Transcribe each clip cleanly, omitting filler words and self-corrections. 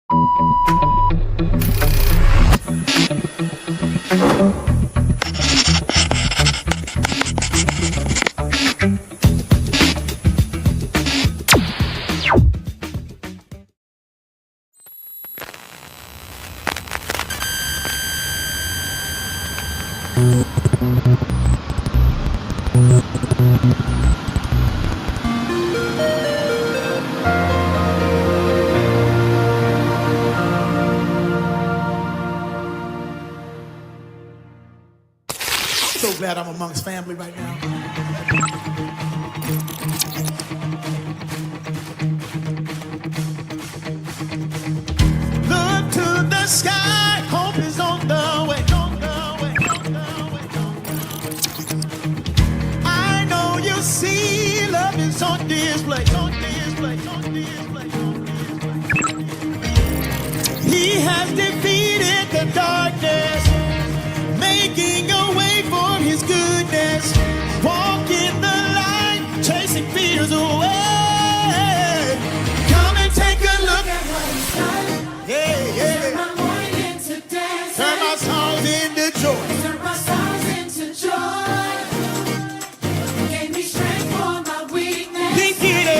So glad I'm amongst family right now. Look to the sky, hope is on the way. I know you see love is on display. He has defeated the darkness, making a way for his goodness. Walk in the light, chasing fears away. Come and take a look at what he's done. Yeah. Turn my mourning into dance. Turn my songs into joy. Turn my songs into joy. Gave me strength for my weakness. He did it.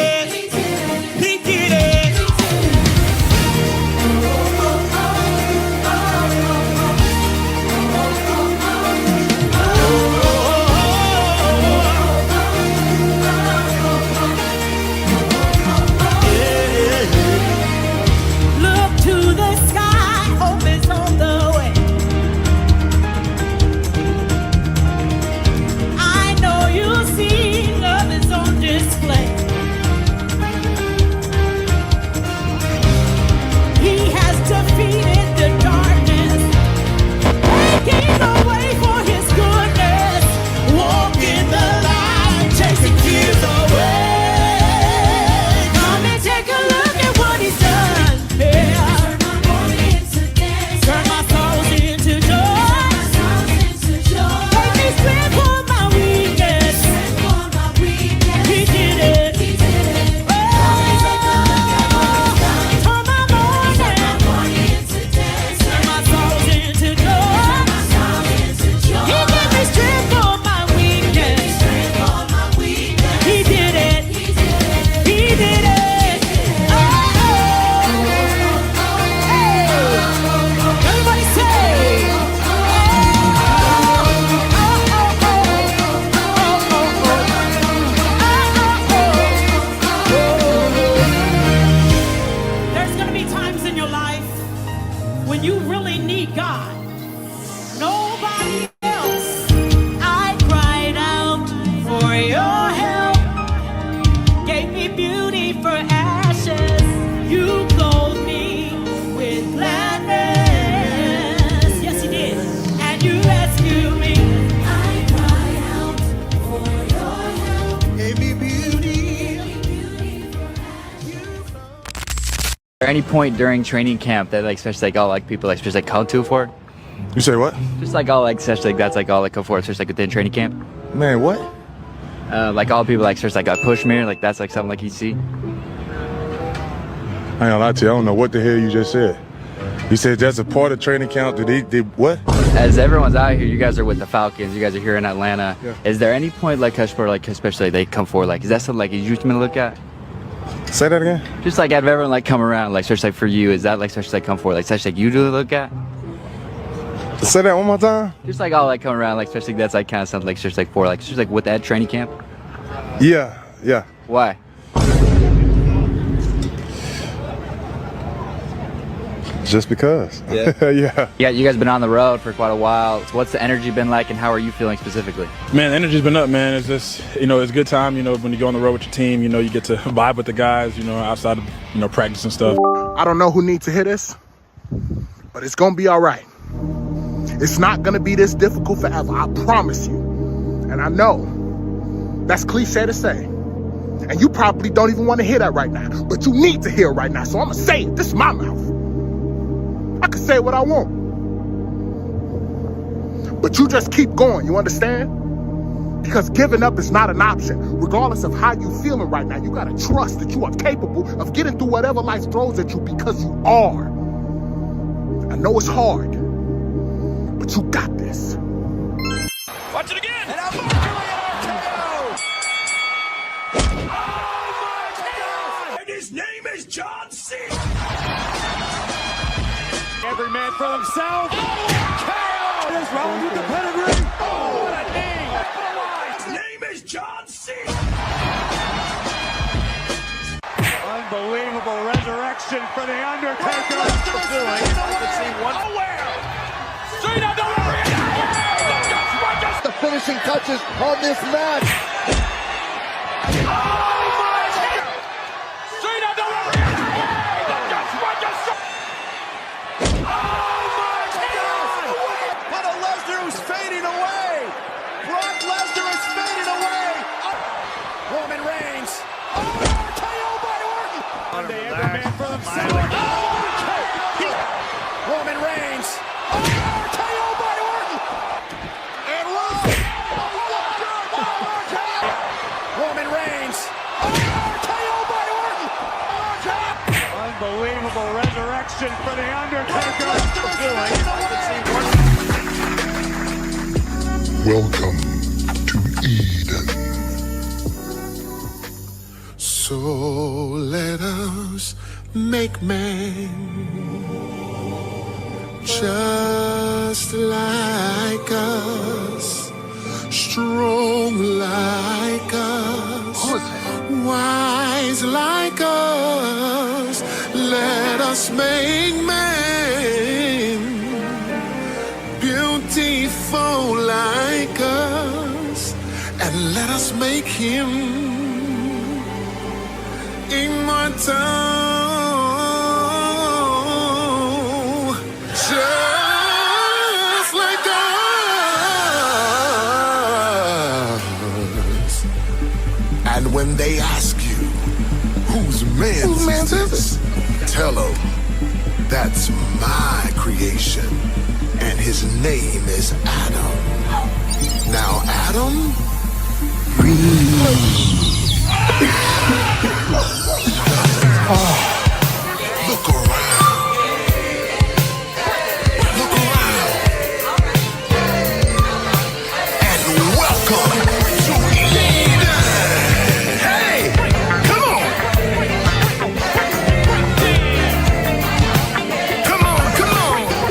there any point during training camp that like especially like all like people like especially like come to for? You say what? Just like all like especially like that's like all like come for, especially like within training camp. Man, what? Like all people like especially like push me, like that's like something like you see. I ain't gonna lie to you, I don't know what the hell you just said. You said that's a part of training camp. Did what? As everyone's out here, you guys are with the Falcons. You guys are here in Atlanta. Yeah. Is there any point like like especially they come forward like is that something like you used to look at? Say that again? Just like have everyone like come around like especially like for you, is that like especially like come forward like especially like you do look at? Say that one more time? Just like all like come around like especially that's like kind of something like just like for like just like with that training camp. Yeah. Why? Just because. Yeah. Yeah, you guys been on the road for quite a while. So what's the energy been like and how are you feeling specifically? Man, the energy's been up, man. It's just, it's a good time, when you go on the road with your team, you get to vibe with the guys, outside of, practice and stuff. I don't know who needs to hear this, but it's going to be all right. It's not going to be this difficult forever, I promise you. And I know that's cliche to say. And you probably don't even want to hear that right now, but you need to hear it right now. So I'm going to say it. This is my mouth. I can say what I want. But you just keep going, you understand? Because giving up is not an option. Regardless of how you're feeling right now, you got to trust that you are capable of getting through whatever life throws at you because you are. I know it's hard, but you got this. Watch it again. And RKO. Oh my God! And his name is John Zeke. Every man for himself. RKO. What is wrong with the pedigree? Oh, what a knee! His name is John Zeke. Unbelievable resurrection for the Undertaker. Straight out the The finishing touches on this match. Oh my God! Straight out the But Lesnar who's fading away. Brock Lesnar is fading away. Roman Reigns. Oh, RKO by Orton. Monday, every man for himself. Roman Reigns. Oh, RKO by Orton. And Roman Reigns. RKO by Orton. Unbelievable resurrection for the Undertaker. Welcome to Eden. So let us make man just like us, strong like us, wise like us. Let us make man beautiful like us, and let us make him immortal, just like us. And when they ask you, whose man's is this? Tell them, that's my creation, and his name is Adam. Now, Adam, breathe. Look around. Look around. And welcome to Eden. Hey, come on. Come on, come on.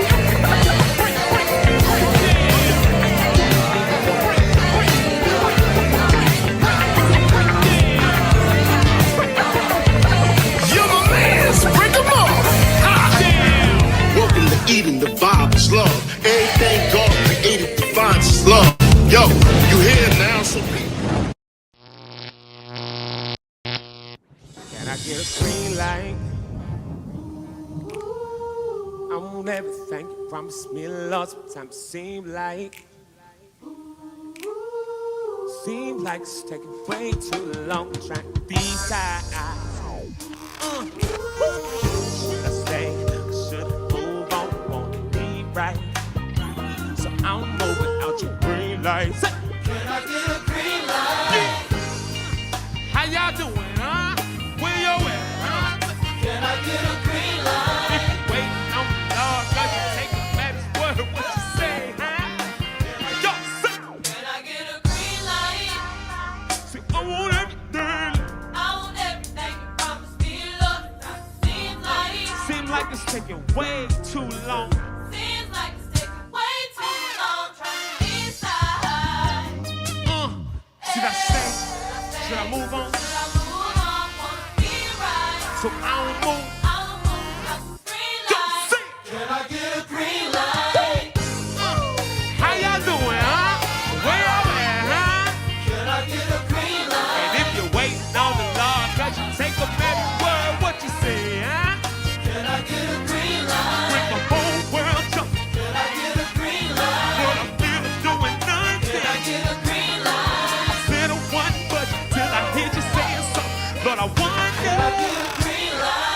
You're my man's, break 'em off. Ha! Welcome to Eden, the vibe is love. Everything God created defines as love. Yo, you here now, so Can I get a green light? I want everything you promised me, Lord. Sometimes it seems like it's taking way too long trying to decide. Should I stay? Should I move on? Want to be right? So I'm moving out your green light. Can I get a green light? How y'all doing, huh? Where you at, huh? Can I get a green light? If you waiting on the Lord, God, you take a man's word. What you say, huh? Yo, say. Can I get a green light? See, I want everything. I want everything you promised me, Lord. Seems like it's taking way too long. Seems like it's taking way too long trying to decide. Should I stay? Should I move on? Should I move on? Wanna be right. So I don't move. I don't move like a green Yo, light. say. Can I get a green light? How y'all doing, huh? Where y'all at, huh? Can I get a green light? And if you're waiting on the Lord, God, you take a man's word. What you say, huh? Can I get a green light? Bring the whole world jumping. Can I get a green light? What I'm feeling, doing nothing. Can I get a green light? I said a one, but till I hear you saying something. Lord, I wonder. Can I get a green light?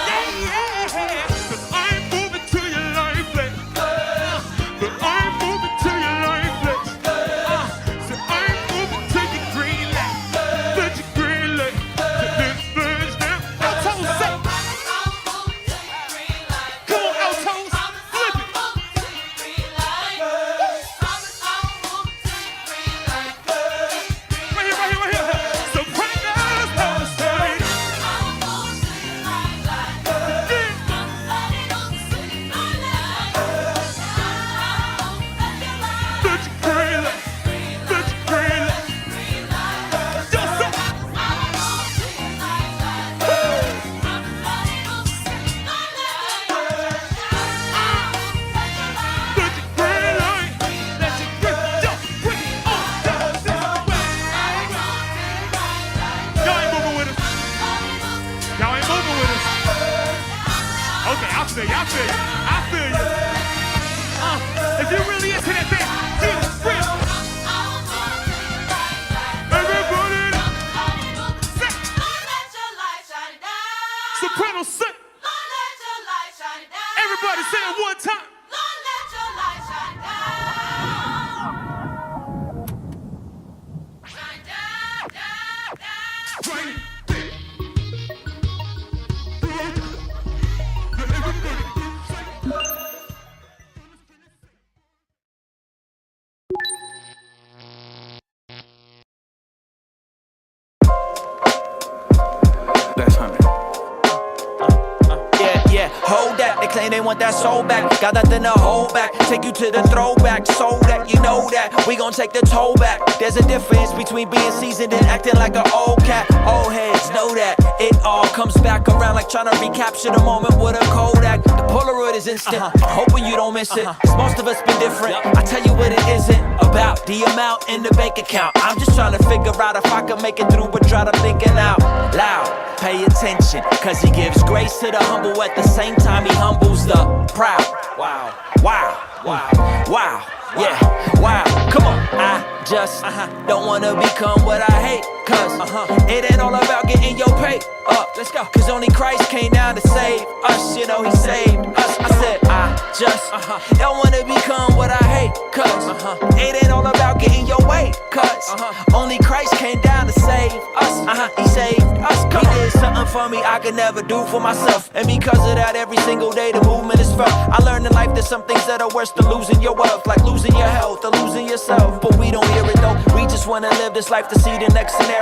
feel you. I feel you. If you really into that thing, Jesus, real. Everybody. Soprano, sit. Everybody say it one time. Hold that, they claim they want that soul back. Got nothing to hold back. Take you to the throwback, so that you know that we gon' take the toe back. There's a difference between being seasoned and acting like an old cat. Old heads know that it all comes back around like trying to recapture the moment with a Kodak. The Polaroid is instant, hoping you don't miss it. 'Cause most of us been different. I tell you what it isn't about, the amount in the bank account. I'm just trying to figure out if I can make it through, but try to thinking out loud. Pay attention, 'cause he gives grace to the humble at the same time he humbles the proud. Wow, wow, wow, wow, yeah, wow. Come on, I just don't wanna become what I hate. 'Cause it ain't all about getting your pay up. Let's go. 'Cause only Christ came down to save us. You know he saved us. I said I just don't wanna become what I hate. 'Cause it ain't all about getting your way. 'Cause only Christ came down to save us. He saved us. He did something for me I could never do for myself. And because of that, every single day the movement is felt. I learned in life there's some things that are worse than losing your wealth, like losing your health or losing yourself. But we don't hear it though. We just wanna live this life to see the next scenario.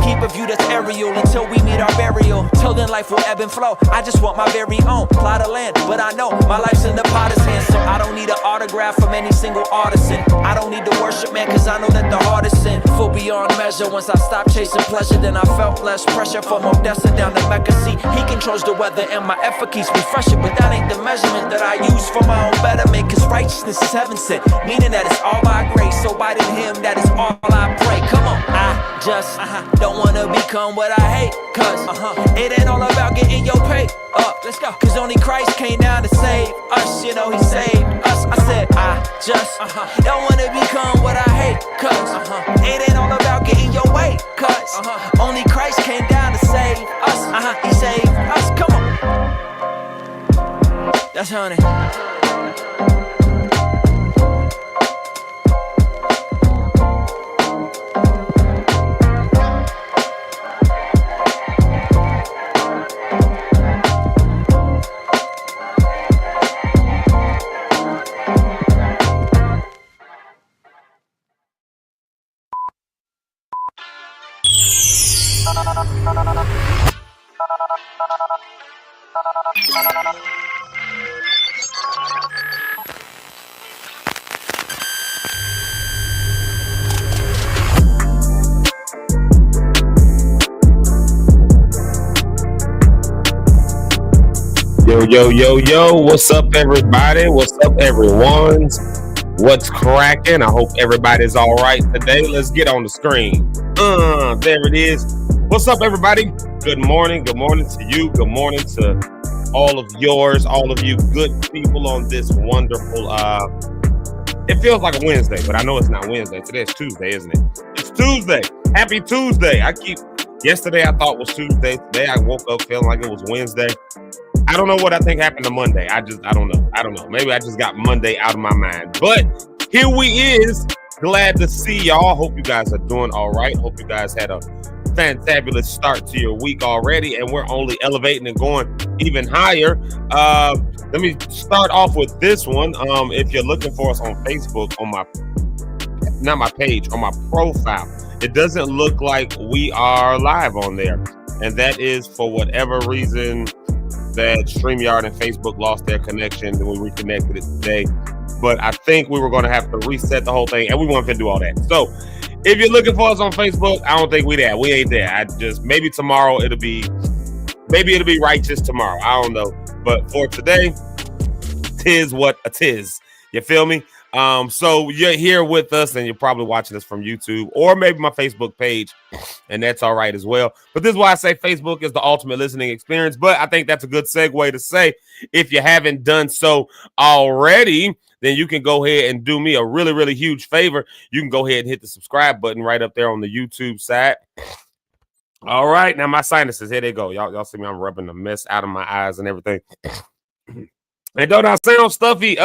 Keep a view that's aerial until we meet our burial. Till then life will ebb and flow. I just want my very own plot of land. But I know my life's in the potter's hands, so I don't need an autograph from any single artisan. I don't need to worship man, 'cause I know that the heart is sin. Full beyond measure. Once I stopped chasing pleasure, then I felt less pressure from Odessa down to Mecca. See, he controls the weather and my effort keeps me fresher. But that ain't the measurement that I use for my own betterment. 'Cause righteousness is heaven sent, meaning that it's all by grace. So by in him, that is all I pray. Come on, I just don't wanna become what I hate. 'Cause it ain't all about getting your pay up. Let's go. 'Cause only Christ came down to save us. You know he saved us. I said I just don't wanna become what I hate. 'Cause it ain't all about getting your way. 'Cause only Christ came down to save us. He saved us. Come on. That's honey. Yo, what's up, everybody? What's up, everyone? What's cracking? I hope everybody's all right today. Let's get on the screen. There it is. What's up, everybody? Good morning. Good morning to you. Good morning to all of yours, all of you good people on this wonderful, it feels like a Wednesday, but I know it's not Wednesday. Today's Tuesday, isn't it? It's Tuesday. Happy Tuesday. Yesterday I thought was Tuesday. Today I woke up feeling like it was Wednesday. I don't know what I think happened to Monday. I don't know. Maybe I just got Monday out of my mind. But here we is. Glad to see y'all. Hope you guys are doing all right. Hope you guys had a fantabulous start to your week already, and we're only elevating and going even higher. Let me start off with this one. If you're looking for us on Facebook, on my profile, it doesn't look like we are live on there, and that is for whatever reason that StreamYard and Facebook lost their connection, and we reconnected it today. But I think we were going to have to reset the whole thing, and we weren't going to do all that. So if you're looking for us on Facebook, I don't think we there. We ain't there. Maybe tomorrow it'll be righteous tomorrow. I don't know. But for today, tis what a tis. You feel me? So you're here with us, and you're probably watching us from YouTube or maybe my Facebook page, and that's all right as well. But this is why I say Facebook is the ultimate listening experience. But I think that's a good segue to say, if you haven't done so already, then you can go ahead and do me a really, really huge favor. You can go ahead and hit the subscribe button right up there on the YouTube side. All right, now my sinuses, here they go. Y'all see me, I'm rubbing the mess out of my eyes and everything. And don't I sound stuffy?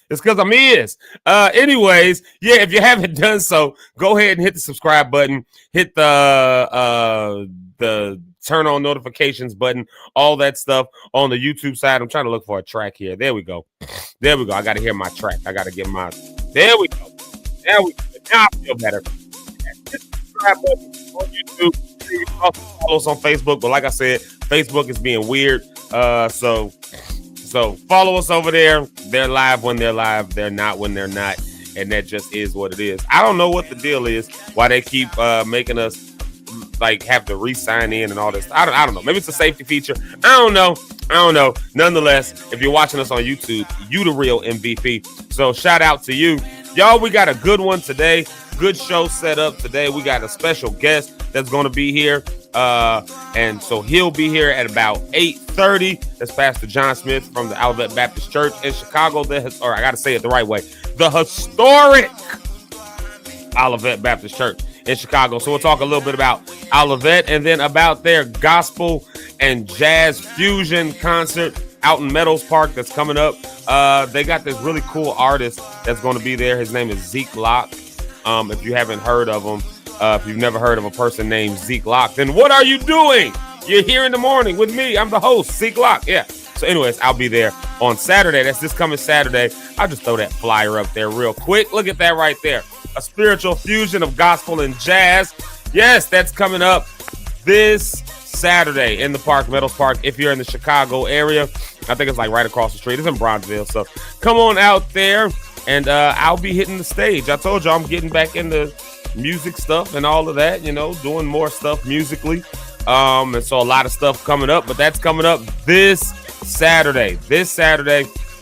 It's because I'm is. Anyways, yeah, if you haven't done so, go ahead and hit the subscribe button, hit the turn on notifications button, all that stuff on the YouTube side. I'm trying to look for a track here. There we go. There we go. I got to hear my track. I got to get my. There we go. There we go. Now I feel better. Hit the subscribe button on YouTube. You can also follow us on Facebook, but like I said, Facebook is being weird. So follow us over there. They're live when they're live. They're not when they're not. And that just is what it is. I don't know what the deal is, why they keep making us like have to re-sign in and all this. I don't know. Maybe it's a safety feature. I don't know. Nonetheless, if you're watching us on YouTube, you the real MVP. So shout out to you. Y'all, we got a good one today. Good show set up today. We got a special guest that's going to be here. And so he'll be here at about 8:30. That's Pastor John Smith from the Olivet Baptist Church in Chicago. Or I got to say it the right way. The historic Olivet Baptist Church in Chicago. So we'll talk a little bit about Olivet and then about their gospel and jazz fusion concert out in Meadows Park that's coming up. They got this really cool artist that's going to be there. His name is ZekeLive. If you haven't heard of him, if you've never heard of a person named ZekeLive, then what are you doing? You're here in the morning with me. I'm the host, ZekeLive. Yeah. So anyways, I'll be there on Saturday. That's this coming Saturday. I'll just throw that flyer up there real quick. Look at that right there. A spiritual fusion of gospel and jazz. Yes, that's coming up this Saturday in the park, Meadows Park. If you're in the Chicago area, I think it's like right across the street. It's in Bronzeville. So come on out there, and I'll be hitting the stage. I told you I'm getting back into music stuff and all of that, doing more stuff musically. And so a lot of stuff coming up, but that's coming up this Saturday,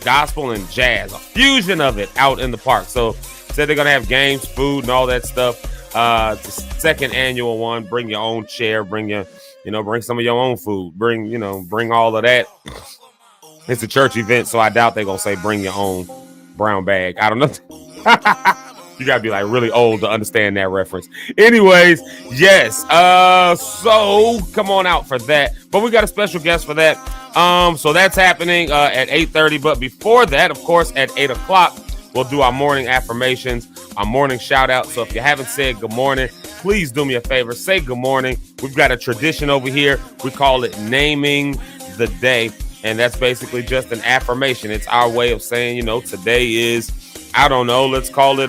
gospel and jazz, a fusion of it out in the park. So said they're going to have games, food, and all that stuff. It's the second annual one. Bring your own chair, bring some of your own food, bring all of that. It's a church event, so I doubt they're going to say bring your own brown bag. I don't know. You gotta be like really old to understand that reference. Anyways, yes. So come on out for that. But we got a special guest for that. So that's happening at 8:30. But before that, of course, at 8 o'clock, we'll do our morning affirmations, our morning shout out. So if you haven't said good morning, please do me a favor. Say good morning. We've got a tradition over here. We call it naming the day. And that's basically just an affirmation. It's our way of saying, today is, I don't know, let's call it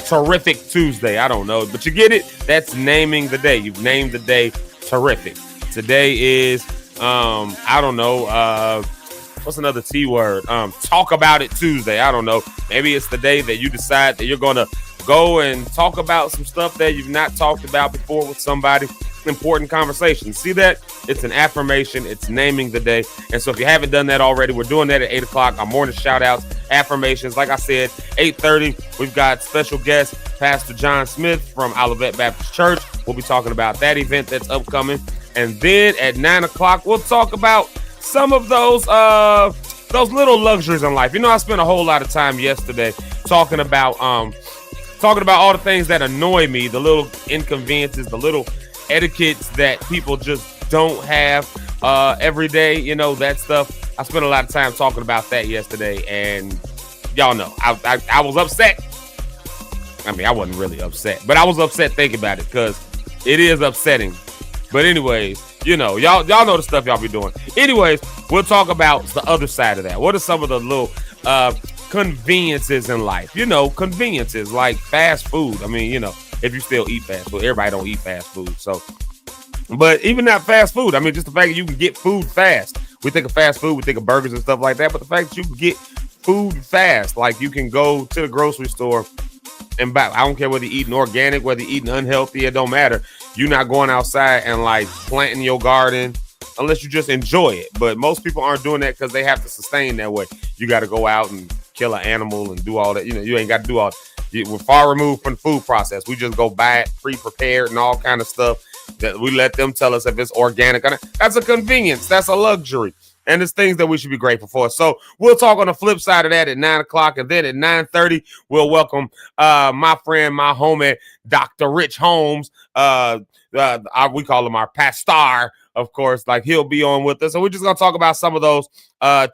Terrific Tuesday. I don't know, but you get it. That's naming the day. You've named the day terrific. Today is, I don't know, what's another T word? Talk about it Tuesday. I don't know. Maybe it's the day that you decide that you're going to go and talk about some stuff that you've not talked about before with somebody. Important conversation. See that? It's an affirmation. It's naming the day. And so if you haven't done that already, we're doing that at 8 o'clock. Our morning shout outs, affirmations. Like I said, 8:30, we've got special guest, Pastor John Smith from Olivet Baptist Church. We'll be talking about that event that's upcoming. And then at 9 o'clock, we'll talk about some of those little luxuries in life. I spent a whole lot of time yesterday talking about all the things that annoy me, the little inconveniences, the little etiquettes that people just don't have every day, that stuff. I spent a lot of time talking about that yesterday, and y'all know I was upset. I mean, I wasn't really upset, but I was upset thinking about it because it is upsetting. But anyways, y'all know the stuff y'all be doing. Anyways, we'll talk about the other side of that. What are some of the little conveniences in life? Conveniences like fast food. I mean, if you still eat fast food, everybody don't eat fast food. So, but even not fast food, I mean, just the fact that you can get food fast. We think of fast food, we think of burgers and stuff like that, but the fact that you can get food fast, like you can go to the grocery store and buy, I don't care whether you're eating organic, whether you're eating unhealthy, it don't matter. You're not going outside and like planting your garden unless you just enjoy it. But most people aren't doing that because they have to sustain that way. You got to go out and kill an animal and do all that. You know, you ain't got to do all. We're far removed from the food process. We just go buy it pre-prepared and all kind of stuff that we let them tell us if it's organic. That's a convenience. That's a luxury. And it's things that we should be grateful for. So we'll talk on the flip side of that at 9 o'clock. And then at 9:30, we'll welcome my friend, my homie, Dr. Rich Holmes. We call him our pastor, of course. Like, he'll be on with us. So we're just going to talk about some of those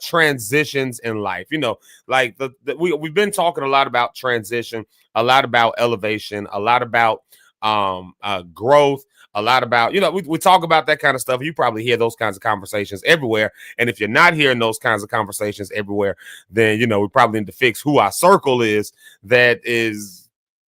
transitions in life. You know, like we've been talking a lot about transition, a lot about elevation, a lot about growth. A lot about, you know, we talk about that kind of stuff. You probably hear those kinds of conversations everywhere. And if you're not hearing those kinds of conversations everywhere, then, you know, we probably need to fix who our circle is that is,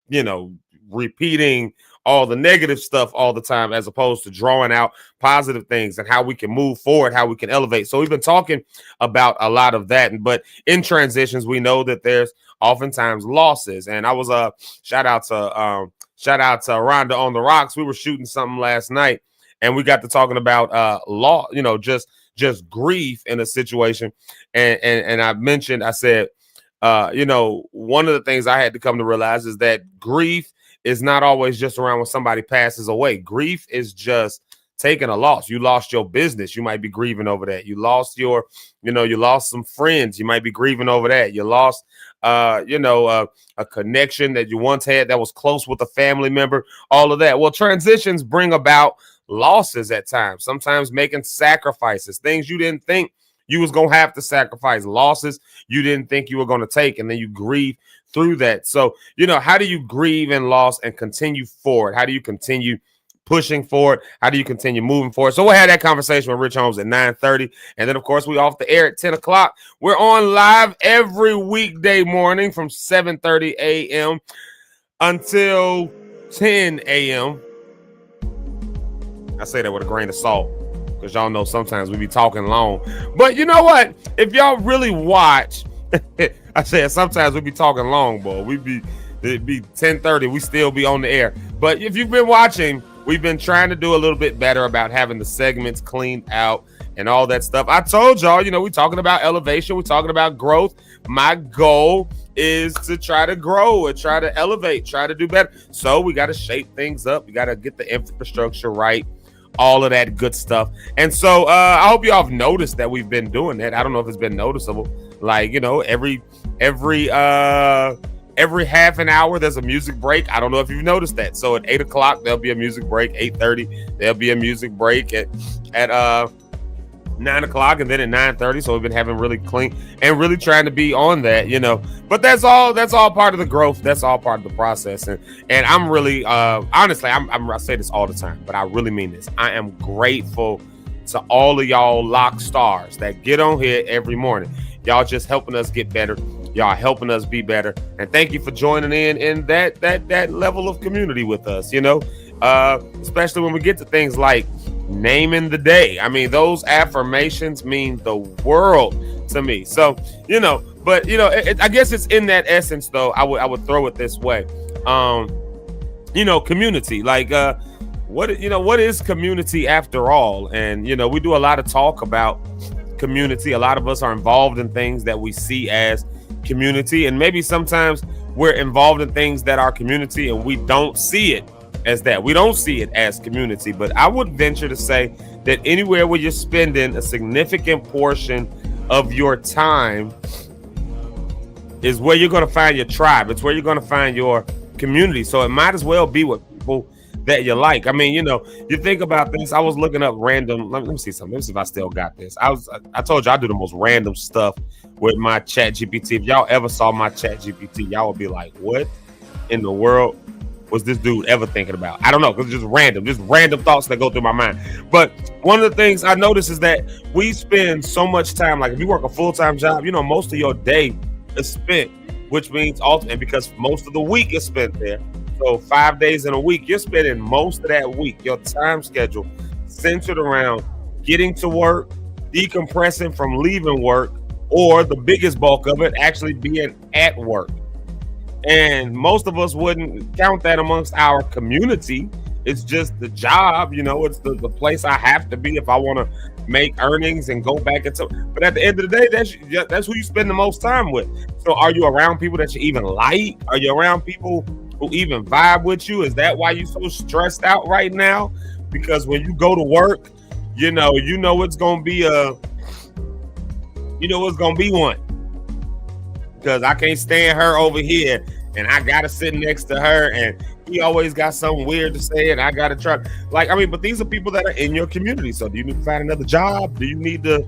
you know, repeating all the negative stuff all the time, as opposed to drawing out positive things and how we can move forward, how we can elevate. So we've been talking about a lot of that. But in transitions, we know that there's oftentimes losses. And I was shout out to Rhonda on the Rocks. We were shooting something last night and we got to talking about law, you know, just grief in a situation. And I said, you know, one of the things I had to come to realize is that grief is not always just around when somebody passes away. Grief is just taking a loss. You lost your business. You might be grieving over that. You lost you lost some friends. You might be grieving over that. You lost, a connection that you once had that was close with a family member, all of that. Well, transitions bring about losses at times, sometimes making sacrifices, things you didn't think you was going to have to sacrifice, losses you didn't think you were going to take, and then you grieve through that. So, you know, how do you grieve in loss and continue forward? How do you continue pushing forward? How do you continue moving forward? So we'll have that conversation with Rich Holmes at 9:30. And then, of course, we off the air at 10 o'clock. We're on live every weekday morning from 7:30 a.m. until 10 a.m. I say that with a grain of salt because y'all know sometimes we be talking long. But you know what? If y'all really watch, I said sometimes we be talking long, boy. It'd be 10:30. We still be on the air. But if you've been watching, we've been trying to do a little bit better about having the segments cleaned out and all that stuff. I told y'all, you know, we're talking about elevation. We're talking about growth. My goal is to try to grow and try to elevate, try to do better. So we got to shape things up. We got to get the infrastructure right, all of that good stuff. And so I hope y'all have noticed that we've been doing that. I don't know if it's been noticeable. Like, you know, every half an hour, there's a music break. I don't know if you've noticed that. So at 8 o'clock, there'll be a music break. 8:30, there'll be a music break at 9 o'clock, and then at 9:30. So we've been having really clean and really trying to be on that, you know. But that's all part of the growth. That's all part of the process. And I'm really, honestly, I say this all the time, but I really mean this. I am grateful to all of y'all lock stars that get on here every morning. Y'all just helping us get better. Y'all helping us be better. And thank you for joining in that level of community with us, you know, especially when we get to things like naming the day. I mean, those affirmations mean the world to me. So, you know, but, you know, I guess it's in that essence, though. I would throw it this way. You know, community, like what is community after all? And, you know, we do a lot of talk about community. A lot of us are involved in things that we see as community, and maybe sometimes we're involved in things that are community and we don't see it as that. We don't see it as community. But I would venture to say that anywhere where you're spending a significant portion of your time is where you're going to find your tribe. It's where you're going to find your community. So it might as well be with people that you like. I mean, you know, you think about this. I was looking up random. Let me see something. Let me see if I still got this. I told you I do the most random stuff with my chat GPT. If y'all ever saw my chat GPT, y'all would be like, what in the world was this dude ever thinking about? I don't know, because it's just random thoughts that go through my mind. But one of the things I notice is that we spend so much time, like if you work a full-time job, you know, most of your day is spent, which means ultimately, because most of the week is spent there. So 5 days in a week, you're spending most of that week, your time schedule centered around getting to work, decompressing from leaving work, or the biggest bulk of it actually being at work. And most of us wouldn't count that amongst our community It's just the job, it's the place I have to be if I want to make earnings and go back into. But at the end of the day, that's who you spend the most time with. So are you around people that you even like? Are you around people who even vibe with you? Is that why you're so stressed out right now? Because when you go to work, you know it's gonna be one. Because I can't stand her over here, and I gotta sit next to her, and he always got something weird to say, and I gotta try. But these are people that are in your community. So do you need to find another job? Do you need to,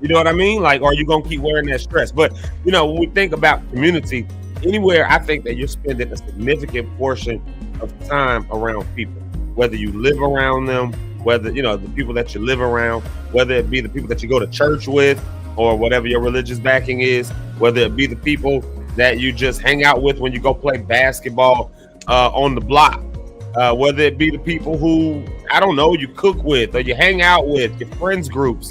you know what I mean? Or are you gonna keep wearing that stress? But when we think about community, anywhere, I think that you're spending a significant portion of time around people, whether you live around them, whether the people that you live around, whether it be the people that you go to church with, or whatever your religious backing is, whether it be the people that you just hang out with when you go play basketball on the block, whether it be the people who, I don't know, you cook with or you hang out with, your friends groups,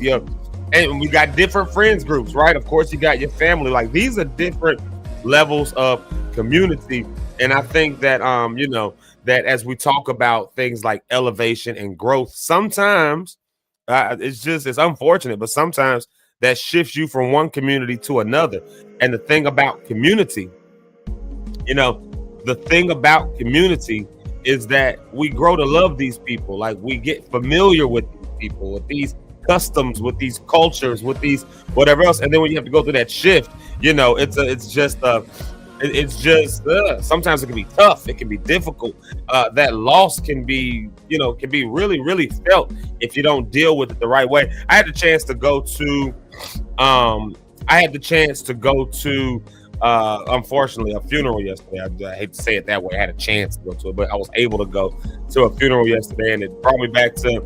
and we got different friends groups, right? Of course, you got your family. These are different levels of community. And I think that, that as we talk about things like elevation and growth, sometimes it's unfortunate, but sometimes that shifts you from one community to another. And the thing about community, is that we grow to love these people. We get familiar with these people, with these customs, with these cultures, with these whatever else. And then when you have to go through that shift, sometimes it can be tough. It can be difficult. That loss can be really, really felt if you don't deal with it the right way. I had the chance to go to, unfortunately, a funeral yesterday. I hate to say it that way. I had a chance to go to it, but I was able to go to a funeral yesterday, and it brought me back to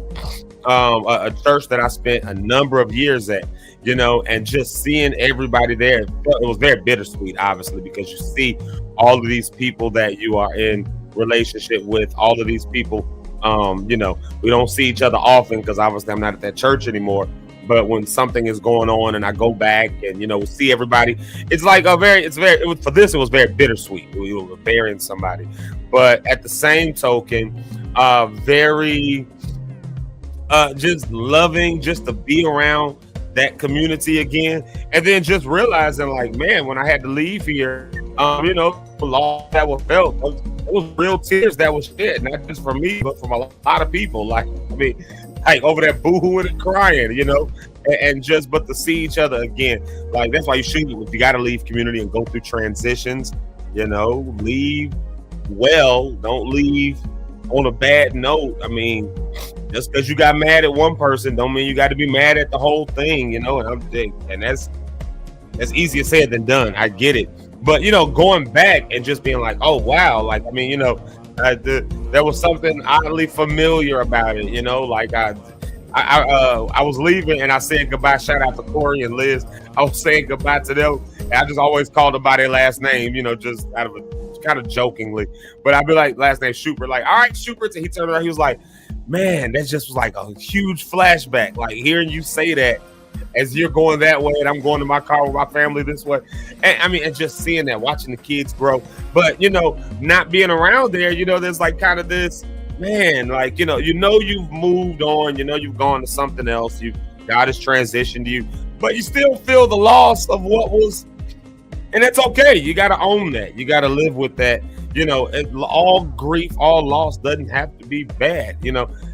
a church that I spent a number of years at, and just seeing everybody there. It was very bittersweet, obviously, because you see all of these people that you are in relationship with, all of these people. We don't see each other often because obviously I'm not at that church anymore. But when something is going on and I go back and, see everybody, it was very bittersweet. We were burying somebody. But at the same token, very just loving just to be around that community again. And then just realizing man, when I had to leave here, the loss that was felt, it was real tears that was shed, not just from me, but from a lot of people. Over there boohooing and crying, but to see each other again, that's why you got to leave community and go through transitions, leave well, don't leave on a bad note. Just because you got mad at one person don't mean you got to be mad at the whole thing, and that's easier said than done. I get it. But, going back and just being oh, wow. There was something oddly familiar about it, I was leaving and I said goodbye. Shout out to Corey and Liz. I was saying goodbye to them. And I just always called them by their last name, just out of kind of jokingly. But I'd be last name Shooper, all right, Shooper. And he turned around, he was man, that just was a huge flashback. Hearing you say that as you're going that way and I'm going to my car with my family this way. And just seeing that, watching the kids grow. But, not being around there, there's kind of this, man, you've moved on, you've gone to something else. God has transitioned you, but you still feel the loss of what was, and that's okay. You got to own that. You got to live with that. All grief, all loss doesn't have to be bad.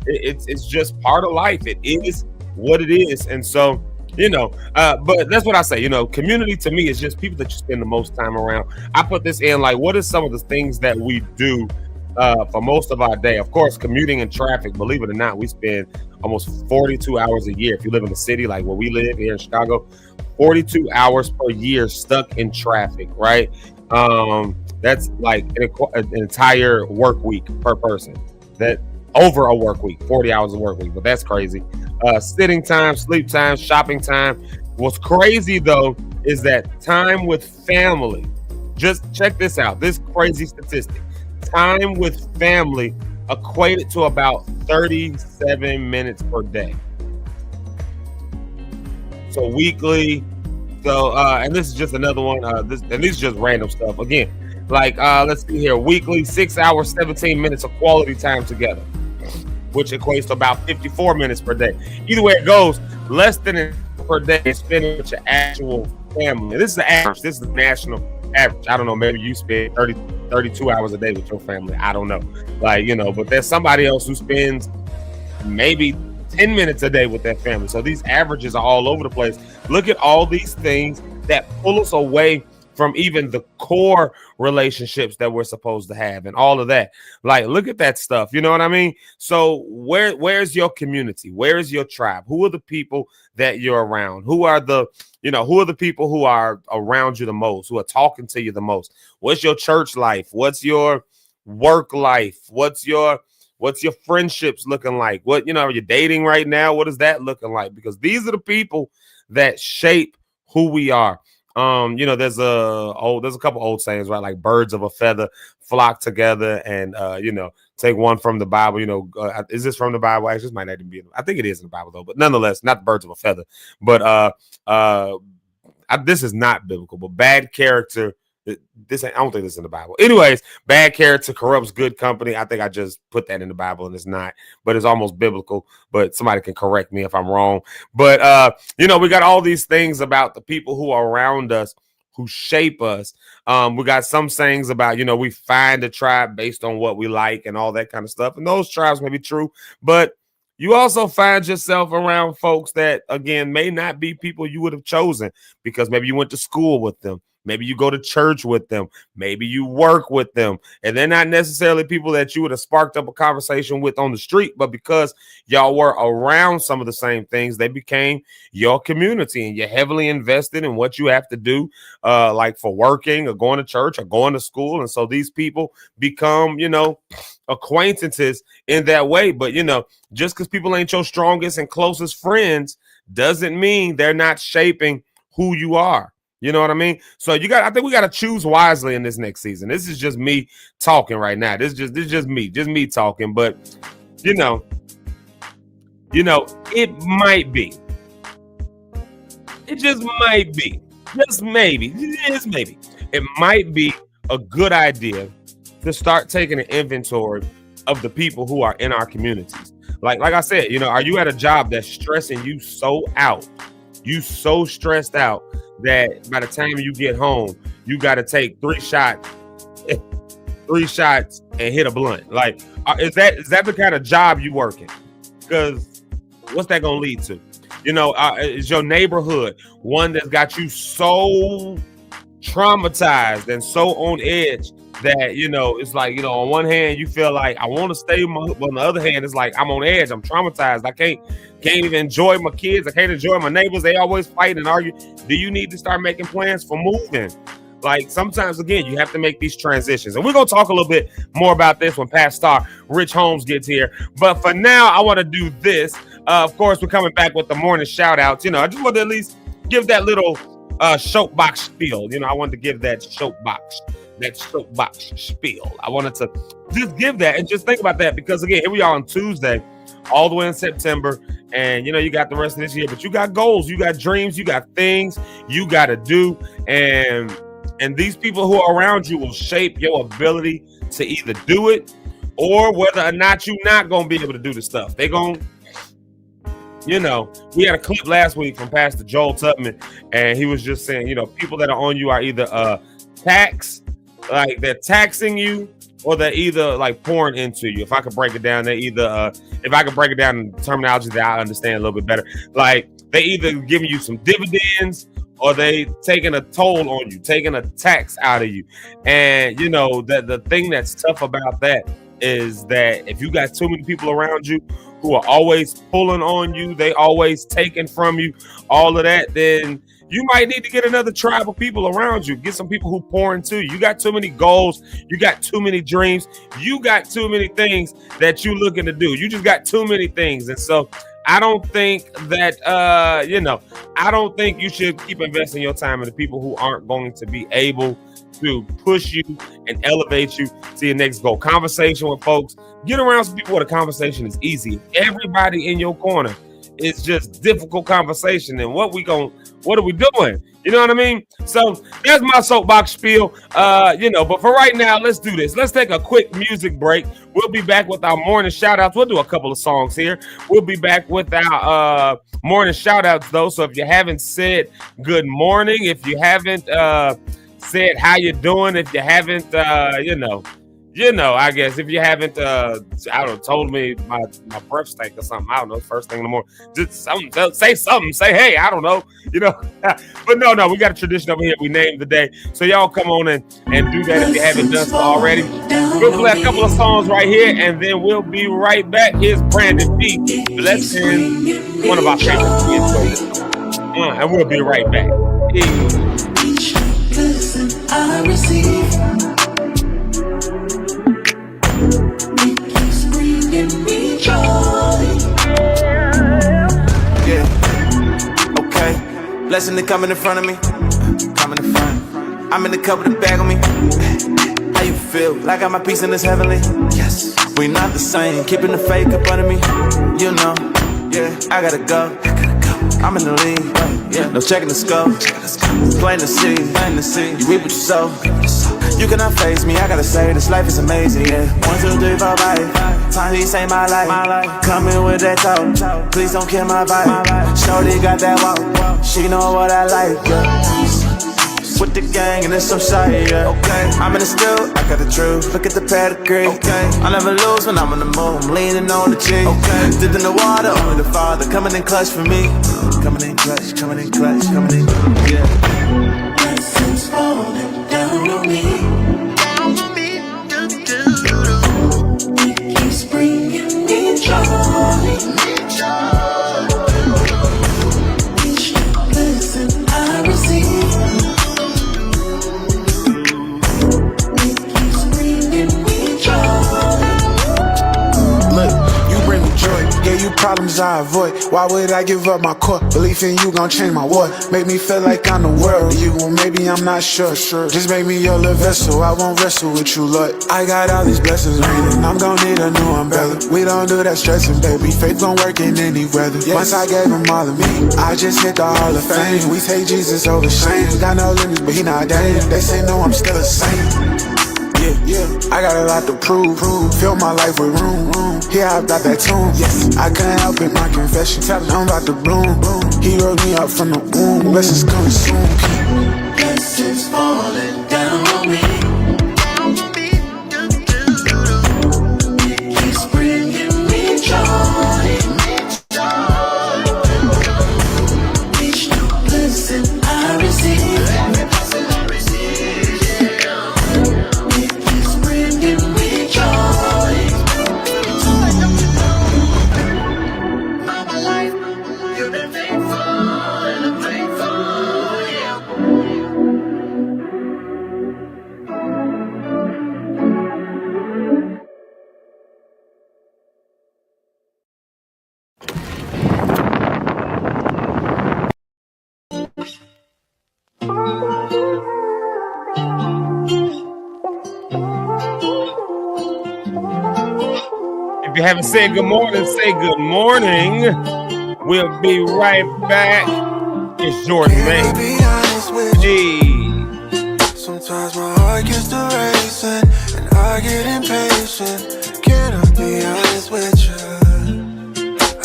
It's just part of life. It is what it is. And so, but that's what I say, community to me is just people that you spend the most time around. I put this in what is some of the things that we do for most of our day? Of course, commuting and traffic. Believe it or not, we spend almost 42 hours a year. If you live in the city like where we live here in Chicago, 42 hours per year stuck in traffic, right? That's an entire work week per person. That over a work week, 40 hours a work week, but that's crazy. Sitting time, sleep time, shopping time. What's crazy though is that time with family. Just check this out. This crazy statistic. Time with family equated to about 37 minutes per day. So weekly. So and this is just another one. These are just random stuff. Again, Like, let's see here, weekly 6 hours, 17 minutes of quality time together, which equates to about 54 minutes per day. Either way it goes, less than an hour per day is spending with your actual family. This is the average. This is the national average. I don't know, maybe you spend 32 hours a day with your family. I don't know. Like, but there's somebody else who spends maybe 10 minutes a day with their family. So these averages are all over the place. Look at all these things that pull us away from even the core relationships that we're supposed to have and all of that. Like, look at that stuff. You know what I mean? So where's your community? Where's your tribe? Who are the people that you're around? Who are the people who are around you the most, who are talking to you the most? What's your church life? What's your work life? What's your friendships looking like? What, are you dating right now? What is that looking like? Because these are the people that shape who we are. There's a couple old sayings, right? Like birds of a feather flock together, and take one from the Bible. Is this from the Bible? Actually, this might not even be. I think it is in the Bible though, but nonetheless, not birds of a feather. But this is not biblical. But bad character. I don't think this is in the Bible. Anyways, bad character corrupts good company. I think I just put that in the Bible and it's not, but it's almost biblical. But somebody can correct me if I'm wrong. But we got all these things about the people who are around us who shape us. We got some sayings about, we find a tribe based on what we like and all that kind of stuff. And those tribes may be true, but you also find yourself around folks that, again, may not be people you would have chosen because maybe you went to school with them. Maybe you go to church with them. Maybe you work with them. And they're not necessarily people that you would have sparked up a conversation with on the street, but because y'all were around some of the same things, they became your community and you're heavily invested in what you have to do, like for working or going to church or going to school. And so these people become, acquaintances in that way. But, just because people ain't your strongest and closest friends doesn't mean they're not shaping who you are. You know what I mean? So I think we got to choose wisely in this next season. This is just me talking right now. This is just me talking. But, it might be. It just might be. Just maybe. It might be a good idea to start taking an inventory of the people who are in our communities. Like I said, are you at a job that's stressing you so out? You so stressed out that by the time you get home, you got to take 3 shots and hit a blunt. Like, is that the kind of job you working? Because what's that going to lead to? Is your neighborhood one that's got you so traumatized and so on edge that, it's like, on one hand, you feel like I want to stay, but on the other hand, it's like I'm on edge. I'm traumatized. I can't even enjoy my kids. I can't enjoy my neighbors. They always fight and argue. Do you need to start making plans for moving? Like, sometimes, again, you have to make these transitions. And we're going to talk a little bit more about this when Pastor Rich Holmes gets here. But for now, I want to do this. Of course, we're coming back with the morning shout-outs. I just want to at least give that little soapbox spiel. I wanted to give that soapbox spiel. I wanted to just give that and just think about that because, again, here we are on Tuesday, all the way in September, and you got the rest of this year, but you got goals, you got dreams, you got things you got to do, and these people who are around you will shape your ability to either do it or whether or not you're not going to be able to do the stuff. They're going to, we had a clip last week from Pastor Joel Tubman, and he was just saying, people that are on you are either like they're taxing you, or they're either like pouring into you. If I could break it down, they're either, if I could break it down in terminology that I understand a little bit better, like they either giving you some dividends or they taking a toll on you, taking a tax out of you. And, the thing that's tough about that is that if you got too many people around you who are always pulling on you, they always taking from you, all of that, then you might need to get another tribe of people around you. Get some people who pour into you. You got too many goals. You got too many dreams. You got too many things that you're looking to do. You just got too many things. And so I don't think that, I don't think you should keep investing your time in the people who aren't going to be able to push you and elevate you to your next goal. Conversation with folks. Get around some people where the conversation is easy. Everybody in your corner, it's just difficult conversation. And what we gonna What are we doing? You know what I mean? So that's my soapbox spiel. But for right now, let's do this. Let's take a quick music break. We'll be back with our morning shout outs. We'll do a couple of songs here. We'll be back with our morning shout outs though. So if you haven't said good morning, if you haven't said how you doing, if you haven't I guess if you haven't told me my breath stank or something, I don't know, first thing in the morning, just say something, say hey, I don't know, but no, we got a tradition over here. We named the day, so y'all come on and do that if you haven't done so already. We'll play a couple of songs right here, and then we'll be right back. Here's Brandon B. Blessing, one of our favorite kids, and we'll be right back. Listen, I receive. Me joy. Yeah. Okay. Blessing to coming in front of me. Coming in front. I'm in the cup with the bag on me. How you feel? Like I got my peace in this heavenly? Yes. We not the same. Keeping the fake up under me. Yeah. I gotta go. I'm in the lead. Yeah. No checking the scope. Plain to see. You reap what you sow. You cannot face me, I gotta say this life is amazing, yeah. 1, 2, 3, 4, 5. Time he saved my life. Coming with that talk. Please don't kill my vibe. Shorty got that walk. She know what I like, yeah. With the gang and it's so shy, yeah. Okay. I'm in the still, I got the truth. Look at the pedigree. Okay. I never lose when I'm on the move. I'm leaning on the G. Okay. Dipped in the water, only the Father coming in clutch for me. Coming in clutch, yeah. Blessings falling down on me. It keeps bringing me joy. Each blessing I receive. It keeps bringing me joy. Look, you bring me joy. Yeah, you problems I avoid. Why would I give up my core? Belief in you gon' change my war. Make me feel like I'm the world. You gon' maybe I'm not sure. Just make me your little vessel. I won't wrestle with you, Lord. I got all these blessings raining. I'm gon' need a new umbrella. We don't do that stressing, baby. Faith gon' work in any weather. Yes. Once I gave him all of me, I just hit the Hall of Fame. We take Jesus over shame. Got no limits, but he not damn. They say no, I'm still the same. Yeah, I got a lot to prove. Fill my life with room. Yeah, I got that tune. Yes, I couldn't help it, my confession. Tell him I'm about to bloom. He wrote me up from the womb. Blessings coming soon. Blessings falling down on me. It keeps bringing me joy. Each new blessing I receive. If you haven't said good morning, say good morning. We'll be right back. It's Jordan, man. Sometimes my heart gets to racing and I get impatient. Can I be honest with you?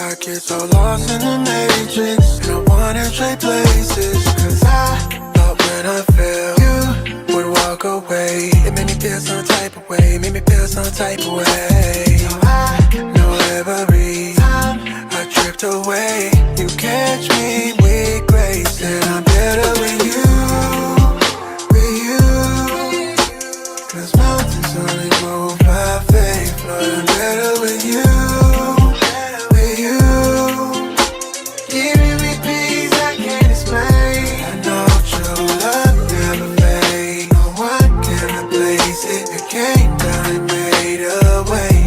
I get so lost in the matrix and I wanna trade places. Cause I thought when I felt you would walk away. It made me feel some type of way. Made me feel some type of way. Now I know every time I drift away, you catch me with grace. And I'm better with you. Cause mountains only move by faith. Lord, I'm better with you. With you. Giving me peace I can't explain. I know true love never fades. No one can replace it. It came down and made a way.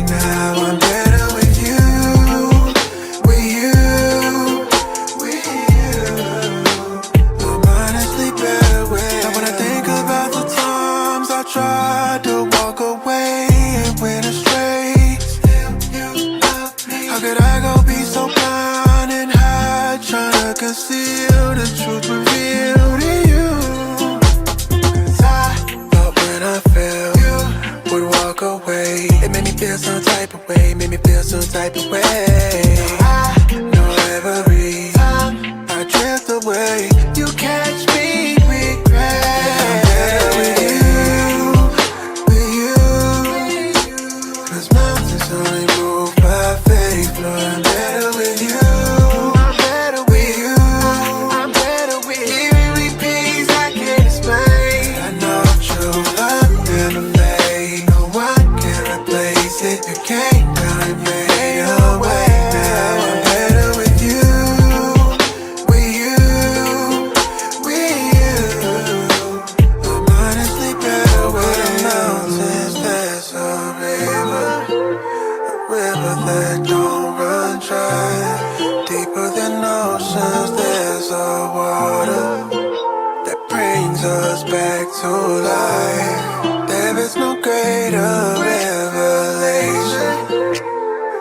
brings us back to life. There is no greater revelation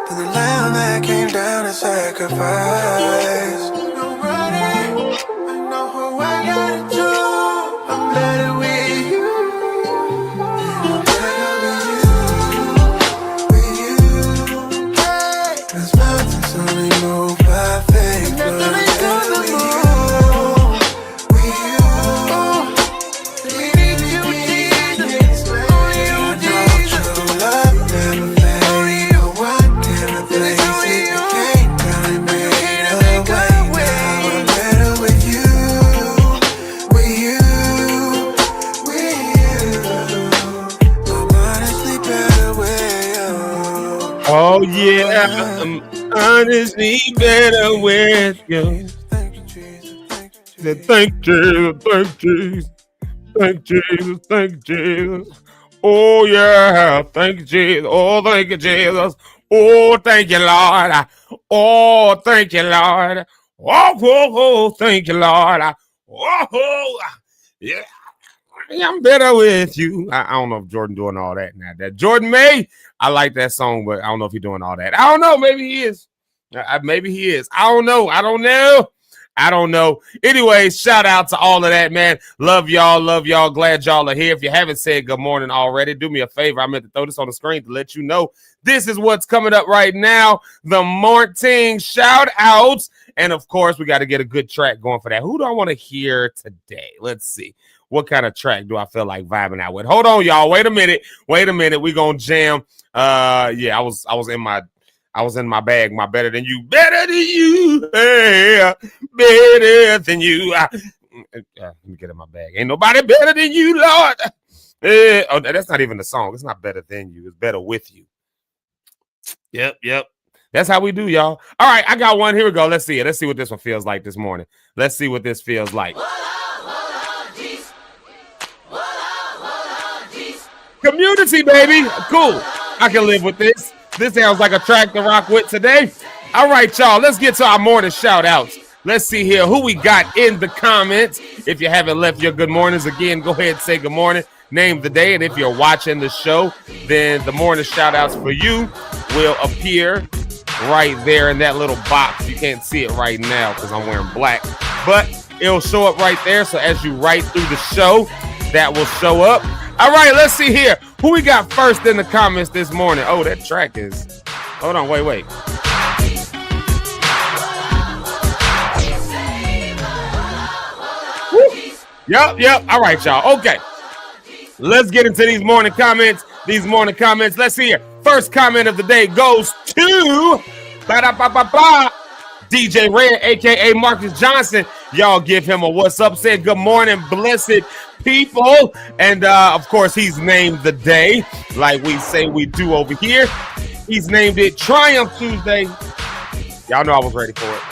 than the lamb that came down and sacrificed. I'm running, I know who I gotta do. I'm better with you. I'm better with you. Cause mountains only move by faith. But I'm better with you. Oh yeah, I'm honestly better with you. Thank Jesus, thank Jesus, thank Jesus, thank Jesus. Oh yeah, thank you, Jesus. Oh, thank you, Jesus. Oh, thank you, Lord. Oh, thank you, Lord. Oh, thank you, Lord. Oh, yeah. I'm better with you. I don't know if Jordan doing all that now. That Jordan May, I like that song, but I don't know if he's doing all that. I don't know. Maybe he is. Maybe he is. I don't know. I don't know. Anyway, shout out to all of that, man. Love y'all. Glad y'all are here. If you haven't said good morning already, do me a favor. I meant to throw this on the screen to let you know this is what's coming up right now. The Mornin shout outs. And of course, we got to get a good track going for that. Who do I want to hear today? Let's see. What kind of track do I feel like vibing out with? Hold on, y'all. Wait a minute. We gonna jam. Yeah, I was in my bag. My better than you. Yeah, better than you. Let me get in my bag. Ain't nobody better than you, Lord. Oh, that's not even the song. It's not better than you. It's better with you. Yep. That's how we do, y'all. All right, I got one. Here we go. Let's see it. Let's see what this one feels like this morning. Let's see what this feels like. Community, baby. Cool. I can live with this. This sounds like a track to rock with today. All right, y'all. Let's get to our morning shout outs. Let's see here who we got in the comments. If you haven't left your good mornings, again, go ahead and say good morning. Name the day. And if you're watching the show, then the morning shout outs for you will appear right there in that little box. You can't see it right now because I'm wearing black, but it'll show up right there. So as you write through the show, that will show up. All right, let's see here. Who we got first in the comments this morning? Oh, that track is... Hold on, wait. Woo. Yep. All right, y'all. Okay. Let's get into these morning comments. Let's see here. First comment of the day goes to... DJ Red, a.k.a. Marcus Johnson. Y'all give him a what's up. Say good morning, blessed people. And, of course, he's named the day like we say we do over here. He's named it Triumph Tuesday. Y'all know I was ready for it.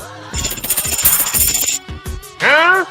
Huh?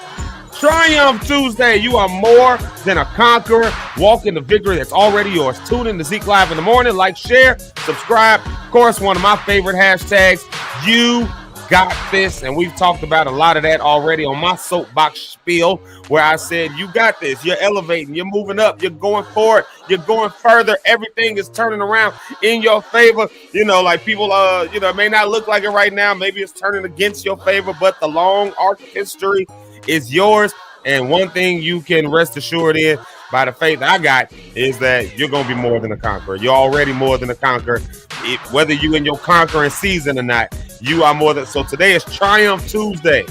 Triumph Tuesday. You are more than a conqueror. Walk in the victory that's already yours. Tune in to ZekeLive in the morning. Like, share, subscribe. Of course, one of my favorite hashtags, you got this, and we've talked about a lot of that already on my soapbox spiel where I said you got this, you're elevating, you're moving up, you're going forward, you're going further, everything is turning around in your favor. You know, like people it may not look like it right now, maybe it's turning against your favor, but the long arc of history is yours. And one thing you can rest assured in by the faith I got is that you're gonna be more than a conqueror. You're already more than a conqueror. Whether you in your conquering season or not, you are more than. So today is Triumph Tuesday.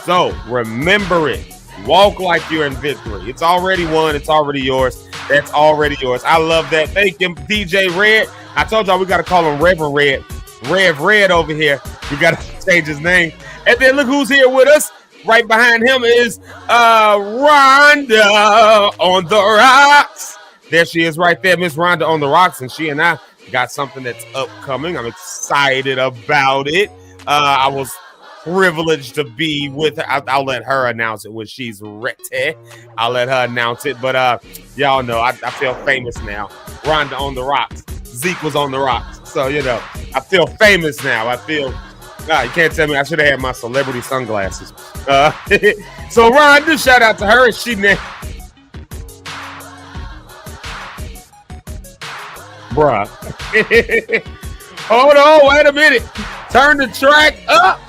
So remember it. Walk like you're in victory. It's already won. It's already yours. That's already yours. I love that. Thank you, DJ Red. I told y'all we got to call him Reverend Red. Rev Red over here. We got to change his name. And then look who's here with us. Right behind him is Rhonda on the rocks. There she is right there, Miss Rhonda on the rocks. And she and I got something that's upcoming. I'm excited about it. I was privileged to be with her. I'll let her announce it when she's ready. I'll let her announce it. But y'all know I feel famous now. Rhonda on the rocks. Zeke was on the rocks. So, you know, I feel famous now. I feel Nah, you can't tell me I should have had my celebrity sunglasses. So Rhonda, shout out to her. She named bruh. Hold on, wait a minute. Turn the track up.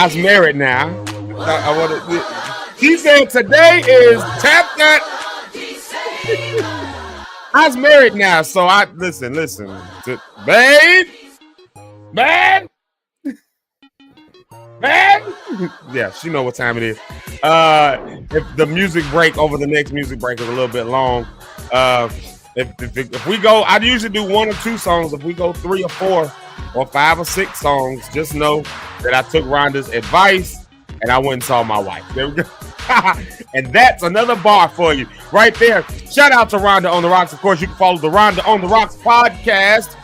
I was married now. She said today is tap that. I was married now, so I listen, babe. Yeah, she know what time it is. If the music break over the next music break is a little bit long, if we go, I'd usually do 1 or 2 songs. If we go 3 or 4 or 5 or 6 songs, just know that I took Rhonda's advice and I went and saw my wife. There we go. And that's another bar for you right there. Shout out to Rhonda on the Rocks. Of course, you can follow the Rhonda on the Rocks podcast,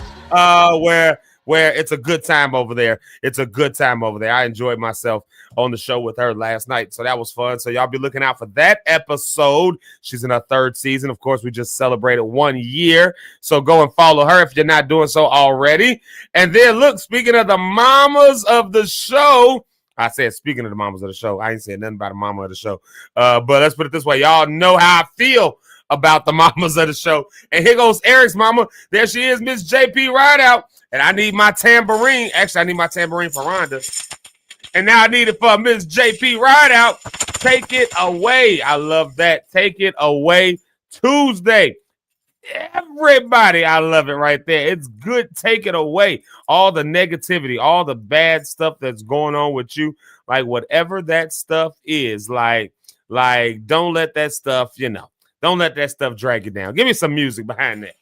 where it's a good time over there. It's a good time over there. I enjoyed myself on the show with her last night, so that was fun. So y'all be looking out for that episode. She's in her 3rd season. Of course, we just celebrated 1 year, so go and follow her if you're not doing so already. And then look, speaking of the mamas of the show, I said speaking of the mamas of the show, I ain't saying nothing about the mama of the show, but let's put it this way. Y'all know how I feel about the mamas of the show. And here goes Eric's mama. There she is, Miss JP Rideout. And I need my tambourine. Actually, I need my tambourine for Rhonda. And now I need it for Miss JP Rideout. Take it away. I love that. Take it away Tuesday. Everybody, I love it right there. It's good. Take it away. All the negativity, all the bad stuff that's going on with you, like whatever that stuff is, like don't let that stuff, don't let that stuff drag you down. Give me some music behind that.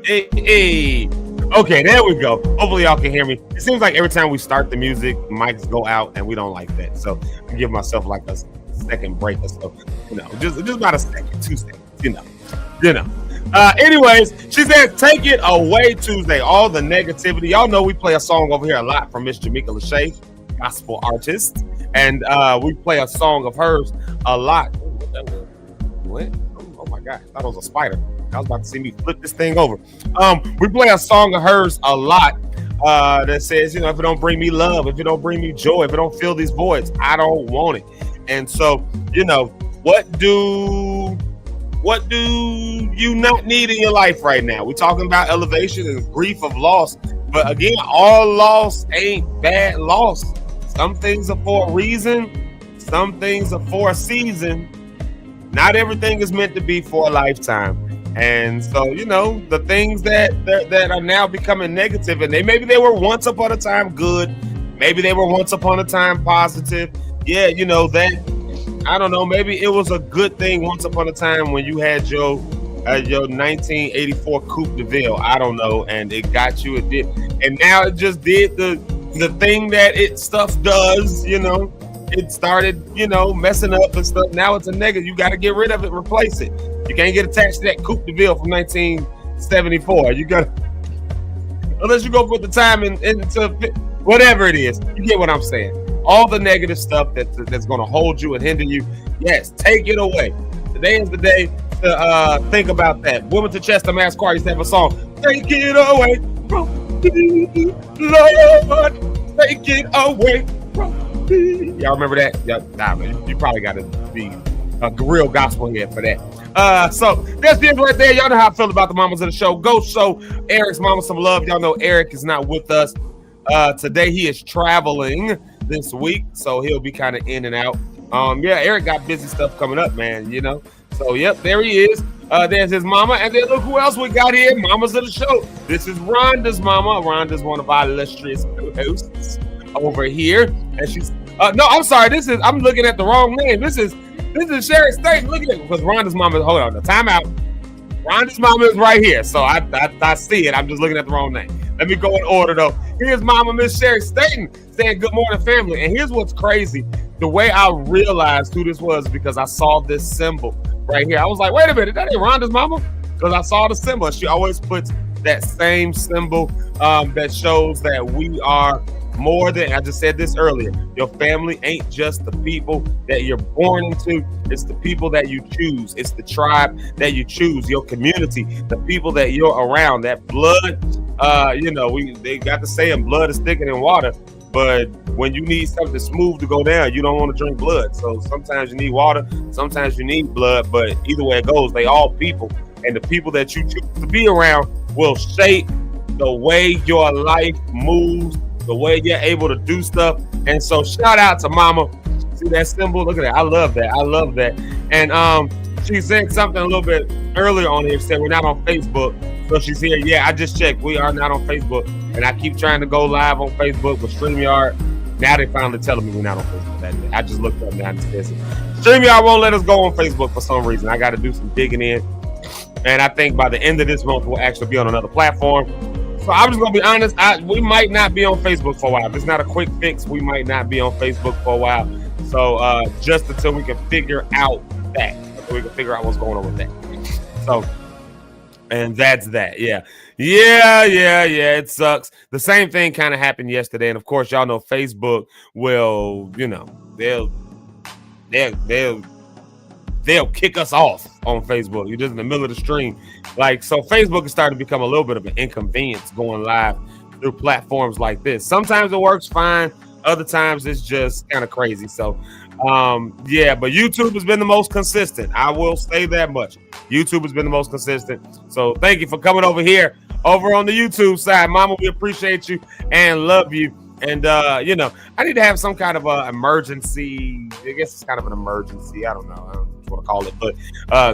Hey. Okay, there we go. Hopefully y'all can hear me. It seems like every time we start the music, mics go out, and we don't like that. So I give myself like a second break or so. Just about a second, 2 seconds. Anyways, she said, take it away Tuesday. All the negativity. Y'all know we play a song over here a lot from Miss Jamaica Lachey, gospel artist, and we play a song of hers a lot. What? Oh my God! I thought it was a spider. I was about to see me flip this thing over. We play a song of hers a lot that says, if it don't bring me love, if it don't bring me joy, if it don't fill these voids, I don't want it. And so, what do you not need in your life right now? We're talking about elevation and grief of loss. But again, all loss ain't bad loss. Some things are for a reason. Some things are for a season. Not everything is meant to be for a lifetime. And so, the things that are now becoming negative, and maybe they were once upon a time good. Maybe they were once upon a time positive. Yeah, that, I don't know, maybe it was a good thing once upon a time when you had your 1984 Coupe de Ville. I don't know, and it got you, it did. And now it just did the thing that stuff does, It started, messing up and stuff. Now it's a negative. You got to get rid of it, replace it. You can't get attached to that Coupe de Ville from 1974. You got to, unless you go put the time into whatever it is. You get what I'm saying. All the negative stuff that's going to hold you and hinder you. Yes, take it away. Today is the day to think about that. Women to Chester Mass Choir used to have a song. Take it away from me, Lord. Take it away from me. Y'all remember that? Nah, man, you probably got to be a real gospel head for that. So that's it right there. Y'all know how I feel about the mamas of the show. Go show Eric's mama some love. Y'all know Eric is not with us today. He is traveling this week, so he'll be kind of in and out. Eric got busy stuff coming up, man. So yep, there he is. There's his mama, and then look who else we got here. Mamas of the show. This is Rhonda's mama. Rhonda's one of our illustrious hosts over here, and she's no, I'm sorry. I'm looking at the wrong name. This is Sherry State. Look at it, because Rhonda's mama. Hold on, the timeout. Rhonda's mama is right here, so I see it. I'm just looking at the wrong name. Let me go in order though. Here's Mama Miss Sherry Staten saying good morning, family. And here's what's crazy: the way I realized who this was because I saw this symbol right here. I was like, wait a minute, that ain't Rhonda's mama, because I saw the symbol. She always puts that same symbol that shows that we are more than, I just said this earlier, your family ain't just the people that you're born into. It's the people that you choose. It's the tribe that you choose, your community, the people that you're around, that blood. They got the saying, blood is thicker than water. But when you need something smooth to go down, you don't want to drink blood. So sometimes you need water, sometimes you need blood. But either way it goes, they all people. And the people that you choose to be around will shape the way your life moves, the way you're able to do stuff. And so shout out to Mama. See that symbol? Look at that. I love that. And she said something a little bit earlier on here. She said we're not on Facebook. So she's here. Yeah, I just checked. We are not on Facebook. And I keep trying to go live on Facebook with StreamYard. Now they finally telling me we're not on Facebook. I just looked up now and said StreamYard won't let us go on Facebook for some reason. I got to do some digging in. And I think by the end of this month, we'll actually be on another platform. So I'm just going to be honest. We might not be on Facebook for a while. If it's not a quick fix, we might not be on Facebook for a while. So just until we can figure out that. Until we can figure out what's going on with that. So, and that's that. Yeah. It sucks. The same thing kind of happened yesterday. And of course, y'all know Facebook will, they'll kick us off on Facebook. You're just in the middle of the stream. So Facebook is starting to become a little bit of an inconvenience going live through platforms like this. Sometimes it works fine. Other times it's just kind of crazy. So, but YouTube has been the most consistent. I will say that much. YouTube has been the most consistent. So thank you for coming over here, over on the YouTube side. Mama, we appreciate you and love you. And, I need to have some kind of a emergency. I guess it's kind of an emergency. I don't know what to call it, but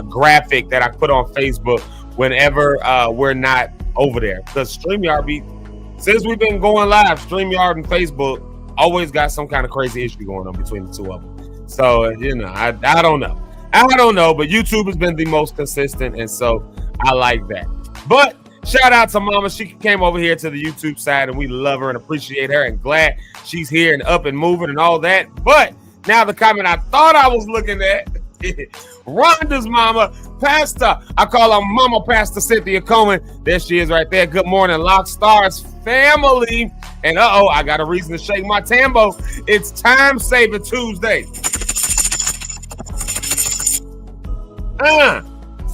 graphic that I put on Facebook whenever we're not over there. Because StreamYard, since we've been going live, StreamYard and Facebook always got some kind of crazy issue going on between the two of them. So, I don't know. But YouTube has been the most consistent. And so I like that. But shout out to Mama. She came over here to the YouTube side and we love her and appreciate her and glad she's here and up and moving and all that. But now the comment I thought I was looking at, Rhonda's mama, Pastor. I call her Mama Pastor Cynthia Coleman. There she is right there. Good morning, Lock Stars family. And I got a reason to shake my tambo. It's Time Saving Tuesday.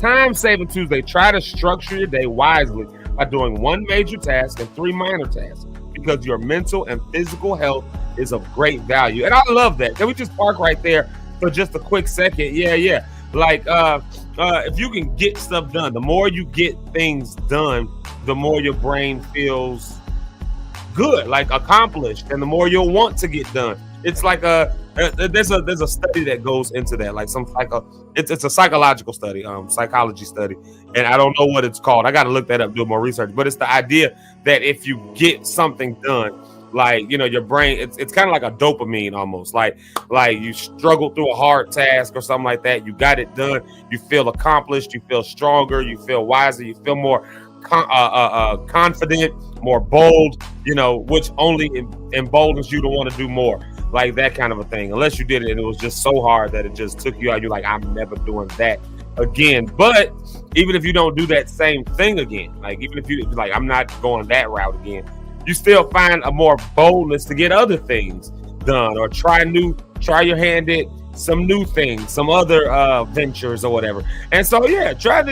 Time Saving Tuesday. Try to structure your day wisely by doing one major task and 3 minor tasks because your mental and physical health is of great value. And I love that. Can we just park right there for just a quick second? Yeah. If you can get stuff done, the more you get things done, the more your brain feels good, accomplished, and the more you'll want to get done. It's like there's a study that goes into that, it's a psychological study, psychology study, and I don't know what it's called. I got to look that up, do more research. But it's the idea that if you get something done, your brain, it's kind of like a dopamine almost. Like you struggled through a hard task or something like that. You got it done. You feel accomplished. You feel stronger. You feel wiser. You feel more confident, more bold. Which only emboldens you to want to do more. Like that kind of a thing. Unless you did it and it was just so hard that it just took you out. You're like, I'm never doing that again. But even if you don't do that same thing again, even if you I'm not going that route again, you still find a more boldness to get other things done or try your hand at some new things, some other ventures or whatever. And so, try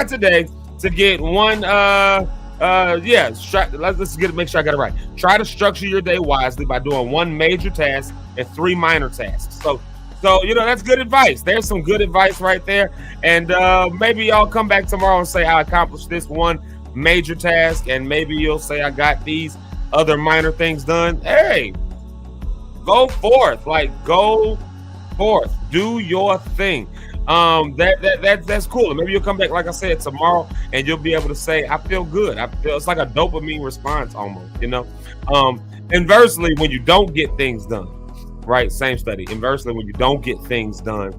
today to get one. Let's make sure I got it right. Try to structure your day wisely by doing one major task and 3 minor tasks. So that's good advice. There's some good advice right there. And maybe y'all come back tomorrow and say I accomplished this one major task, and maybe you'll say I got these other minor things done. Hey, go forth, do your thing. That's cool. Maybe you'll come back, like I said, tomorrow, and you'll be able to say, I feel good. It's like a dopamine response almost, Inversely, when you don't get things done, right? Same study. Inversely, when you don't get things done,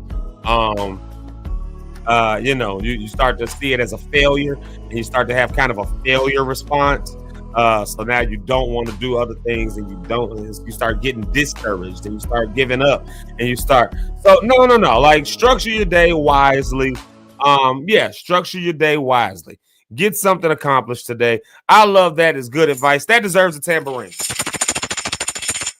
you start to see it as a failure, and you start to have kind of a failure response. So now you don't want to do other things, and you start getting discouraged, and you start giving up, and no. Structure your day wisely. Structure your day wisely. Get something accomplished today. I love that. It's good advice. That deserves a tambourine.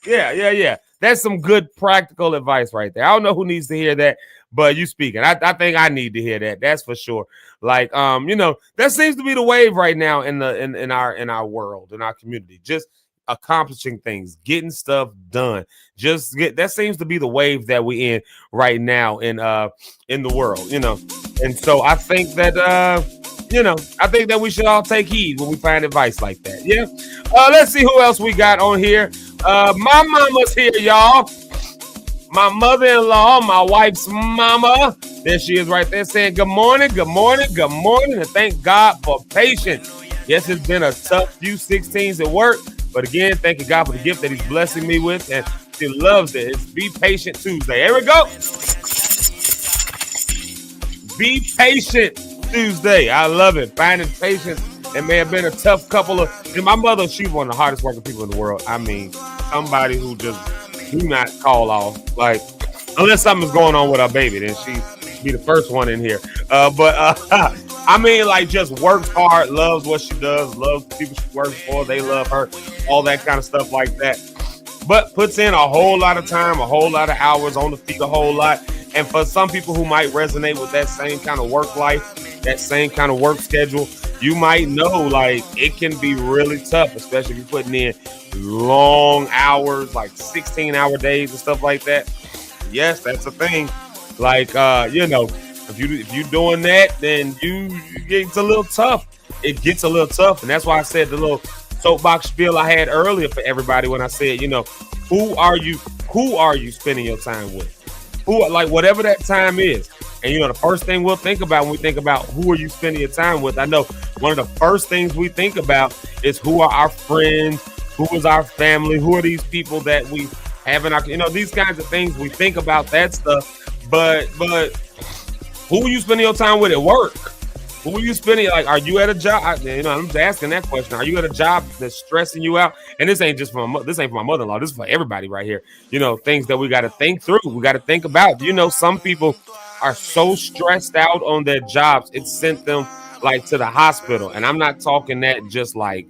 Yeah. That's some good practical advice right there. I don't know who needs to hear that, but you speaking. I think I need to hear that. That's for sure. Like, that seems to be the wave right now in our world, in our community. Just accomplishing things, getting stuff done. That seems to be the wave that we in right now in the world, And so I think that I think that we should all take heed when we find advice like that. Yeah. Let's see who else we got on here. My mama's here, y'all. My mother-in-law, my wife's mama. There she is right there saying, good morning, and thank God for patience. Yes, it's been a tough few 16s at work, but again, thanking God for the gift that he's blessing me with, and she loves it. It's Be Patient Tuesday. Here we go. Be Patient Tuesday. I love it. Finding patience. It may have been a tough couple of... And my mother, she's one of the hardest working people in the world. I mean, somebody who just do not call off. Like, unless something's going on with our baby, then she be the first one in here. I mean, like, just works hard, loves what she does, loves the people she works for. They love her, all that kind of stuff like that. But puts in a whole lot of time, a whole lot of hours, on the feet a whole lot. And for some people who might resonate with that same kind of work life, that same kind of work schedule, you might know, like, it can be really tough, especially if you're putting in long hours, like 16-hour days and stuff like that. Yes, that's a thing. Like, if you're doing that, then it's a little tough. It gets a little tough. And that's why I said the little soapbox spiel I had earlier for everybody when I said, who are you spending your time with? Whatever that time is. And, the first thing we'll think about when we think about who are you spending your time with, I know one of the first things we think about is who are our friends, who is our family, who are these people that we have in our, these kinds of things. We think about that stuff. But who are you spending your time with at work? Who are you spending? Like, are you at a job? I'm just asking that question. Are you at a job that's stressing you out? And this ain't just for this ain't for my mother-in-law. This is for everybody right here. Things that we got to think through. We got to think about. Some people are so stressed out on their jobs, it sent them like to the hospital. And I'm not talking that just like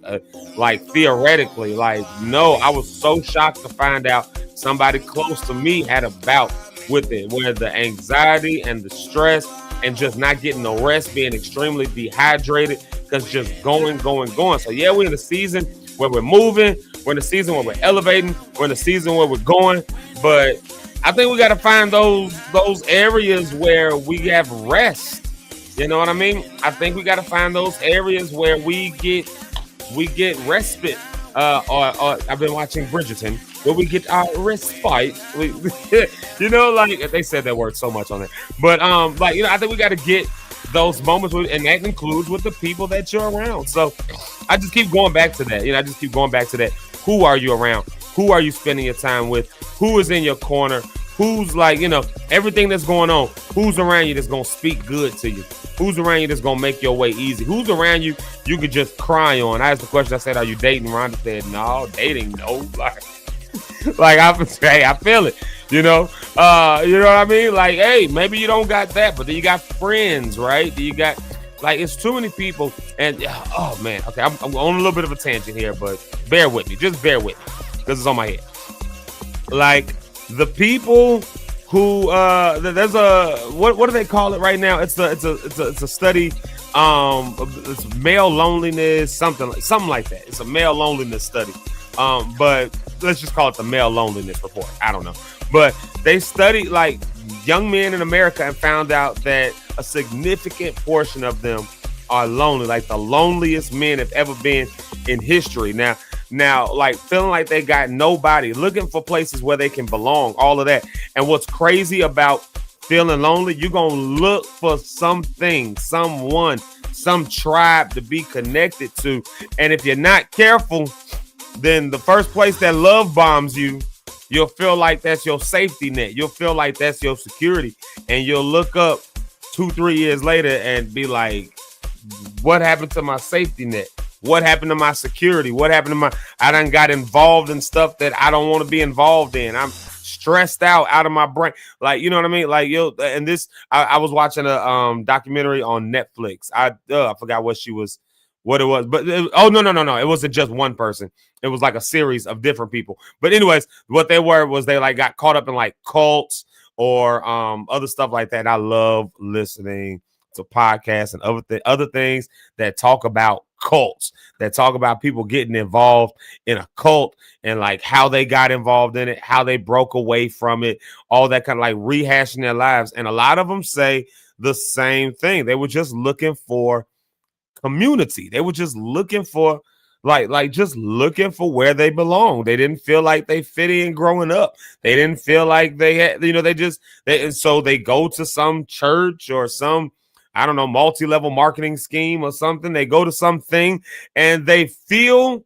theoretically. Like, no, I was so shocked to find out somebody close to me had a bout with it, where the anxiety and the stress and just not getting no rest, being extremely dehydrated, because just going. So yeah, we're in the season where we're moving, we're in the season where we're elevating, we're in the season where we're going, but I think we got to find those areas where we have rest. You know what I mean? I think we got to find those areas where we get respite. Or I've been watching Bridgerton, where we get our respite. Like they said that word so much on there. But I think we got to get those moments, and that includes with the people that you're around. So I just keep going back to that. Who are you around? Who are you spending your time with? Who is in your corner? Who's everything that's going on? Who's around you that's going to speak good to you? Who's around you that's going to make your way easy? Who's around you could just cry on? I asked the question, I said, are you dating? Rhonda said, no, dating, no. I feel it, you know what I mean? Like, hey, maybe you don't got that, but then you got friends, right? You got, it's too many people, and, oh, man, okay, I'm on a little bit of a tangent here, but bear with me, because it's on my head. Like, the people who there's a what do they call it right now? It's a study. It's male loneliness, something like that. It's a male loneliness study. But let's just call it the male loneliness report. I don't know. But they studied young men in America and found out that a significant portion of them are lonely, like the loneliest men have ever been in history. Now, feeling like they got nobody, looking for places where they can belong, all of that. And what's crazy about feeling lonely, you're going to look for something, someone, some tribe to be connected to. And if you're not careful, then the first place that love bombs you, you'll feel like that's your safety net. You'll feel like that's your security. And you'll look up 2-3 years later and be like, what happened to my safety net? What happened to my security? What happened to I done got involved in stuff that I don't want to be involved in. I'm stressed out of my brain. You know what I mean? I was watching a documentary on Netflix. I forgot what she was what it was. But no. It wasn't just one person. It was like a series of different people. But anyways, what they were was they like got caught up in like cults or other stuff like that. And I love listening to podcasts and other things that talk about cults, that talk about people getting involved in a cult and like how they got involved in it, how they broke away from it, all that kind of like rehashing their lives. And a lot of them say the same thing. They were just looking for community. They were just looking for just looking for where they belong. They didn't feel like they fit in growing up. They didn't feel like they had, and so they go to some church or some, I don't know, multi-level marketing scheme or something. They go to something and they feel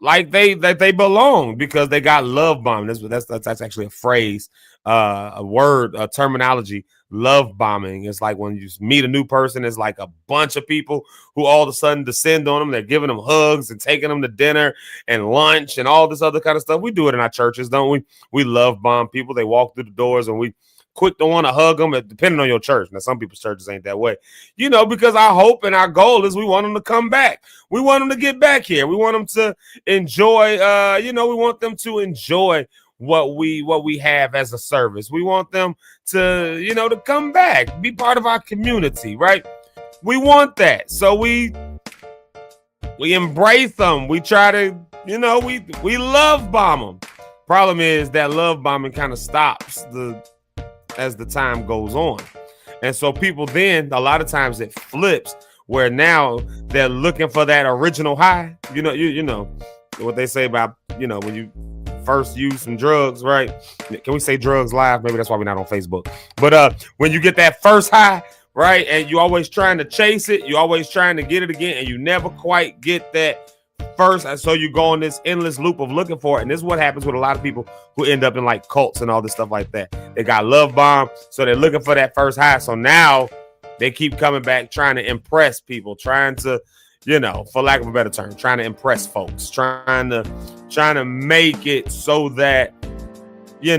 like they belong because they got love bombed. That's actually a phrase, a word, a terminology. Love bombing. It's like when you meet a new person, it's like a bunch of people who all of a sudden descend on them. They're giving them hugs and taking them to dinner and lunch and all this other kind of stuff. We do it in our churches, don't we? We love bomb people. They walk through the doors and we quick to want to hug them, depending on your church. Now, some people's churches ain't that way, because our hope and our goal is we want them to come back. We want them to get back here. We want them to enjoy, we want them to enjoy what we have as a service. We want them to, to come back, be part of our community, right? We want that. So we embrace them. We try to, we love bomb them. Problem is that love bombing kind of stops as the time goes on. And so people then, a lot of times it flips where now they're looking for that original high. You know what they say about, when you first use some drugs, right? Can we say drugs live? Maybe that's why we're not on Facebook. But when you get that first high, right, and you always trying to chase it, you always trying to get it again, and you never quite get that first, and so you go on this endless loop of looking for it. And this is what happens with a lot of people who end up in like cults and all this stuff like that. They got love bomb, so they're looking for that first high. So now they keep coming back, trying to impress people, trying to, for lack of a better term, trying to impress folks, trying to make it so that, I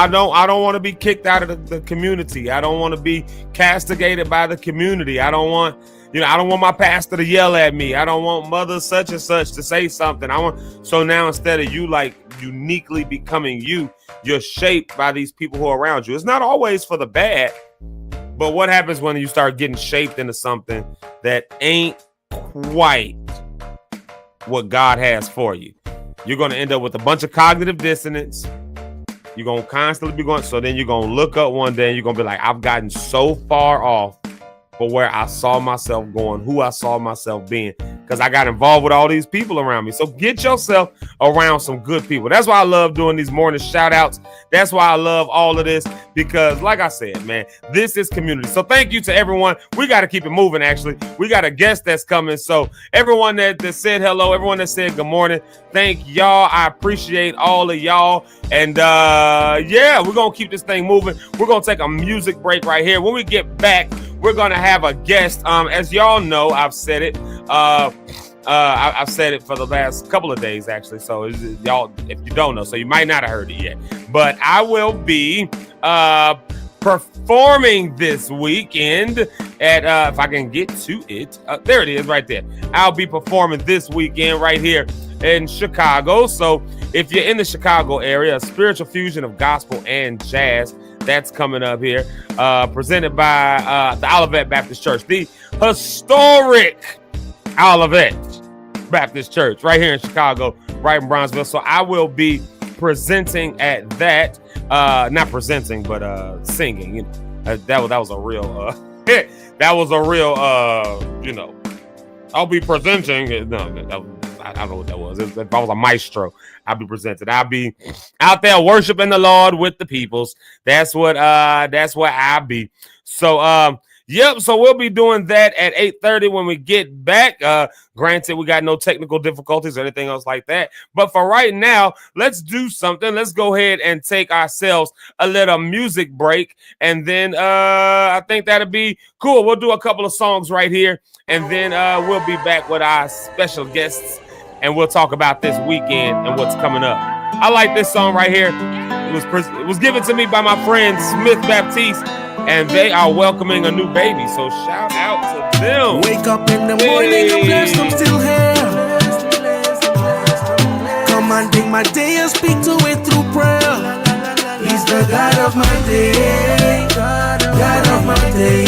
don't want to be kicked out of the community. I don't want to be castigated by the community. I don't want my pastor to yell at me. I don't want mother such and such to say something. So now instead of you like uniquely becoming you're shaped by these people who are around you. It's not always for the bad, but what happens when you start getting shaped into something that ain't quite what God has for you? You're going to end up with a bunch of cognitive dissonance. You're going to constantly be going. So then you're going to look up one day and you're going to be like, I've gotten so far off for where I saw myself going, who I saw myself being, because I got involved with all these people around me. So get yourself around some good people. That's why I love doing these morning shout outs. That's why I love all of this, because like I said, man, this is community. So thank you to everyone. We got to keep it moving, actually. We got a guest that's coming. So everyone that said hello, everyone that said good morning, thank y'all. I appreciate all of y'all. And we're going to keep this thing moving. We're going to take a music break right here. When we get back, we're going to have a guest. As y'all know, I've said it. I've said it for the last couple of days, actually. So y'all, if you don't know, so you might not have heard it yet. But I will be performing this weekend at, if I can get to it. There it is right there. I'll be performing this weekend right here in Chicago. So if you're in the Chicago area, a spiritual fusion of gospel and jazz, that's coming up here, presented by the Olivet Baptist Church, the historic Olivet Baptist Church right here in Chicago, right in Bronzeville. So I will be presenting at that, not presenting, but singing. That was a real, I'll be presenting. No, I don't know what that was. If I was a maestro, I'll be presented. I'll be out there worshiping the Lord with the peoples. That's what I'll be. So yep. So we'll be doing that at 8:30 when we get back. Granted, we got no technical difficulties or anything else like that. But for right now, let's do something. Let's go ahead and take ourselves a little music break. And then I think that'll be cool. We'll do a couple of songs right here. And then we'll be back with our special guests. And we'll talk about this weekend and what's coming up. I like this song right here. It was given to me by my friend Smith Baptiste. And they are welcoming a new baby. So shout out to Them. Wake up in the morning, I'm blessed, I'm still here. Commanding my day and speak to it through prayer. He's the God of my day, God of my day,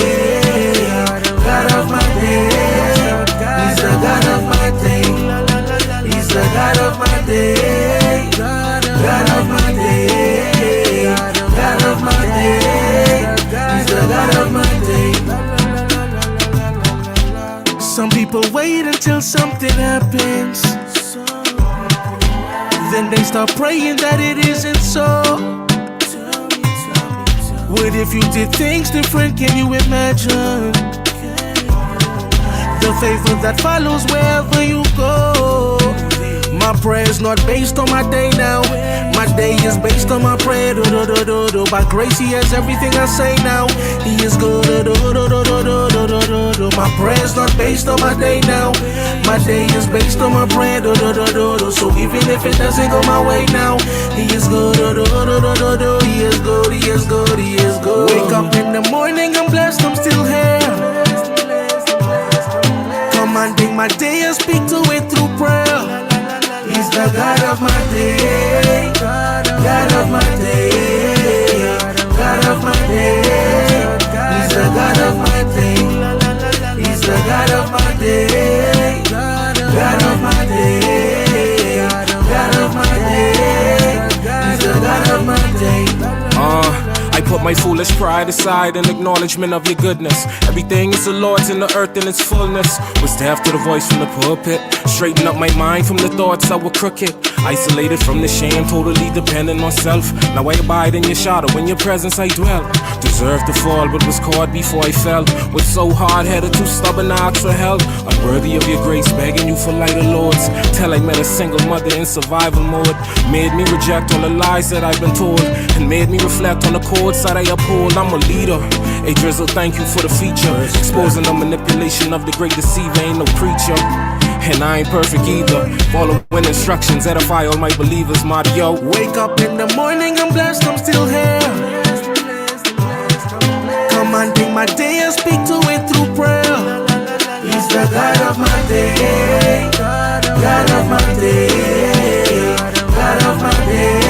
God of my day. He's the God of my day. He's the God of my day, God of my day, God of my day. He's the God of my day. Some people wait until something happens, then they start praying that it isn't so. What if you did things different? Can you imagine the favor that follows wherever you go? My prayer is not based on my day now. My day is based on my prayer. By grace, He has everything I say now. He is good. My prayer is not based on my day now. My day is based on my prayer. So even if it doesn't go my way now, He is good. He is good. He is good. He is good. Wake up in the morning, I'm blessed, I'm still here. Commanding my day and speak to it through prayer. He's the God of my day, God of my day, God of my day. He's the God of my day. He's the God of my day, God of my day, God of my day. He's the God of my day. I put my foolish pride aside in acknowledgement of your goodness. Everything is the Lord's in the earth in its fullness. Was deaf to the voice from the pulpit. Straighten up my mind from the thoughts that were crooked. Isolated from the shame, totally dependent on self. Now I abide in your shadow, in your presence I dwell. Deserved to fall, but was caught before I fell. Was so hard-headed, too stubborn to ask for help. Unworthy of your grace, begging you for lighter lords. Till I met a single mother in survival mode. Made me reject all the lies that I've been told, and made me reflect on the codes that I uphold. I'm a leader. Hey Drizzle, thank you for the feature. Exposing the manipulation of the great deceiver, ain't no preacher. And I ain't perfect either. Following instructions, edify all my believers, Mario. Wake up in the morning, I'm blessed, I'm still here. Commanding my day and speak to it through prayer. He's the God of my day, God of my day, God of my day.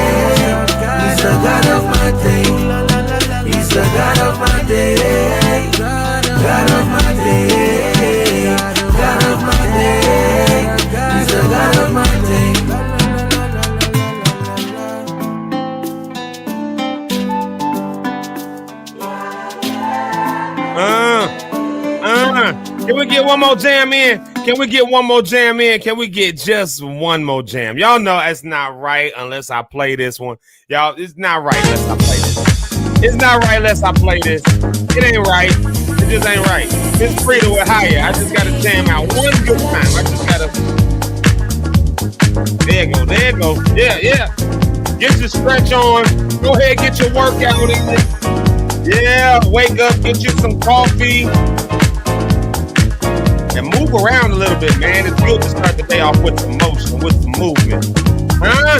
He's the God of my day. He's the God of my day, God of my day, God of my day. He's the God of my day. Can we get one more jam in? Can we get one more jam in? Can we get just one more jam? Y'all know it's not right unless I play this one. Y'all, it's not right unless I play this. It's not right unless I play this. It ain't right. It just ain't right. It's free to a higher. I just gotta jam out one good time. I just gotta. There you go. There you go. Yeah, yeah. Get your stretch on. Go ahead, get your workout in. Yeah, wake up, get you some coffee. And move around a little bit, man. It's good to start the day off with some motion, with some movement. Huh?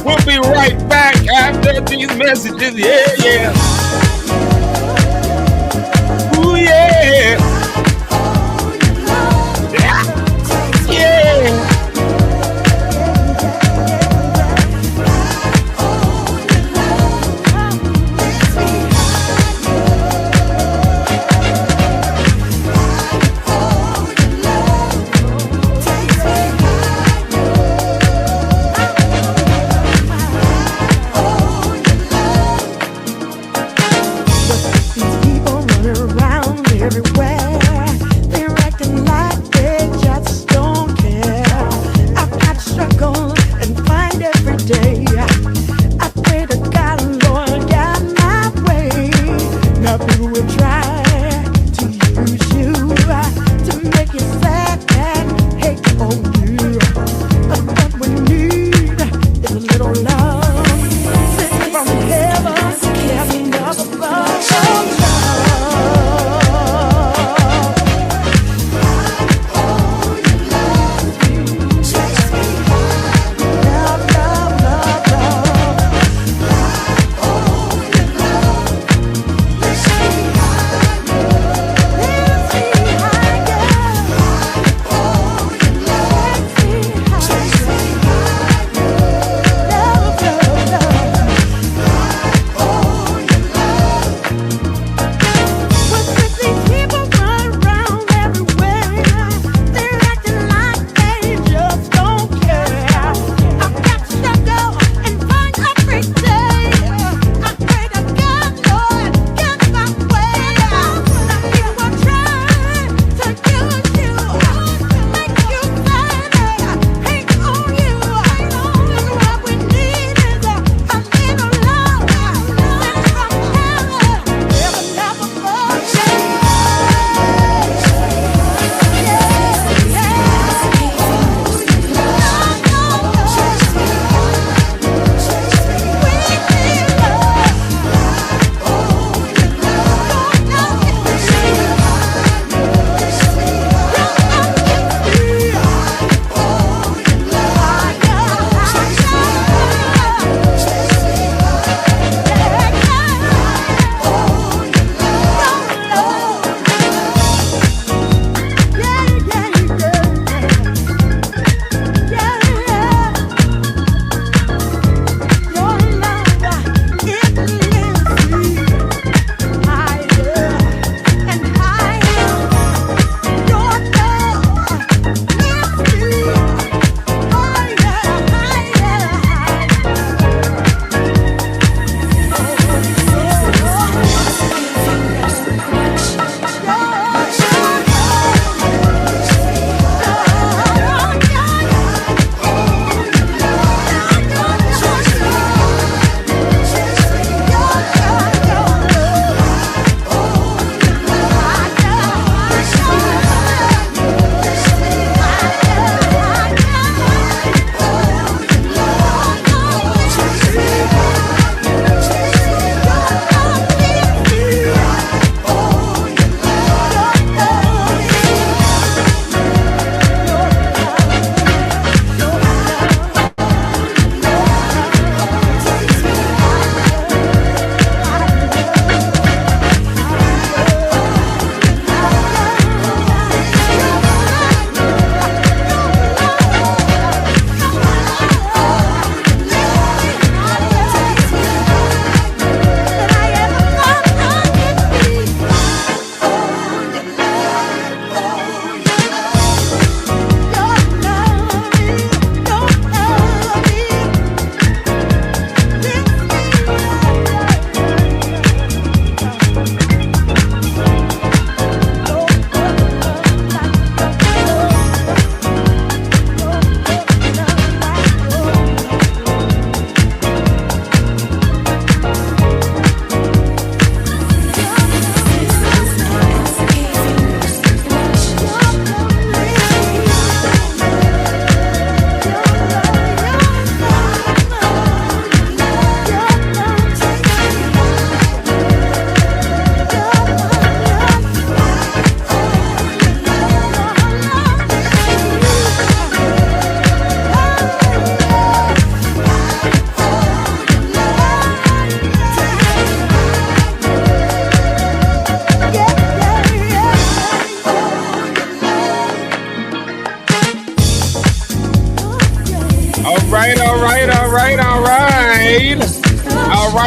We'll be right back after these messages. Yeah, yeah. Ooh, yeah. Yeah. Yeah. Everywhere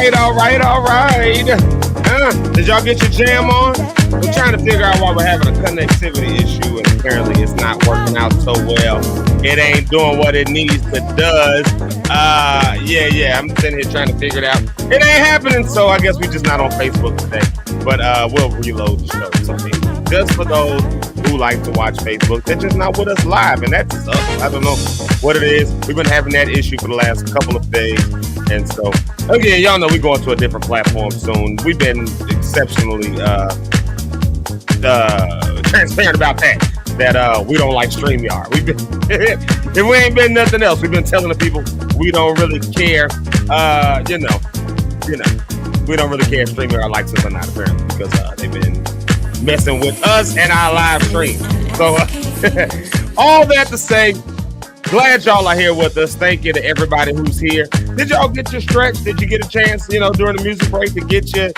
Did y'all get your jam on? We're trying to figure out why we're having a connectivity issue, and apparently it's not working out so well. It ain't doing what it needs to does. Yeah. I'm sitting here trying to figure it out. It ain't happening, so I guess we're just not on Facebook today. But we'll reload the show. So just for those who like to watch Facebook, they're just not with us live, and that's us. I don't know what it is. We've been having that issue for the last couple of days. And so, again, y'all know we're going to a different platform soon. We've been exceptionally transparent about that we don't like StreamYard. We've been, if we ain't been nothing else, we've been telling the people we don't really care. We don't really care if StreamYard likes us or not, apparently, because they've been messing with us and our live stream. So, all that to say, glad y'all are here with us. Thank you to everybody who's here. Did y'all get your stretch? Did you get a chance, during the music break to get your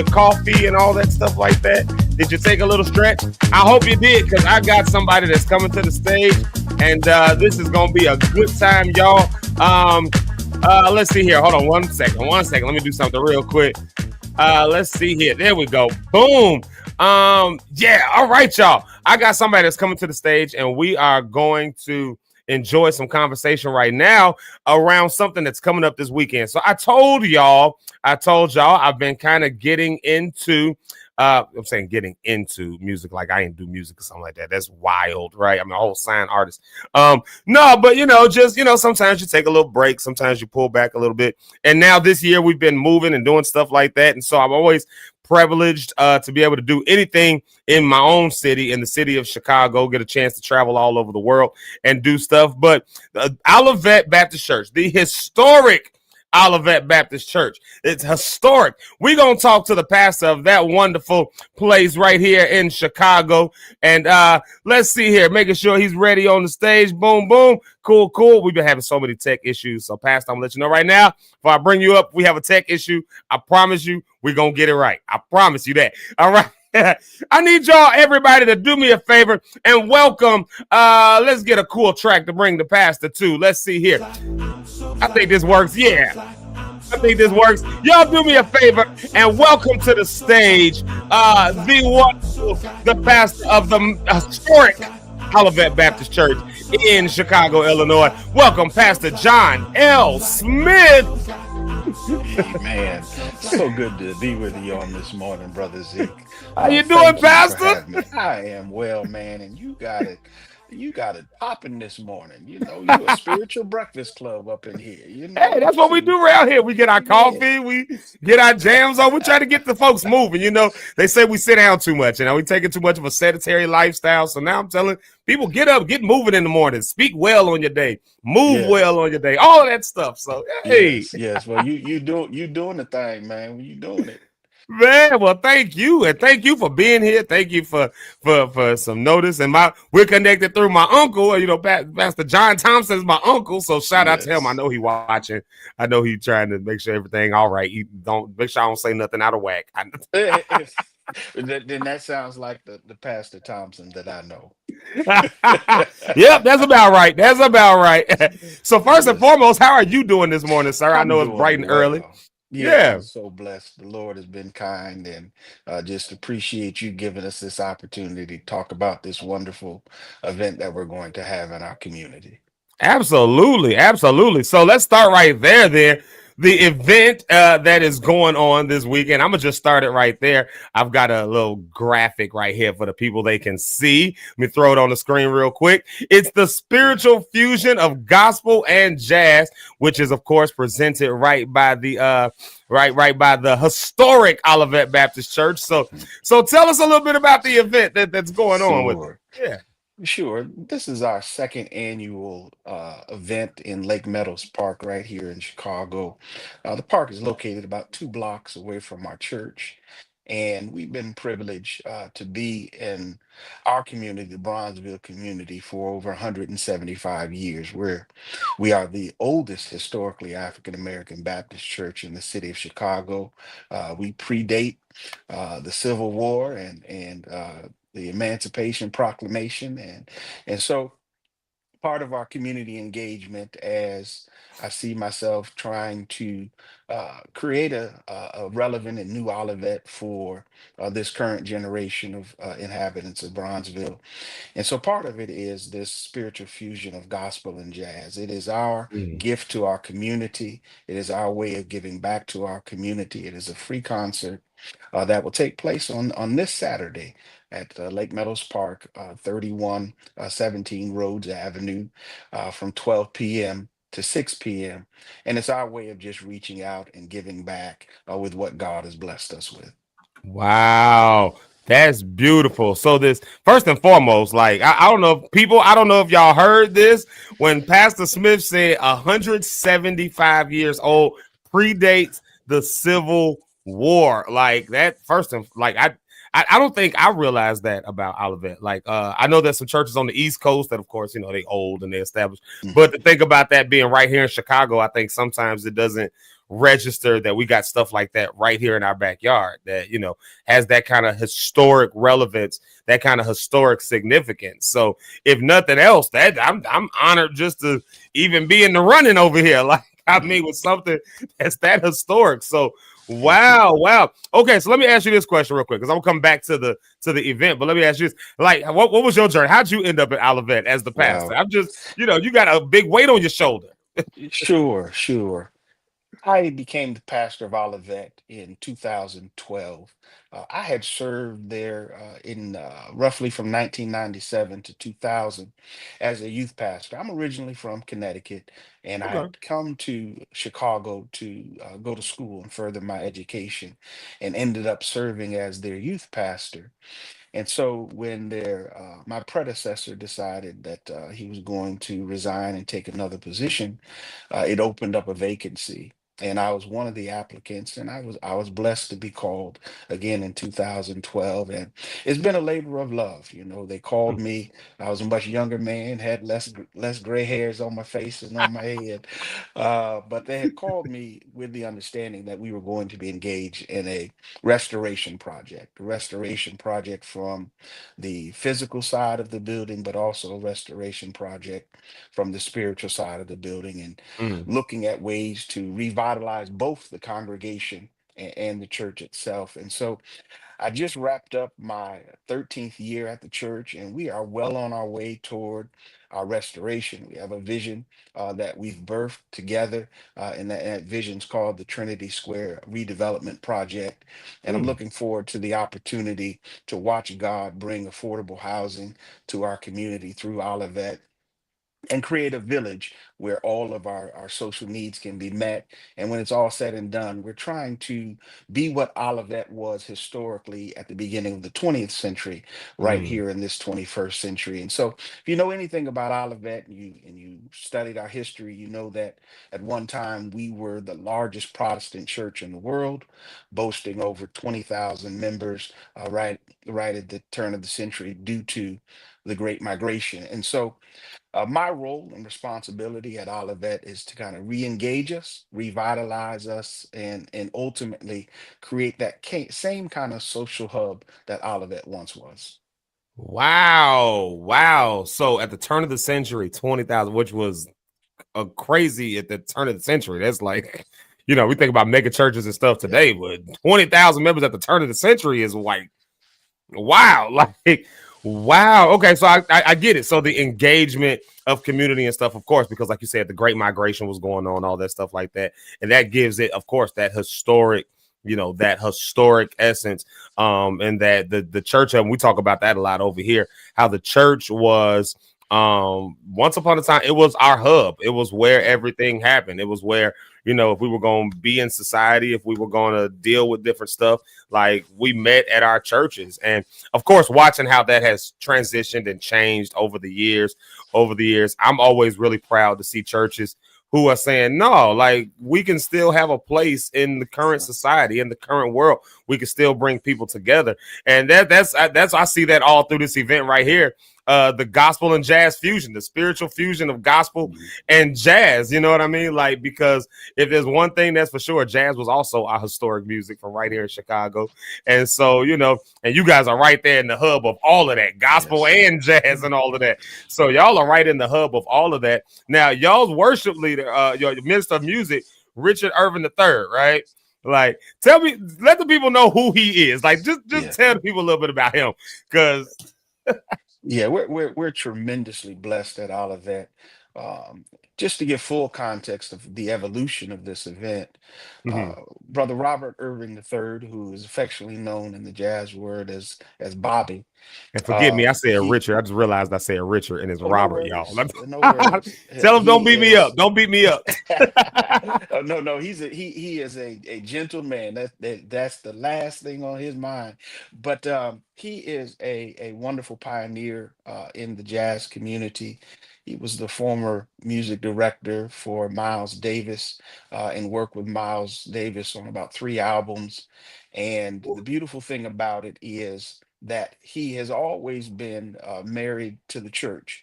coffee and all that stuff like that? Did you take a little stretch? I hope you did, because I got somebody that's coming to the stage, and this is going to be a good time, y'all. Let's see here. Hold on one second. Let me do something real quick. Let's see here. There we go. Boom. Yeah. All right, y'all. I got somebody that's coming to the stage, and we are going to enjoy some conversation right now around something that's coming up this weekend. So I told y'all I've been kind of getting into getting into music, like I ain't do music or something like that. That's wild, right? I'm a whole sign artist. No, but sometimes you take a little break, sometimes you pull back a little bit. And now this year we've been moving and doing stuff like that. And so I'm always privileged to be able to do anything in my own city, in the city of Chicago, get a chance to travel all over the world and do stuff. But Olivet Baptist Church, the historic Olivet Baptist Church. It's historic. We're going to talk to the pastor of that wonderful place right here in Chicago. And let's see here, making sure he's ready on the stage. Boom, boom. Cool. We've been having so many tech issues. So, Pastor, I'm going to let you know right now, before I bring you up, we have a tech issue. I promise you, we're going to get it right. I promise you that. All right. I need y'all, everybody, to do me a favor and welcome. Let's get a cool track to bring the pastor to. Let's see here. I think this works. Yeah, I think this works. Y'all do me a favor and welcome to the stage the pastor of the historic Olivet Baptist Church in Chicago, Illinois. Welcome, Pastor John L. Smith. Man, so good to be with you on this morning, Brother Zeke. How you doing, Pastor? I am well, man, and you got it popping this morning. You're a spiritual breakfast club up in here. Hey, that's what we do around here. We get our coffee, we get our jams on. We try to get the folks moving. They say we sit down too much, we taking too much of a sedentary lifestyle. So now I'm telling people, get up, get moving in the morning, speak well on your day, move well on your day, all of that stuff. So hey, yes. Well, you doing the thing, man. You doing it. Man, well, thank you, and thank you for being here. Thank you for some notice. And we're connected through my uncle. Pastor John Thompson is my uncle, so shout out to him. I know he watching. I know he trying to make sure everything all right. He don't make sure I don't say nothing out of whack. Then that sounds like the Pastor Thompson that I know. Yep, that's about right. So first and foremost, how are you doing this morning, sir? I know it's bright and early. Yeah, I'm so blessed. The Lord has been kind, and just appreciate you giving us this opportunity to talk about this wonderful event that we're going to have in our community. Absolutely. So let's start right there. The event that is going on this weekend, I'm going to just start it right there. I've got a little graphic right here for the people they can see. Let me throw it on the screen real quick. It's the spiritual fusion of gospel and jazz, which is, of course, presented right by the by the historic Olivet Baptist Church. So tell us a little bit about the event that's going on with it. Yeah. Sure. This is our second annual event in Lake Meadows Park right here in Chicago. The park is located about 2 blocks away from our church. And we've been privileged to be in our community, the Bronzeville community, for over 175 years. We are the oldest historically African American Baptist church in the city of Chicago. We predate the Civil War and the Emancipation Proclamation, and so part of our community engagement as I see myself trying to create a relevant and new Olivet for this current generation of inhabitants of Bronzeville. And so part of it is this spiritual fusion of gospel and jazz. It is our Mm. gift to our community. It is our way of giving back to our community. It is a free concert that will take place on this Saturday at Lake Meadows Park, 3117 Rhodes Avenue, from 12 p.m. to 6 p.m. And it's our way of just reaching out and giving back with what God has blessed us with. Wow, that's beautiful. So this first and foremost, like I don't know if people, I don't know if y'all heard this when Pastor Smith said 175 years old, predates the Civil War. Like that first and like I don't think I realized that about Olivet. Like I know there's some churches on the East Coast that of course, you know, they old and they established. But to think about that being right here in Chicago, I think sometimes it doesn't register that we got stuff like that right here in our backyard that, you know, has that kind of historic relevance, that kind of historic significance. So if nothing else, that I'm honored just to even be in the running over here. Like, I mean, with something that's that historic. So wow. Okay, so let me ask you this question real quick, because I'm gonna come back to the event. But let me ask you this: like, what was your journey? How'd you end up at Olivet as the pastor? Wow. I'm just, you know, you got a big weight on your shoulder. Sure. I became the pastor of Olivet in 2012. I had served there in roughly from 1997 to 2000 as a youth pastor. I'm originally from Connecticut, and I Okay. had come to Chicago to go to school and further my education, and ended up serving as their youth pastor. And so when my predecessor decided that he was going to resign and take another position, it opened up a vacancy. And I was one of the applicants, and I was blessed to be called again in 2012. And it's been a labor of love. You know, they called me. I was a much younger man, had less gray hairs on my face and on my head, but they had called me with the understanding that we were going to be engaged in a restoration project from the physical side of the building, but also a restoration project from the spiritual side of the building, and Mm. looking at ways to revitalize both the congregation and the church itself. And so I just wrapped up my 13th year at the church, and we are well on our way toward our restoration. We have a vision that we've birthed together, and that vision's called the Trinity Square Redevelopment Project. And I'm Mm. looking forward to the opportunity to watch God bring affordable housing to our community through Olivet, and create a village where all of our social needs can be met. And when it's all said and done, we're trying to be what Olivet was historically at the beginning of the 20th century, right Mm. here in this 21st century. And so, if you know anything about Olivet, and you studied our history, you know that at one time we were the largest Protestant church in the world, boasting over 20,000 members, right at the turn of the century, due to the Great Migration. And so my role and responsibility at Olivet is to kind of re-engage us, revitalize us, and ultimately create that same kind of social hub that Olivet once was. Wow. So at the turn of the century, 20,000, which was a crazy at the turn of the century. That's like, you know, we think about mega churches and stuff Yeah. today, but 20,000 members at the turn of the century is like, wow. Like, wow. Okay. So I get it. So the engagement of community and stuff, of course, because like you said, the Great Migration was going on, all that stuff like that. And that gives it, of course, that historic, you know, that historic essence. And that the church, and we talk about that a lot over here, how the church was once upon a time, it was our hub. It was where everything happened. It was where, you know, if we were going to be in society, if we were going to deal with different stuff, like we met at our churches. And of course, watching how that has transitioned and changed over the years, I'm always really proud to see churches who are saying, no, like we can still have a place in the current society, in the current world. We can still bring people together. And that's I see that all through this event right here. the gospel and jazz fusion, the spiritual fusion of gospel and jazz. You know what I mean? Like, because if there's one thing that's for sure, jazz was also our historic music from right here in Chicago. And so, you know, and you guys are right there in the hub of all of that, gospel and jazz and all of that. So y'all are right in the hub of all of that. Now, y'all's worship leader, your minister of music, Richard Irvin III, right? Like, tell me, let the people know who he is. Like, just tell the people a little bit about him, because Yeah, we're tremendously blessed at Olivet. Um, just to give full context of the evolution of this event, Brother Robert Irving III, who is affectionately known in the jazz world as Bobby, and forgive me, I said he Richard. I just realized I said Richard and it's oh, no Robert, y'all. worries, no worries. Tell him don't He beat me up. is Don't beat me up. oh, no, he is a gentle man. That's the last thing on his mind. But he is a wonderful pioneer in the jazz community. He was the former music director for Miles Davis and worked with Miles Davis on about 3 albums. And the beautiful thing about it is that he has always been married to the church.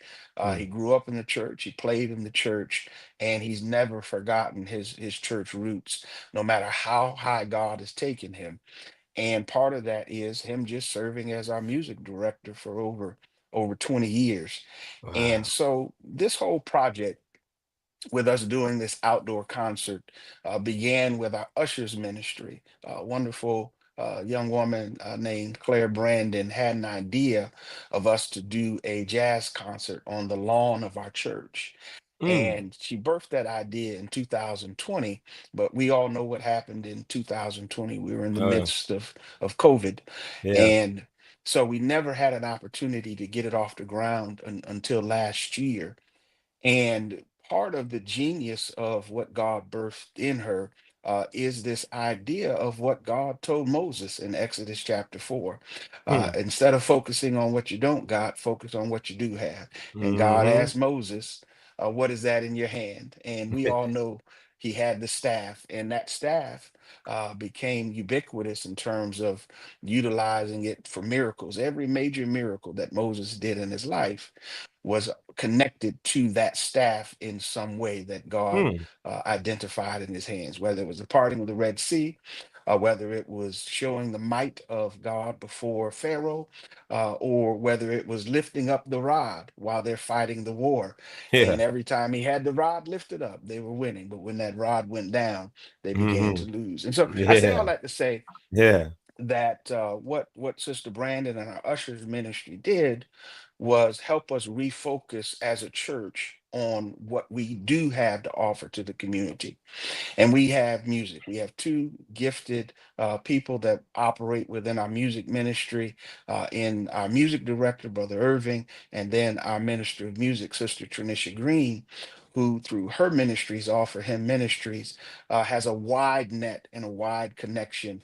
He grew up in the church, he played in the church, and he's never forgotten his church roots, no matter how high God has taken him. And part of that is him just serving as our music director for over 20 years. And so this whole project with us doing this outdoor concert began with our ushers ministry. A wonderful young woman named Claire Brandon had an idea of us to do a jazz concert on the lawn of our church. And she birthed that idea in 2020, but we all know what happened in 2020. We were in the midst of COVID. Yeah. And so we never had an opportunity to get it off the ground until last year. And part of the genius of what God birthed in her is this idea of what God told Moses in Exodus chapter 4. Instead of focusing on what you don't got, focus on what you do have. And God asked Moses, what is that in your hand? And we all know he had the staff, and that staff became ubiquitous in terms of utilizing it for miracles. Every major miracle that Moses did in his life was connected to that staff in some way that God identified in his hands, whether it was the parting of the Red Sea, whether it was showing the might of God before Pharaoh, or whether it was lifting up the rod while they're fighting the war. Yeah. And every time he had the rod lifted up, they were winning. But when that rod went down, they began to lose. And so I say Yeah. all that to say Yeah. that what Sister Brandon and our ushers ministry did was help us refocus as a church on what we do have to offer to the community. And we have music. We have two gifted people that operate within our music ministry, in our music director, Brother Irving, and then our minister of music, Sister Trinisha Green, who through her ministries, Offer Him Ministries, has a wide net and a wide connection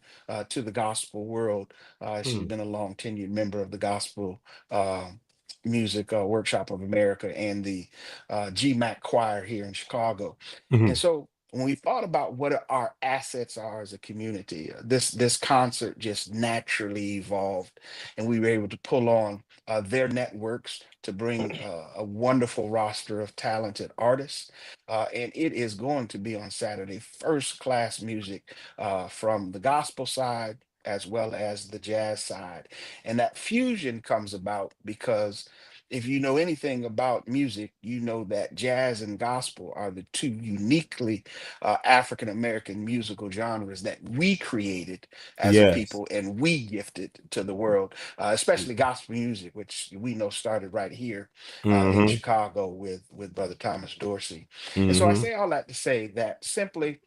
to the gospel world. She's been a long tenured member of the Gospel Music Workshop of America and the GMAC Choir here in Chicago. And so when we thought about what our assets are as a community, this concert just naturally evolved, and we were able to pull on their networks to bring a wonderful roster of talented artists, and it is going to be on Saturday, first class music from the gospel side as well as the jazz side, and that fusion comes about because if you know anything about music, you know that jazz and gospel are the two uniquely African American musical genres that we created as a Yes. people and we gifted to the world, especially gospel music, which we know started right here in Chicago with Brother Thomas Dorsey. And so I say all that to say that simply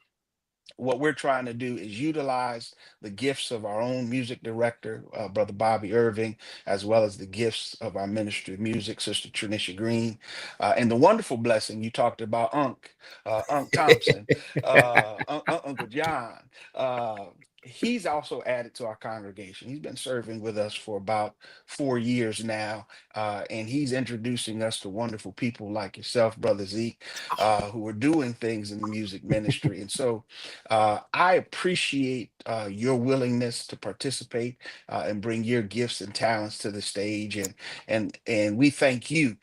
what we're trying to do is utilize the gifts of our own music director, Brother Bobby Irving, as well as the gifts of our ministry of music, Sister Trinisha Green, and the wonderful blessing you talked about, Unc Thompson, Uncle John. he's also added to our congregation. He's been serving with us for about 4 years now, and he's introducing us to wonderful people like yourself, Brother Zeke, who are doing things in the music ministry. And so I appreciate your willingness to participate and bring your gifts and talents to the stage. And we thank you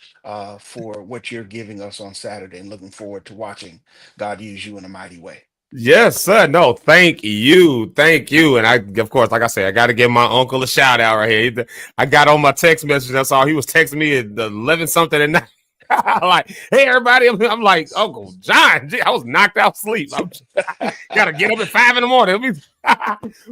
for what you're giving us on Saturday, and looking forward to watching God use you in a mighty way. Yes, sir. No, thank you. Thank you. And I, of course, like I said, I got to give my uncle a shout out right here. I got on my text message. That's all. He was texting me at 11 something at night. Like, hey, everybody. I'm like, Uncle John. Gee, I was knocked out sleep. I got to get up at 5 a.m.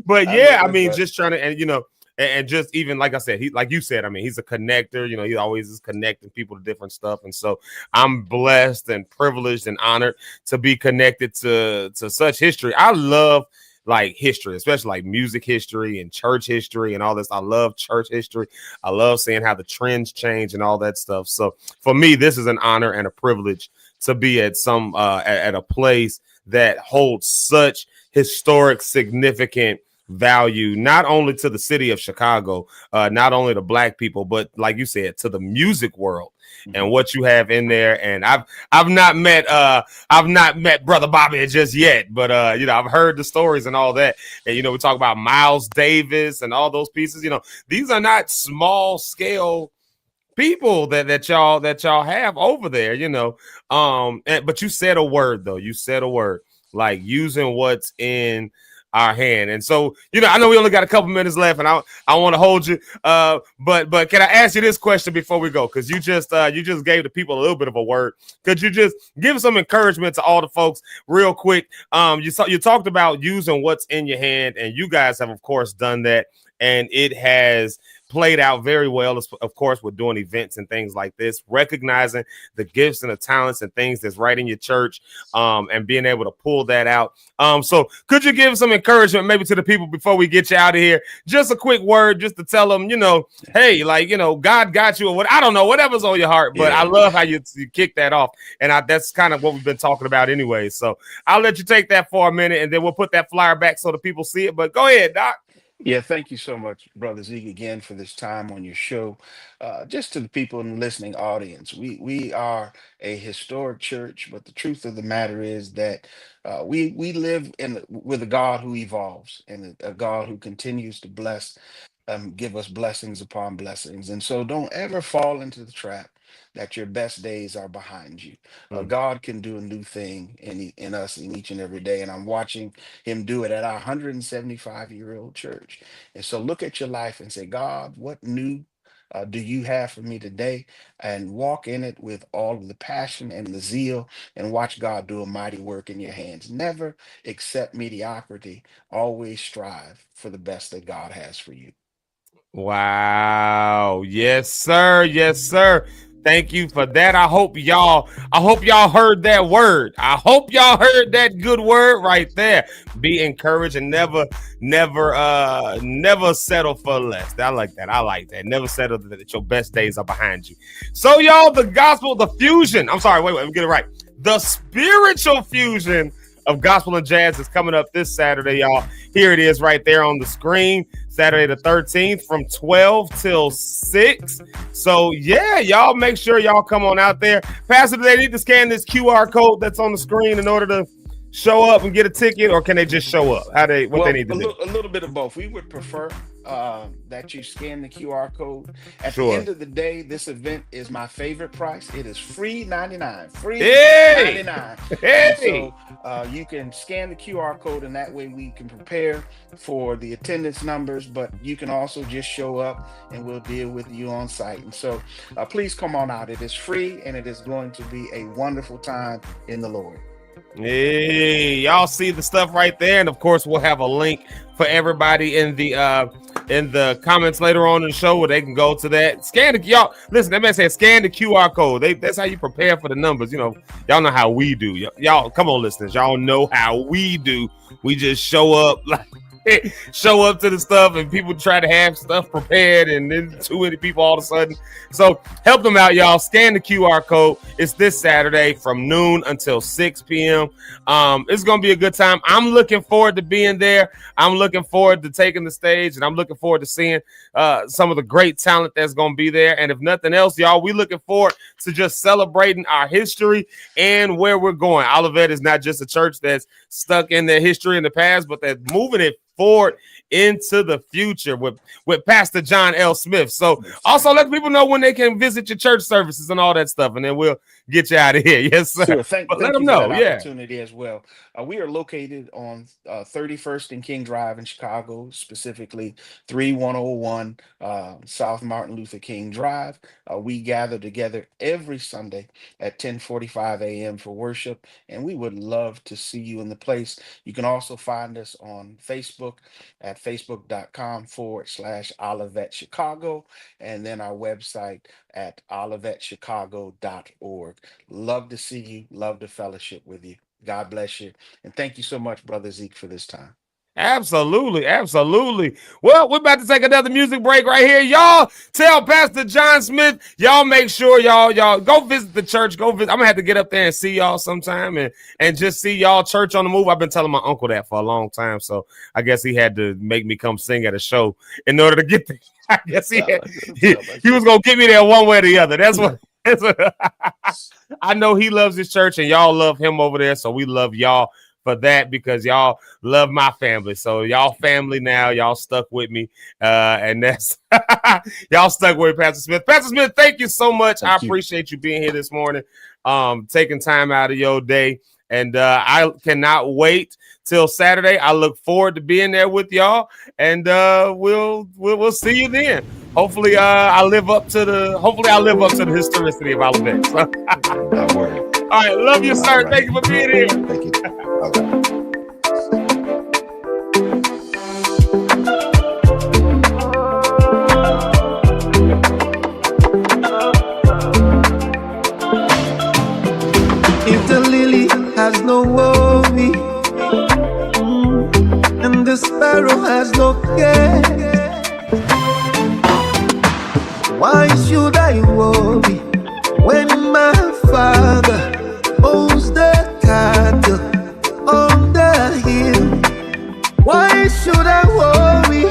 But yeah, I mean, just trying to, and you know, and just even like I said, he, like you said, I mean, he's a connector. You know, he always is connecting people to different stuff, and so I'm blessed and privileged and honored to be connected to such history. I love like history, especially like music history and church history and all this. I love church history. I love seeing how the trends change and all that stuff. So for me, this is an honor and a privilege to be at some at a place that holds such historic, significant value, not only to the city of Chicago, not only to Black people, but like you said, to the music world and what you have in there. And I've not met Brother Bobby just yet, but you know, I've heard the stories and all that. And you know, we talk about Miles Davis and all those pieces. You know, these are not small scale people that y'all have over there, you know. But you said a word though. You said a word, like using what's in our hand. And so, you know, I know we only got a couple minutes left, and I want to hold you. But can I ask you this question before we go? Because you just gave the people a little bit of a word. Could you just give some encouragement to all the folks real quick? You talked about using what's in your hand, and you guys have, of course, done that, and it has played out very well, of course, with doing events and things like this, recognizing the gifts and the talents and things that's right in your church, and being able to pull that out. So could you give some encouragement maybe to the people before we get you out of here? Just a quick word, just to tell them, you know, hey, like, you know, God got you, or what, I don't know, whatever's on your heart, but I love how you kick that off. And that's kind of what we've been talking about anyway. So I'll let you take that for a minute, and then we'll put that flyer back so the people see it. But go ahead, Doc. Yeah, thank you so much, Brother Zeke, again for this time on your show. Just to the people in the listening audience, we are a historic church, but the truth of the matter is that we live with a God who evolves, and a God who continues to bless, give us blessings upon blessings. And so don't ever fall into the trap that your best days are behind you. God can do a new thing in us in each and every day. And I'm watching him do it at our 175-year-old church. And so look at your life and say, God, what new do you have for me today? And walk in it with all of the passion and the zeal, and watch God do a mighty work in your hands. Never accept mediocrity. Always strive for the best that God has for you. Wow. Yes, sir. Yes, sir. Thank you for that. I hope y'all heard that word. I hope y'all heard that good word right there. Be encouraged and never settle for less. I like that. I like that. Never settle that your best days are behind you. So y'all, the gospel, the fusion. I'm sorry. Wait, let me get it right. The spiritual fusion of gospel and jazz is coming up this Saturday, y'all. Here it is right there on the screen. Saturday the 13th from 12 till 6. So yeah, y'all make sure y'all come on out there. Pastor, do they need to scan this QR code that's on the screen in order to show up and get a ticket, or can they just show up? They need to do? A little bit of both. We would prefer that you scan the QR code. At Sure. the end of the day, this event is my favorite price. It is free 99. Free Hey! 99. Hey! And so you can scan the QR code, and that way we can prepare for the attendance numbers, but you can also just show up and we'll deal with you on site. And so please come on out. It is free, and it is going to be a wonderful time in the Lord. Hey, y'all see the stuff right there, and of course we'll have a link for everybody in the comments later on in the show where they can go to that. Scan the y'all. Listen, that man said scan the QR code. That's how you prepare for the numbers. You know, y'all know how we do. Y'all come on, listeners. Y'all know how we do. We just show up like show up to the stuff and people try to have stuff prepared and then too many people all of a sudden. So help them out, y'all. Scan the QR code. It's this Saturday from noon until 6 p.m. It's going to be a good time. I'm looking forward to being there. I'm looking forward to taking the stage, and I'm looking forward to seeing some of the great talent that's going to be there. And if nothing else, y'all, we looking forward to just celebrating our history and where we're going. Olivet is not just a church that's stuck in their history in the past, but they're moving it forward into the future with Pastor John L. Smith. So also let people know when they can visit your church services and all that stuff, and then we'll get you out of here. Yes, sir. Sure. Thank let you them for know. that Yeah. opportunity as well. We are located on 31st and King Drive in Chicago, specifically 3101 South Martin Luther King Drive. We gather together every Sunday at 10:45 a.m. for worship, and we would love to see you in the place. You can also find us on Facebook at facebook.com/Olivet Chicago, and then our website at olivetchicago.org. Love to see you, love to fellowship with you. God bless you. And thank you so much, Brother Zeke, for this time. Absolutely, absolutely. Well, we're about to take another music break right here. Y'all tell Pastor John Smith, y'all make sure y'all go visit the church. Go visit. I'm gonna have to get up there and see y'all sometime and just see y'all church on the move. I've been telling my uncle that for a long time, so I guess he had to make me come sing at a show in order to get there. I guess he was gonna get me there one way or the other. That's what I know. He loves his church, and y'all love him over there, so we love y'all for that because y'all love my family. So y'all family now, y'all stuck with me. And that's y'all stuck with Pastor Smith. Pastor Smith, thank you so much. I appreciate you being here this morning, taking time out of your day. And I cannot wait till Saturday. I look forward to being there with y'all, and we'll see you then. Hopefully, I live up to the historicity of Olivet. All right, love you, sir. Right. Thank you for being here. Thank you. Okay. If the lily has no worry, and the sparrow has no care, why should I worry when my Father owns the cattle on the hill? Why should I worry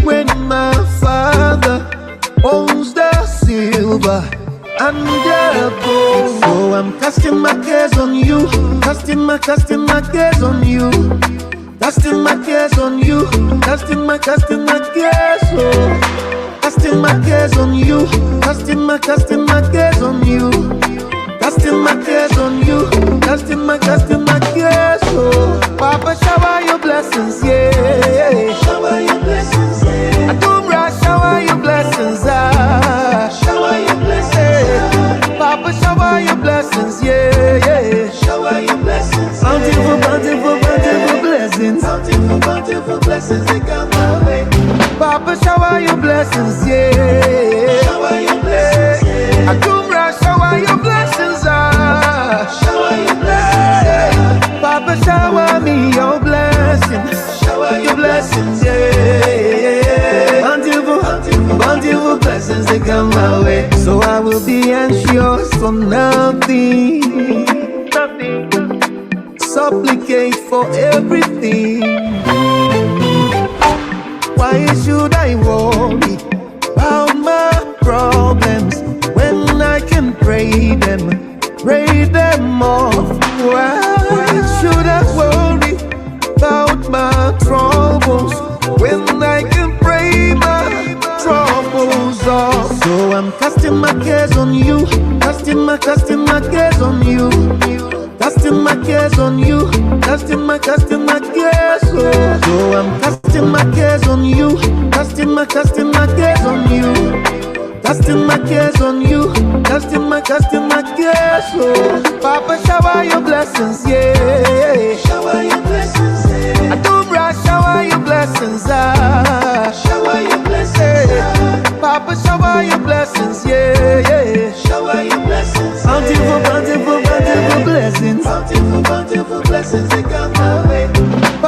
when my Father owns the silver and the gold? So I'm casting my cares on you, casting my cares on you, casting my cares on you, casting my cares, oh, casting my cares on you, casting my cares on you, casting my cares on you, casting my cares, oh. Papa, shower your blessings, yeah. Shower your blessings, yeah. I don't rush, shower your blessings, ah. Shower your blessings, yeah. Papa, shower your blessings, yeah. Shower your blessings, yeah. Bountiful blessings. Bountiful blessings, they come my way. Papa, shower your blessings, yeah. Shower your blessings, yeah. I don't rush, shower your blessings, ah. Shower your blessings, yeah. Papa, shower me your blessings. Shower your blessings, yeah. Bountiful blessings, they come my way. So I will be anxious for nothing. Supplicate for everything. Why should I worry about my problems when I can pray them off? Why should I worry about my troubles when I can pray my troubles off? So I'm casting my cares on you, casting my cares on you, casting my cares on you, casting my cares, oh. So I'm casting my cares on you, casting my cares on you, casting my cares on you, casting my cares, oh. Papa, shower your blessings, yeah. Shower your blessings, yeah. I don't rush, shower your blessings, ah. Shower your blessings, yeah. Papa, shower your blessings, yeah. Shower your blessings, bountiful blessings. Bountiful blessings, they come my way.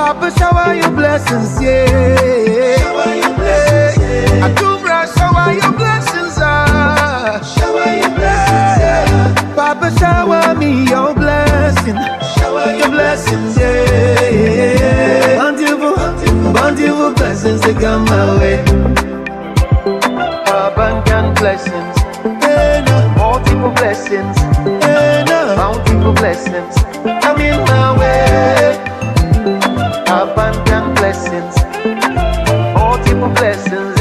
Papa, shower your blessings, yeah. Shower your blessings, yeah. Adumra, shower your blessings, shower your blessings, yeah. Papa, shower me your blessing. Shower your blessings, yeah. Bountiful blessings they come my way. Abundant blessings, multiple blessings, bountiful blessings come in my way. Abundant blessings, multiple blessings,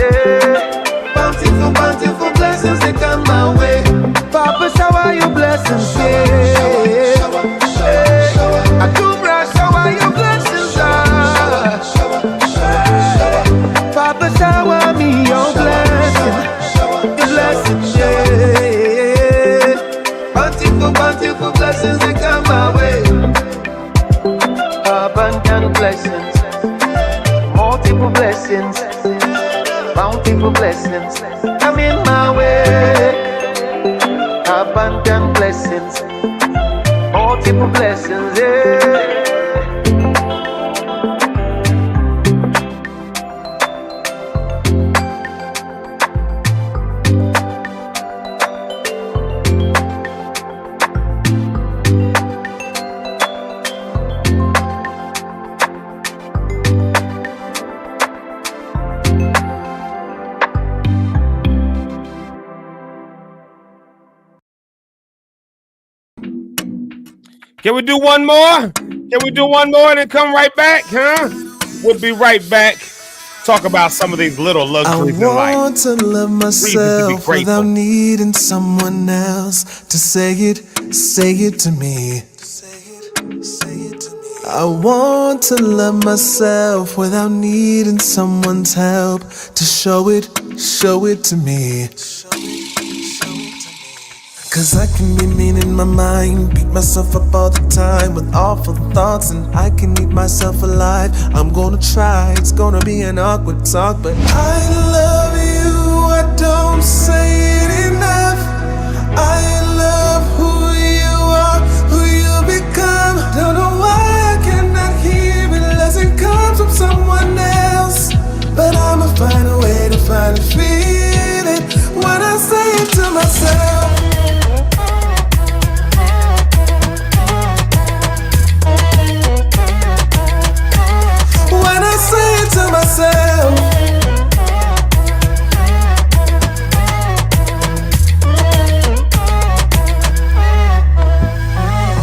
bountiful blessings they come my way. Papa, shower your blessings, yeah. Adumra, shower your blessings, Papa, shower me your blessing, yeah. Bountiful blessings they come my way. Abundant blessings, multiple blessings, bountiful blessings come in my way. Abundant blessings, multiple blessings, yeah. Can we do one more? Can we do one more and then come right back, huh? We'll be right back. Talk about some of these little luxuries in life. I want to love myself without needing someone else to say it to me. I want to love myself without needing someone's help to show it to me. Cause I can be mean in my mind, beat myself up all the time with awful thoughts, and I can eat myself alive. I'm gonna try, it's gonna be an awkward talk, but I love you, I don't say it enough. I love who you are, who you become. Don't know why I cannot hear it unless it comes from someone else, but I'ma find a way to finally feel it when I say it to myself. To myself,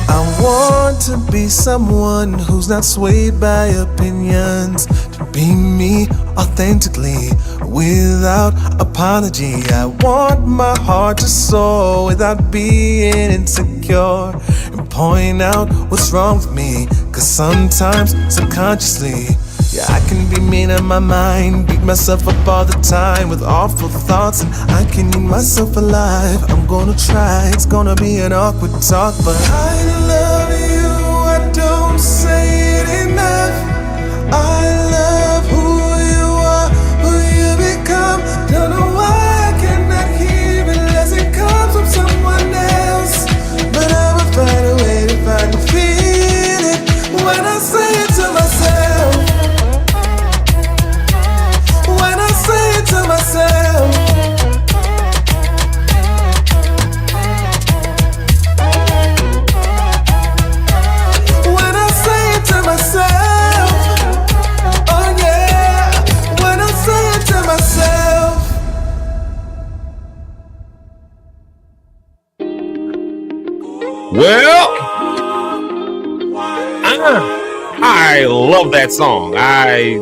I want to be someone who's not swayed by opinions, to be me authentically without apology. I want my heart to soar without being insecure and point out what's wrong with me, cause sometimes subconsciously, yeah, I can be mean in my mind, beat myself up all the time with awful thoughts, and I can eat myself alive. I'm gonna try, it's gonna be an awkward talk, but I love you, I don't say it enough. I love who you are, who you become. Don't know why I cannot hear it unless it comes from someone else, but I'ma find a way to finally feel it when I say it to myself. When I say it to myself, when I say it to myself, oh yeah, when I say it to myself. Well, I love that song. I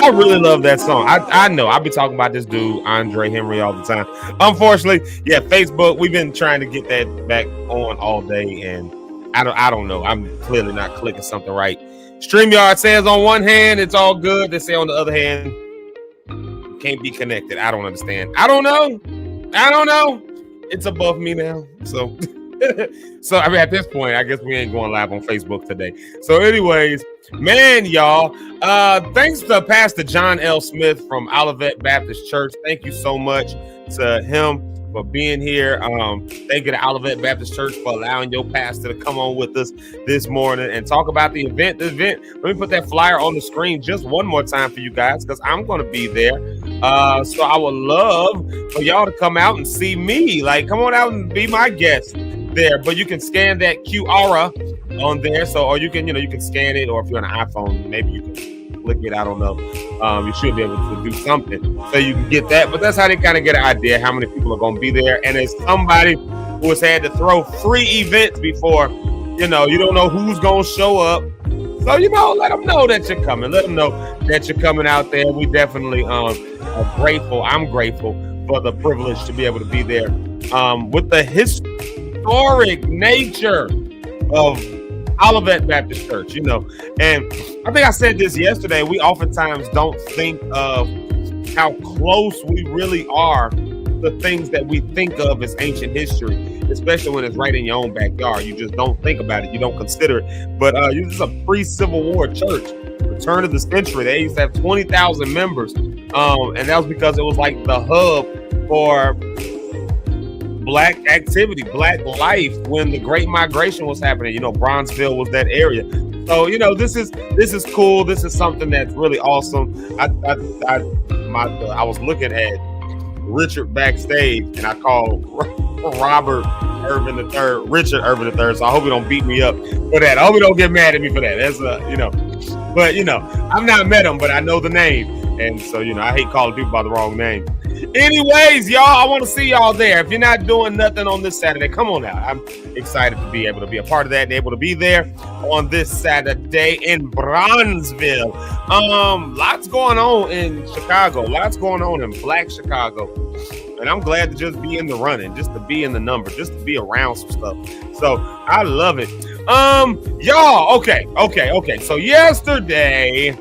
really love that song. I know I'll be talking about this dude Andre Henry all the time. Unfortunately, yeah, Facebook, we've been trying to get that back on all day, and I don't know. I'm clearly not clicking something right. StreamYard says on one hand it's all good. They say on the other hand can't be connected. I don't understand. I don't know. It's above me now. So so I mean, at this point, I guess we ain't going live on Facebook today. So anyways, man, y'all, thanks to Pastor John L. Smith from Olivet Baptist Church. Thank you so much to him for being here. Thank you to Olivet Baptist Church for allowing your pastor to come on with us this morning and talk about the event. The event, let me put that flyer on the screen just one more time for you guys, because I'm going to be there. So I would love for y'all to come out and see me. Like, come on out and be my guest there. But you can scan that QR on there. So, or you can, you can scan it, or if you're on an iPhone, maybe you can click it. I don't know. You should be able to do something so you can get that. But that's how they kind of get an idea how many people are going to be there. And as somebody who has had to throw free events before, you don't know who's going to show up. So, let them know that you're coming. Let them know that you're coming out there. We definitely are grateful. I'm grateful for the privilege to be able to be there with the historic nature of Olivet Baptist Church, and I think I said this yesterday. We oftentimes don't think of how close we really are to things that we think of as ancient history, especially when it's right in your own backyard. You just don't think about it. You don't consider it. But this is a pre-Civil War church, turn of the century. They used to have 20,000 members, and that was because it was like the hub for Black activity, Black life when the Great Migration was happening. Bronzeville was that area. So this is cool. This is something that's really awesome. I was looking at Richard backstage, and I called Richard Irvin III. So I hope he don't beat me up for that. I hope he don't get mad at me for that. That's but I've not met him, but I know the name, and so I hate calling people by the wrong name. Anyways, y'all, I want to see y'all there. If you're not doing nothing on this Saturday, come on out. I'm excited to be able to be a part of that and able to be there on this Saturday in Bronzeville. Lots going on in Chicago. Lots going on in Black Chicago. And I'm glad to just be in the running, just to be in the number, just to be around some stuff. So I love it. Y'all, okay. So yesterday,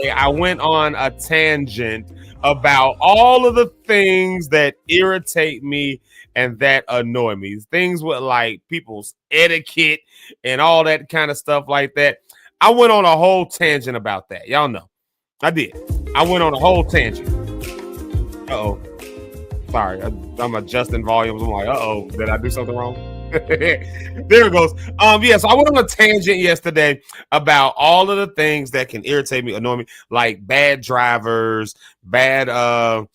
I went on a tangent about all of the things that irritate me and that annoy me. Things with like people's etiquette and all that kind of stuff like that. I went on a whole tangent about that. Y'all know. I did. I went on a whole tangent. Uh-oh. Sorry. I'm adjusting volumes. I'm like, uh-oh. Did I do something wrong? There it goes. So I went on a tangent yesterday about all of the things that can irritate me, annoy me, like bad drivers, bad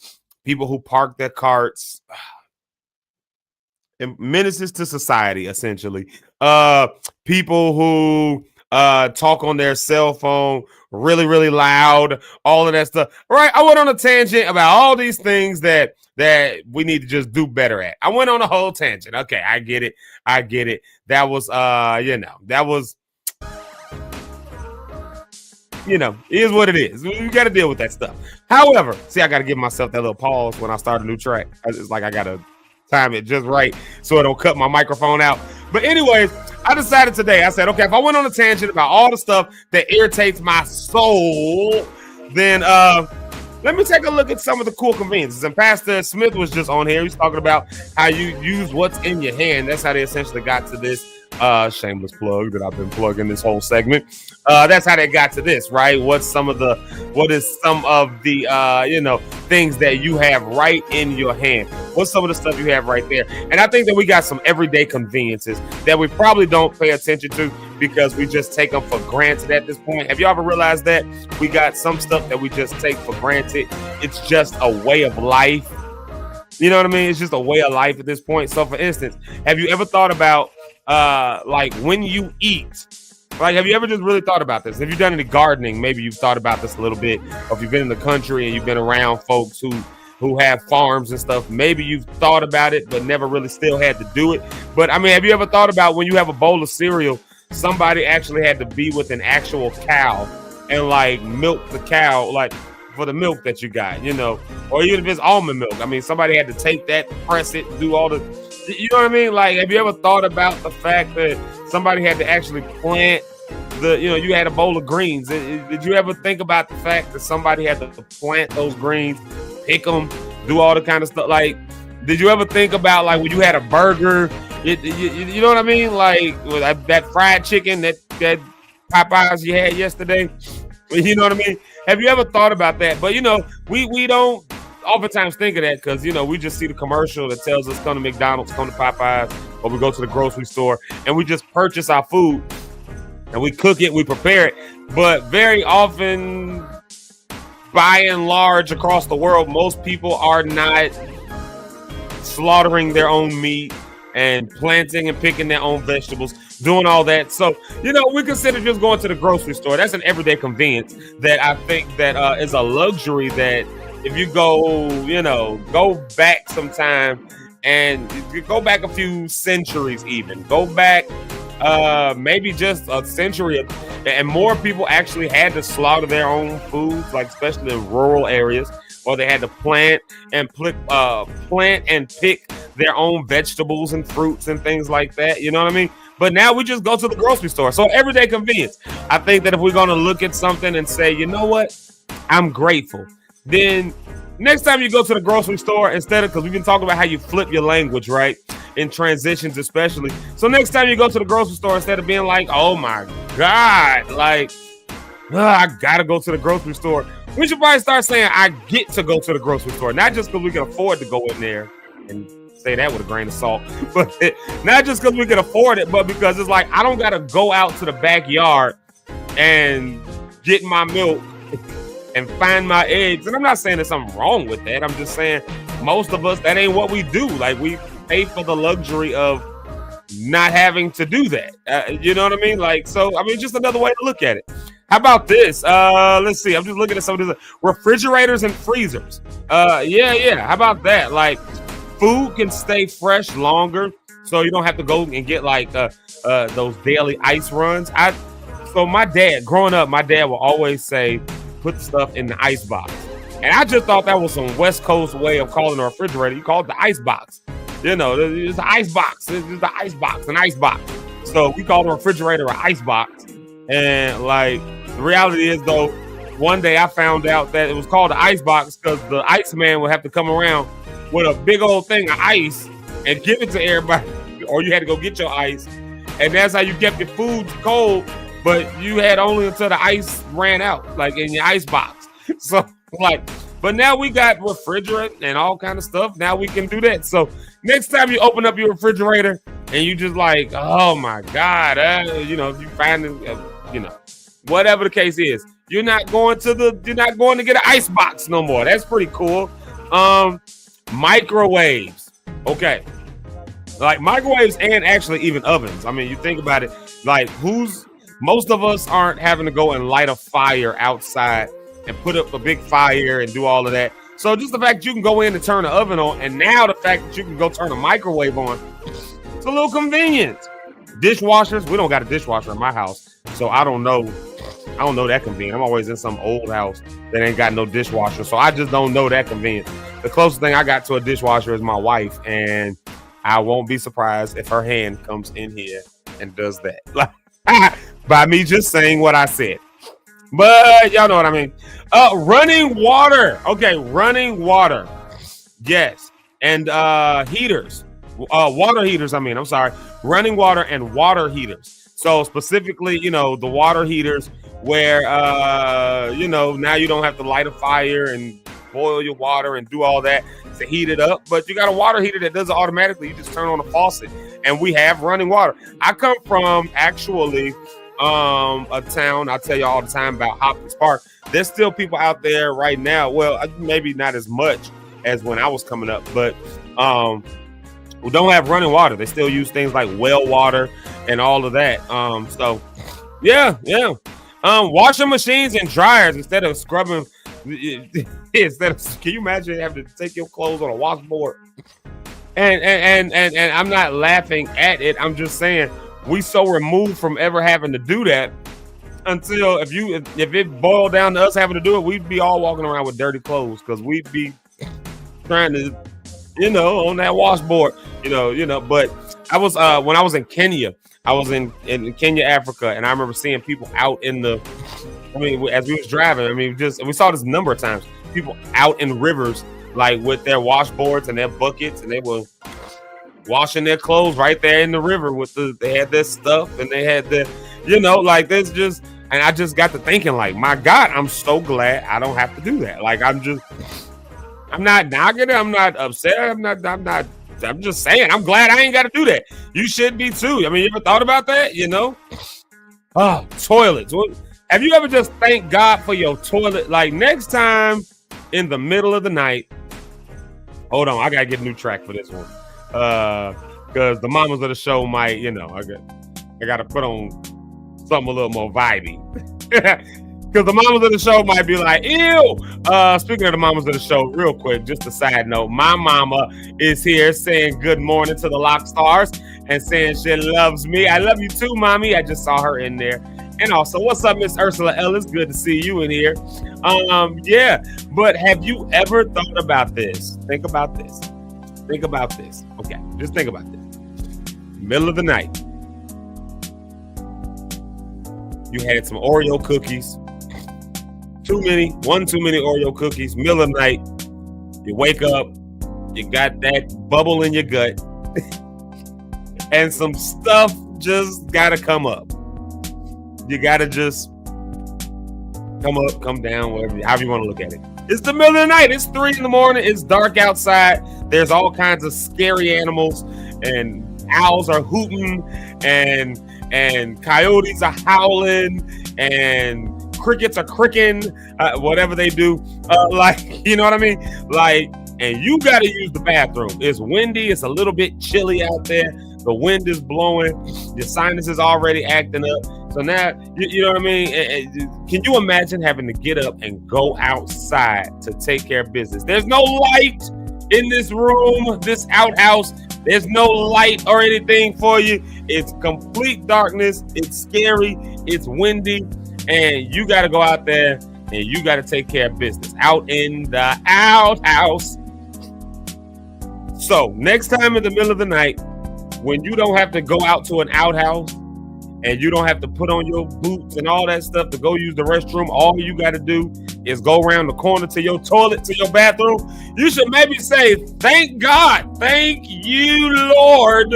people who park their carts, and menaces to society, essentially. People who talk on their cell phone really, really loud, all of that stuff. Right? I went on a tangent about all these things that we need to just do better at. I went on a whole tangent. Okay, I get it. That was that was, is what it is. You got to deal with that stuff. However, see, I got to give myself that little pause when I start a new track. It's like I got to time it just right so it don't cut my microphone out. But anyways, I decided today, I said, okay, if I went on a tangent about all the stuff that irritates my soul, then let me take a look at some of the cool conveniences. And Pastor Smith was just on here. He's talking about how you use what's in your hand. That's how they essentially got to this shameless plug that I've been plugging this whole segment. That's how they got to this, right? What is some of the things that you have right in your hand? What's some of the stuff you have right there? And I think that we got some everyday conveniences that we probably don't pay attention to because we just take them for granted at this point. Have you ever realized that we got some stuff that we just take for granted? It's just a way of life. You know what I mean? It's just a way of life at this point. So for instance, have you ever thought about like when you eat? Like, have you ever just really thought about this? Have you done any gardening? Maybe you've thought about this a little bit. Or if you've been in the country and you've been around folks who have farms and stuff, maybe you've thought about it, but never really still had to do it. But I mean, have you ever thought about when you have a bowl of cereal, somebody actually had to be with an actual cow and like milk the cow, like for the milk that you got, or even if it's almond milk. I mean, somebody had to take that, press it, do all the, you know what I mean? Like, have you ever thought about the fact that somebody had to actually plant you had a bowl of greens. Did you ever think about the fact that somebody had to plant those greens, pick them, do all the kind of stuff? Like, did you ever think about like when you had a burger, you know what I mean? Like that fried chicken, that Popeyes you had yesterday, you know what I mean? Have you ever thought about that? But we don't oftentimes think of that because, you know, we just see the commercial that tells us come to McDonald's, come to Popeyes, or we go to the grocery store and we just purchase our food and we cook it, we prepare it. But very often, by and large, across the world, most people are not slaughtering their own meat and planting and picking their own vegetables, doing all that. So, you know, we consider just going to the grocery store. That's an everyday convenience that I think that is a luxury that if you go, you know, go back sometime and go back a few centuries even, go back maybe just a century and more people actually had to slaughter their own foods, like especially in rural areas, or they had to plant and pick their own vegetables and fruits and things like that. You know what I mean? But now we just go to the grocery store. So everyday convenience. I think that if we're going to look at something and say, you know what, I'm grateful, then next time you go to the grocery store, instead of, because we've been talking about how you flip your language, right? In transitions, especially. So next time you go to the grocery store, instead of being like, oh my God, like, I gotta go to the grocery store, we should probably start saying, I get to go to the grocery store. Not just because we can afford to go in there and say that with a grain of salt, but not just because we can afford it, but because it's like, I don't gotta go out to the backyard and get my milk and find my eggs. And I'm not saying there's something wrong with that. I'm just saying most of us, that ain't what we do. Like, we pay for the luxury of not having to do that. You know what I mean? Like, so, I mean, just another way to look at it. How about this? Let's see. I'm just looking at some of these refrigerators and freezers. Yeah. How about that? Like, food can stay fresh longer, so you don't have to go and get like those daily ice runs. So my dad, growing up, my dad will always say, put the stuff in the ice box. And I just thought that was some West Coast way of calling a refrigerator. You call it the ice box. You know, it's the ice box. It's the ice box, an ice box. So we call the refrigerator an ice box. And like, the reality is though, one day I found out that it was called the ice box because the ice man would have to come around with a big old thing of ice and give it to everybody, or you had to go get your ice. And that's how you kept your food cold, but you had only until the ice ran out, like in your ice box. So like, but now we got refrigerant and all kind of stuff. Now we can do that. So next time you open up your refrigerator and you just like, oh my God, you know, if you find it, you know, whatever the case is, you're not going to get an ice box no more. That's pretty cool. Microwaves. Okay. Like microwaves and actually even ovens. I mean, you think about it, like most of us aren't having to go and light a fire outside and put up a big fire and do all of that. So just the fact that you can go in and turn the oven on, and now the fact that you can go turn a microwave on, it's a little convenient. Dishwashers, we don't got a dishwasher in my house, so I don't know that convenient. I'm always in some old house that ain't got no dishwasher, so I just don't know that convenient. The closest thing I got to a dishwasher is my wife, and I won't be surprised if her hand comes in here and does that. By me just saying what I said. But y'all know what I mean. Running water. Okay, running water. Yes. And heaters. Water heaters, I'm sorry. Running water and water heaters. So specifically, you know, the water heaters where, you know, now you don't have to light a fire and boil your water and do all that to heat it up. But you got a water heater that does it automatically. You just turn on the faucet and we have running water. I come from actually a town I tell you all the time about Hopkins Park. There's still people out there right now. Well, maybe not as much as when I was coming up, but who don't have running water. They still use things like well water and all of that. So yeah. Washing machines and dryers instead of scrubbing. Can you imagine having to take your clothes on a washboard? And I'm not laughing at it. I'm just saying we so removed from ever having to do that until if it boiled down to us having to do it, we'd be all walking around with dirty clothes because we'd be trying to, you know, on that washboard, you know. But I was when I was in Kenya, I was in Kenya, Africa, and I remember seeing people out in the. I mean, as we was driving, we saw this a number of times. People out in rivers, like with their washboards and their buckets, and they were washing their clothes right there in the river they had this stuff and they had the, you know, like this just, and I just got to thinking like, my God, I'm so glad I don't have to do that. Like, I'm just, I'm not knocking it. I'm not upset. I'm just saying. I'm glad I ain't got to do that. You should be too. I mean, you ever thought about that? You know? Oh, toilets. Have you ever just thanked God for your toilet? Like next time in the middle of the night. Hold on, I gotta get a new track for this one. Because the mamas of the show might, you know, I gotta put on something a little more vibey. Because the mamas of the show might be like, ew. Speaking of the mamas of the show, real quick, just a side note, my mama is here saying good morning to the Lock Stars and saying she loves me. I love you too, mommy. I just saw her in there. And also, what's up, Miss Ursula Ellis? Good to see you in here. Yeah, but have you ever thought about this? Think about this. Think about this. Okay, just think about this. Middle of the night. You had some Oreo cookies. One too many Oreo cookies. Middle of the night. You wake up. You got that bubble in your gut. And some stuff just gotta come up. You gotta just come up, come down, whatever, however you want to look at it. It's the middle of the night. It's 3 a.m. It's dark outside. There's all kinds of scary animals, and owls are hooting, and coyotes are howling, and crickets are cricking, whatever they do. Like, you know what I mean? Like, and you got to use the bathroom. It's windy. It's a little bit chilly out there. The wind is blowing. Your sinus is already acting up. So now, you know what I mean? Can you imagine having to get up and go outside to take care of business? There's no light in this room, this outhouse. There's no light or anything for you. It's complete darkness. It's scary. It's windy. And you got to go out there and you got to take care of business out in the outhouse. So next time in the middle of the night, when you don't have to go out to an outhouse and you don't have to put on your boots and all that stuff to go use the restroom, all you got to do is go around the corner to your toilet, to your bathroom. You should maybe say, thank God, thank you, Lord,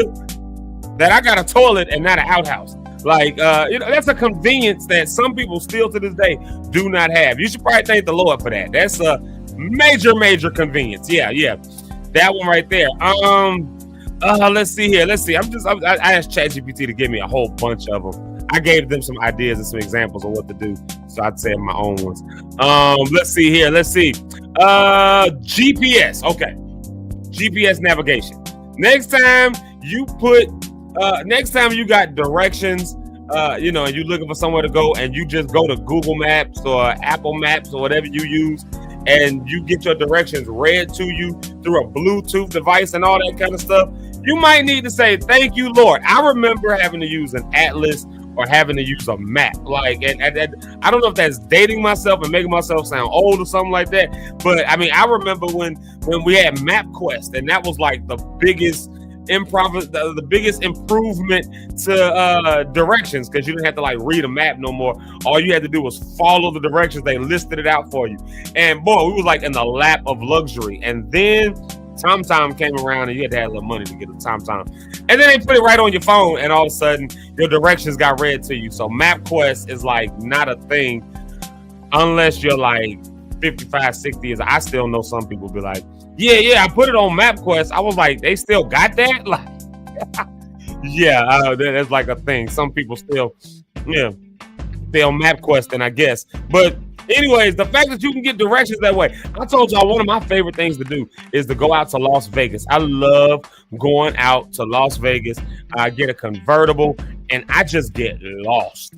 that I got a toilet and not an outhouse. Like, you know, that's a convenience that some people still to this day do not have. You should probably thank the Lord for that. That's a major convenience. Yeah. That one right there. Let's see here. I asked ChatGPT to give me a whole bunch of them. I gave them some ideas and some examples of what to do. So I'd say my own ones. Let's see here. GPS. Okay. GPS navigation. Next time you got directions, you know, and you're looking for somewhere to go and you just go to Google Maps or Apple Maps or whatever you use, and you get your directions read to you through a Bluetooth device and all that kind of stuff, you might need to say, thank you, Lord. I remember having to use an atlas or having to use a map. Like, and I don't know if that's dating myself and making myself sound old or something like that. But I mean, I remember when we had MapQuest, and that was like the biggest the biggest improvement to directions, because you didn't have to like read a map no more. All you had to do was follow the directions. They listed it out for you. And boy, we was like in the lap of luxury. And then TomTom came around and you had to have a little money to get a TomTom. And then they put it right on your phone, and all of a sudden your directions got read to you. So MapQuest is like not a thing unless you're like 55, 60 years. I still know some people be like, yeah, I put it on MapQuest. I was like, they still got that? Like, yeah, that's like a thing. Some people still MapQuesting, I guess. But anyways, the fact that you can get directions that way. I told y'all one of my favorite things to do is to go out to Las Vegas. I love going out to Las Vegas. I get a convertible and I just get lost.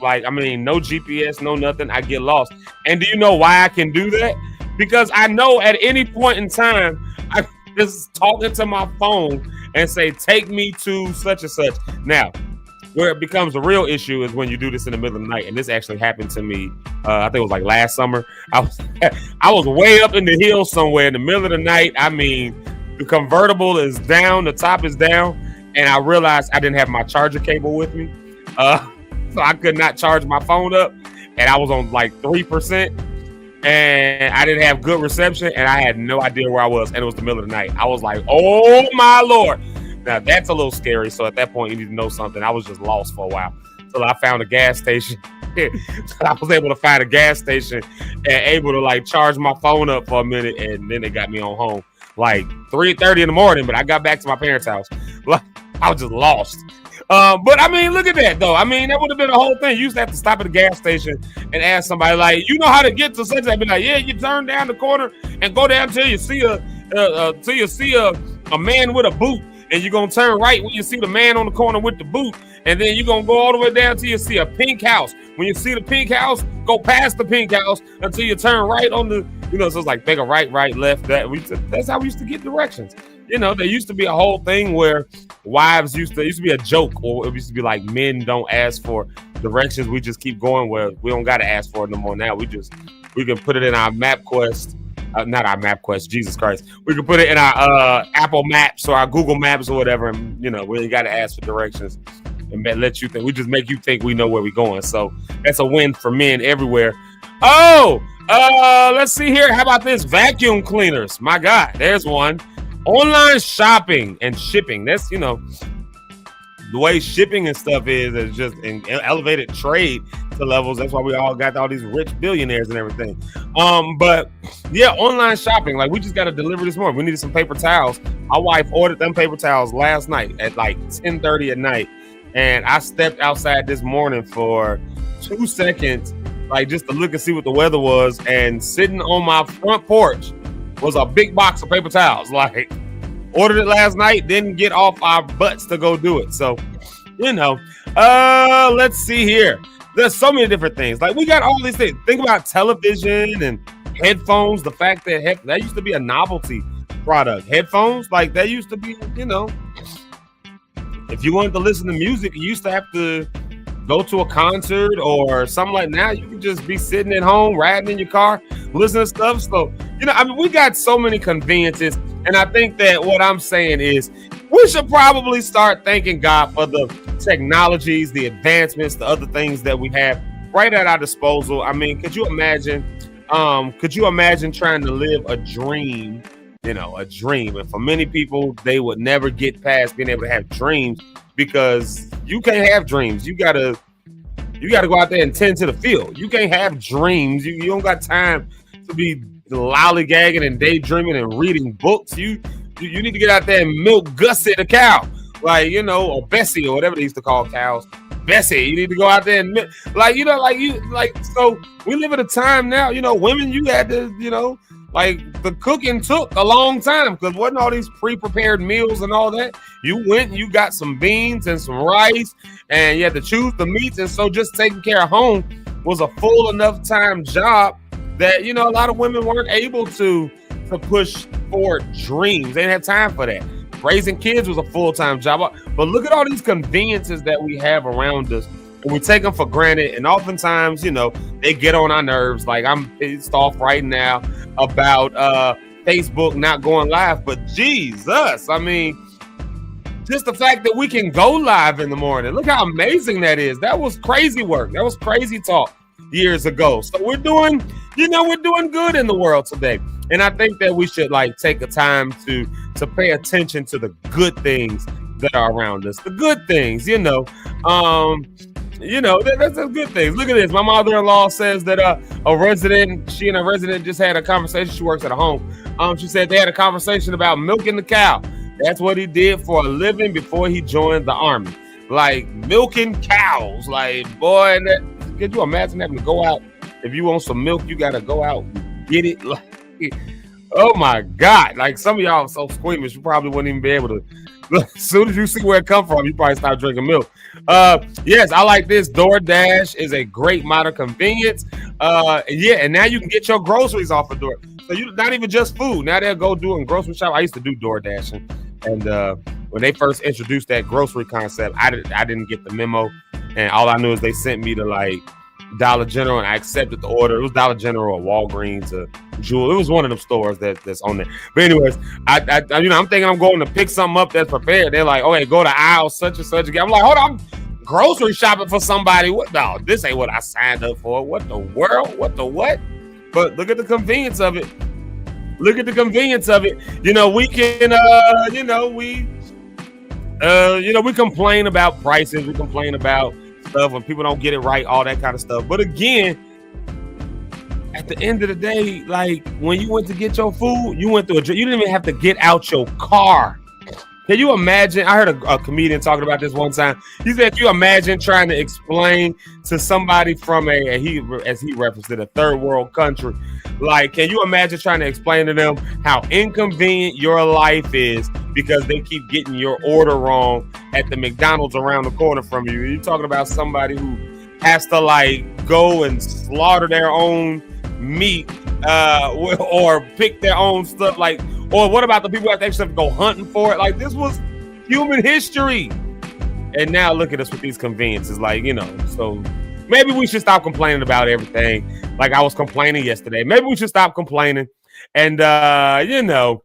Like, I mean, no GPS, no nothing. I get lost. And do you know why I can do that? Because I know at any point in time, I just talking to my phone and say, take me to such and such. Now, where it becomes a real issue is when you do this in the middle of the night. And this actually happened to me. I think it was like last summer. I was way up in the hills somewhere in the middle of the night. I mean, the convertible is down, the top is down. And I realized I didn't have my charger cable with me. So I could not charge my phone up. And I was on like 3%. And I didn't have good reception, and I had no idea where I was, and it was the middle of the night. I was like, oh my Lord. Now that's a little scary. So at that point, you need to know something. I was just lost for a while. So I found a gas station I was able to find a gas station and able to like charge my phone up for a minute, and then they got me on home like 3:30 in the morning. But I got back to my parents' house. Like I was just lost. But I mean, look at that though. I mean, that would have been the whole thing. You used to have to stop at a gas station and ask somebody like, you know how to get to such. I'd be like, yeah, you turn down the corner and go down till you see a man with a boot, and you're gonna turn right when you see the man on the corner with the boot, and then you're gonna go all the way down till you see a pink house. When you see the pink house, go past the pink house until you turn right on the, so it's like take a right, left. That's how we used to get directions. There used to be a whole thing where wives used to be a joke, or it used to be like men don't ask for directions. We just keep going where we don't got to ask for it no more. Now we can put it in our MapQuest, not our MapQuest, Jesus Christ. We can put it in our Apple Maps or our Google Maps or whatever. And, we ain't got to ask for directions and let you think. We just make you think we know where we're going. So that's a win for men everywhere. Oh, let's see here. How about this? Vacuum cleaners. My God, there's one. Online shopping and shipping. That's, the way shipping and stuff is just an elevated trade to levels. That's why we all got all these rich billionaires and everything. But yeah, online shopping. Like we just got to deliver this morning. We needed some paper towels. My wife ordered them paper towels last night at like 10:30 at night. And I stepped outside this morning for 2 seconds, like just to look and see what the weather was. And sitting on my front porch was a big box of paper towels. Like ordered it last night, didn't get off our butts to go do it. So, let's see here. There's so many different things. Like we got all these things. Think about television and headphones. The fact that that used to be a novelty product. Headphones, like that used to be, if you wanted to listen to music, you used to have to go to a concert or something like that. You could just be sitting at home, riding in your car, listening to stuff. So, we got so many conveniences. And I think that what I'm saying is we should probably start thanking God for the technologies, the advancements, the other things that we have right at our disposal. I mean, could you imagine trying to live a dream, a dream? And for many people, they would never get past being able to have dreams because you can't have dreams. You gotta go out there and tend to the field. You can't have dreams. You don't got time to be lollygagging and daydreaming and reading books. You need to get out there and milk Gussie the cow, like or Bessie or whatever they used to call cows. Bessie, you need to go out there and so we live at a time now. Women, you had to like the cooking took a long time because wasn't all these pre-prepared meals and all that. You went and you got some beans and some rice and you had to choose the meats, and so just taking care of home was a full enough time job that a lot of women weren't able to push forward dreams. They didn't have time for that. Raising kids was a full-time job. But look at all these conveniences that we have around us, and we take them for granted. And oftentimes, they get on our nerves. Like I'm pissed off right now about Facebook not going live. But Jesus, I mean, just the fact that we can go live in the morning. Look how amazing that is. That was crazy work. That was crazy talk years ago. So we're doing good in the world today. And I think that we should take a time to pay attention to the good things that are around us. The good things, that's the good things. Look at this. My mother-in-law says that she and a resident just had a conversation. She works at a home. She said they had a conversation about milking the cow. That's what he did for a living before he joined the army. Like milking cows. Like, boy, could you imagine having to go out? If you want some milk, you got to go out and get it. Like, oh my God. Like some of y'all are so squeamish, you probably wouldn't even be able to. As soon as you see where it come from, you probably stop drinking milk. Yes, I like this. DoorDash is a great modern convenience. And now you can get your groceries off of Door. So you not even just food. Now they'll go doing grocery shop. I used to do DoorDash, and when they first introduced that grocery concept, I didn't get the memo, and all I knew is they sent me to like Dollar General, and I accepted the order. It was Dollar General or Walgreens or Jewel. It was one of them stores that's on there. But anyways, I'm thinking I'm going to pick something up that's prepared. They're like, okay, go to aisle such and such again. I'm like, hold on, I'm grocery shopping for somebody. What? No, this ain't what I signed up for. What the world? What the what? But look at the convenience of it. Look at the convenience of it. We can, we complain about prices. We complain about stuff, when people don't get it right, all that kind of stuff. But again, at the end of the day, like when you went to get your food, you went through you didn't even have to get out your car. Can you imagine? I heard a comedian talking about this one time. He said, "Can you imagine trying to explain to somebody from as he referenced it, a third world country? Like, can you imagine trying to explain to them how inconvenient your life is because they keep getting your order wrong at the McDonald's around the corner from you? You're talking about somebody who has to like go and slaughter their own meat or pick their own stuff, like." Or what about the people that actually have to go hunting for it? Like, this was human history. And now look at us with these conveniences. Like, you know, so maybe we should stop complaining about everything. Like I was complaining yesterday. Maybe we should stop complaining and, you know,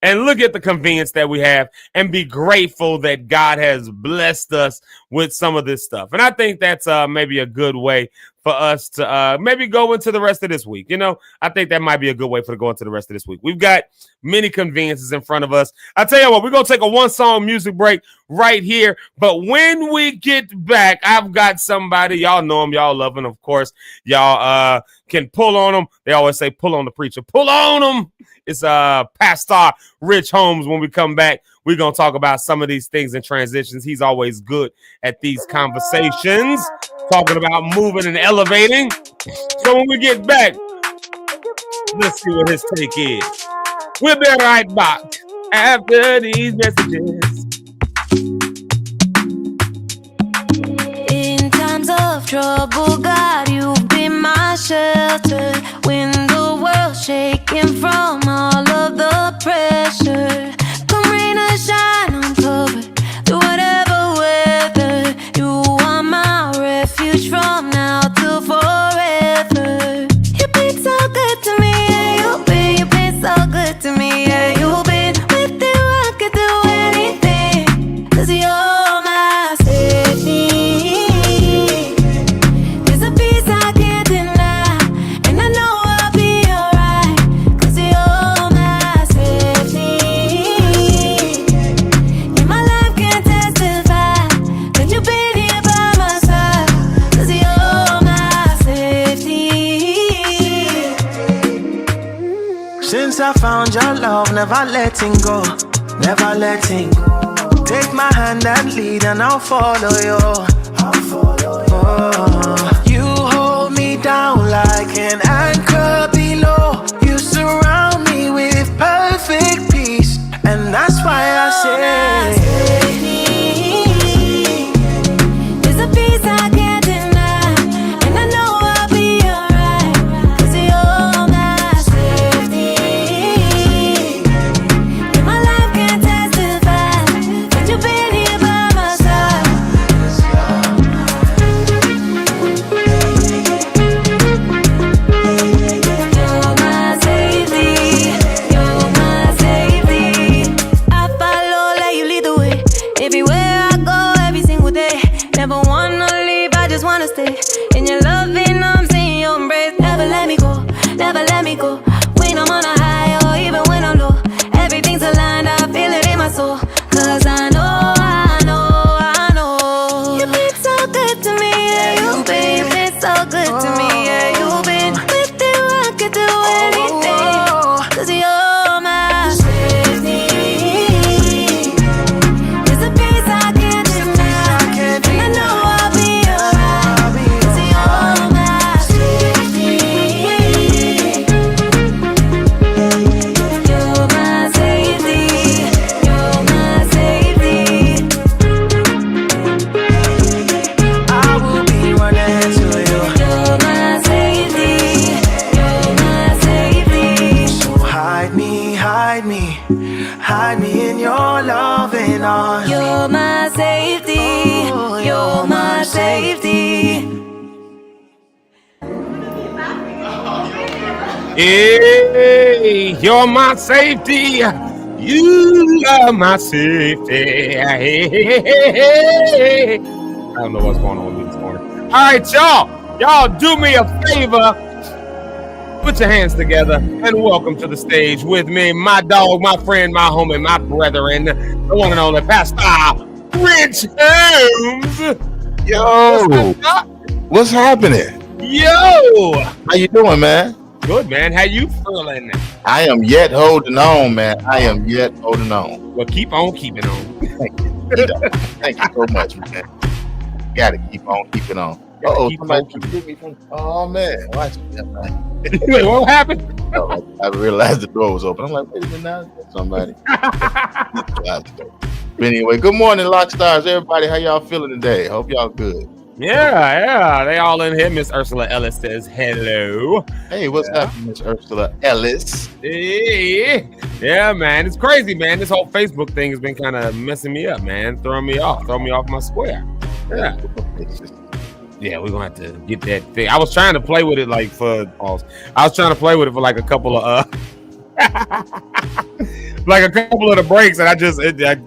and look at the convenience that we have and be grateful that God has blessed us with some of this stuff. And I think that's maybe a good way for us to maybe go into the rest of this week. You know, I think that might be a good way for to go into the rest of this week. We've got many conveniences in front of us. I tell you what, we're going to take a one-song music break right here. But when we get back, I've got somebody, y'all know him, y'all love him, of course. Y'all can pull on him. They always say pull on the preacher. Pull on him. It's Pastor Rich Holmes. When we come back, we're going to talk about some of these things and transitions. He's always good at these conversations, talking about moving and elevating. So when we get back, let's see what his take is. We'll be right back after these messages. In times of trouble, God, you've been my shelter. When the world's shaking from all of the pressure, come rain or shine, I'm covered through whatever weather. You are my refuge from now till forever. You've been so good to me, yeah, you've been so good to me, yeah, you've been with you, I could do anything, 'cause you're my safety. There's a peace I can't deny, and I know I'll be alright, 'cause you're my safety. And my life can testify that you've been here by my side, 'cause you're my safety. Since I found your love, never letting go, never letting go. Take my hand and lead, and I'll follow you. Oh, you hold me down like an anchor below. You surround me with perfect peace, and that's why I say, There's a peace I can't deny, and I know I'll be alright, 'cause you're my safety. And my life can testify that you've been here by my side. You're my safety, you're my safety. I follow, let you lead the way. Everywhere I go, every single day. Never wanna leave, I just wanna stay. In your loving arms, in your embrace. Never let me go, never let me go. When I'm on a high or even when I'm low, everything's aligned, I feel it in my soul. 'Cause I know, I know, I know. You've been so good to me, yeah, you've been so good to me, yeah, you've been with you, I could do anything, 'cause you're my safety. There's a peace I can't deny, and I know I'll be alright, 'cause you're my safety. You're my safety, you're my safety. I will be running to you. You're my safety, you're my safety. So hide me, hide me, hide me in your loving arms. You're my safety, you're my safety. Hey, you're my safety. You are my safety. Hey, hey, hey, hey. I don't know what's going on with me this morning. All right, y'all. Y'all do me a favor. Put your hands together and welcome to the stage with me, my dog, my friend, my homie, my brethren, the one and only Pastor Rich Holmes. Yo, what's happening? Yo, How you doing, man? good man. How you feeling? I am yet holding on, man. I am yet holding on. Well, keep on keeping on. Thank you so much, man. Gotta keep on keeping on. Uh-oh, keep somebody on keeping hit me from. Oh man, watch that, man. Wait, what happened? Oh, I realized the door was open. I'm like, wait a minute, now there's somebody. But anyway, good morning, Lockstars. Everybody, how y'all feeling today? Hope y'all good. Yeah, they all in here. Miss Ursula Ellis says hello. Hey, what's happening, Miss Ursula Ellis? Hey. Yeah, man, it's crazy, man. This whole Facebook thing has been kind of messing me up, man. Throwing me off my square. Yeah. Yeah, we're gonna have to get that thing. I was trying to play with it like for like a couple of like a couple of the breaks, and I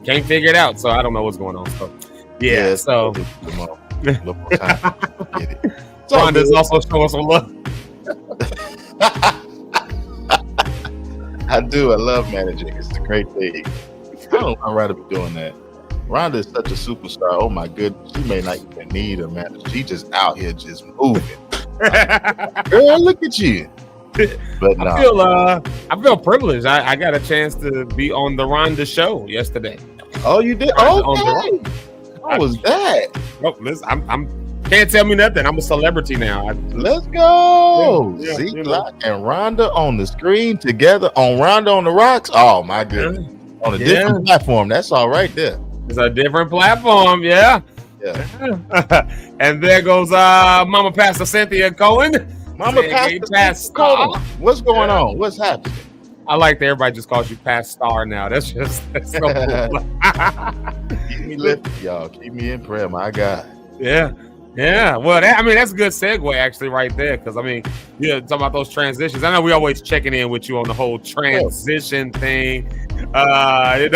can't figure it out. So I don't know what's going on. So yeah, so get it. Rhonda's also showing some love. I do. I love managing. It's a great thing. I don't know I'd rather be doing that. Rhonda is such a superstar. Oh my goodness. She may not even need a manager. She just out here just moving. Girl, look at you. But no. I feel privileged. I got a chance to be on the Rhonda show yesterday. Oh, you did? Okay. How was that? Oh, listen, I'm can't tell me nothing. I'm a celebrity now. Let's go. Yeah, Zeke you know. and Rhonda on the screen together on Rhonda on the Rocks. Oh my goodness. On a different platform. That's all right there. It's a different platform, yeah. And there goes Mama Pastor Cynthia Cohen. Mama Pastor Cohen. What's going on? What's happening? I like that everybody just calls you Pastor Star now. That's so cool. Keep me lifted, y'all. Keep me in prayer, my God. Yeah. Well, that's a good segue actually right there, because I mean, talking about those transitions. I know we always checking in with you on the whole transition thing. I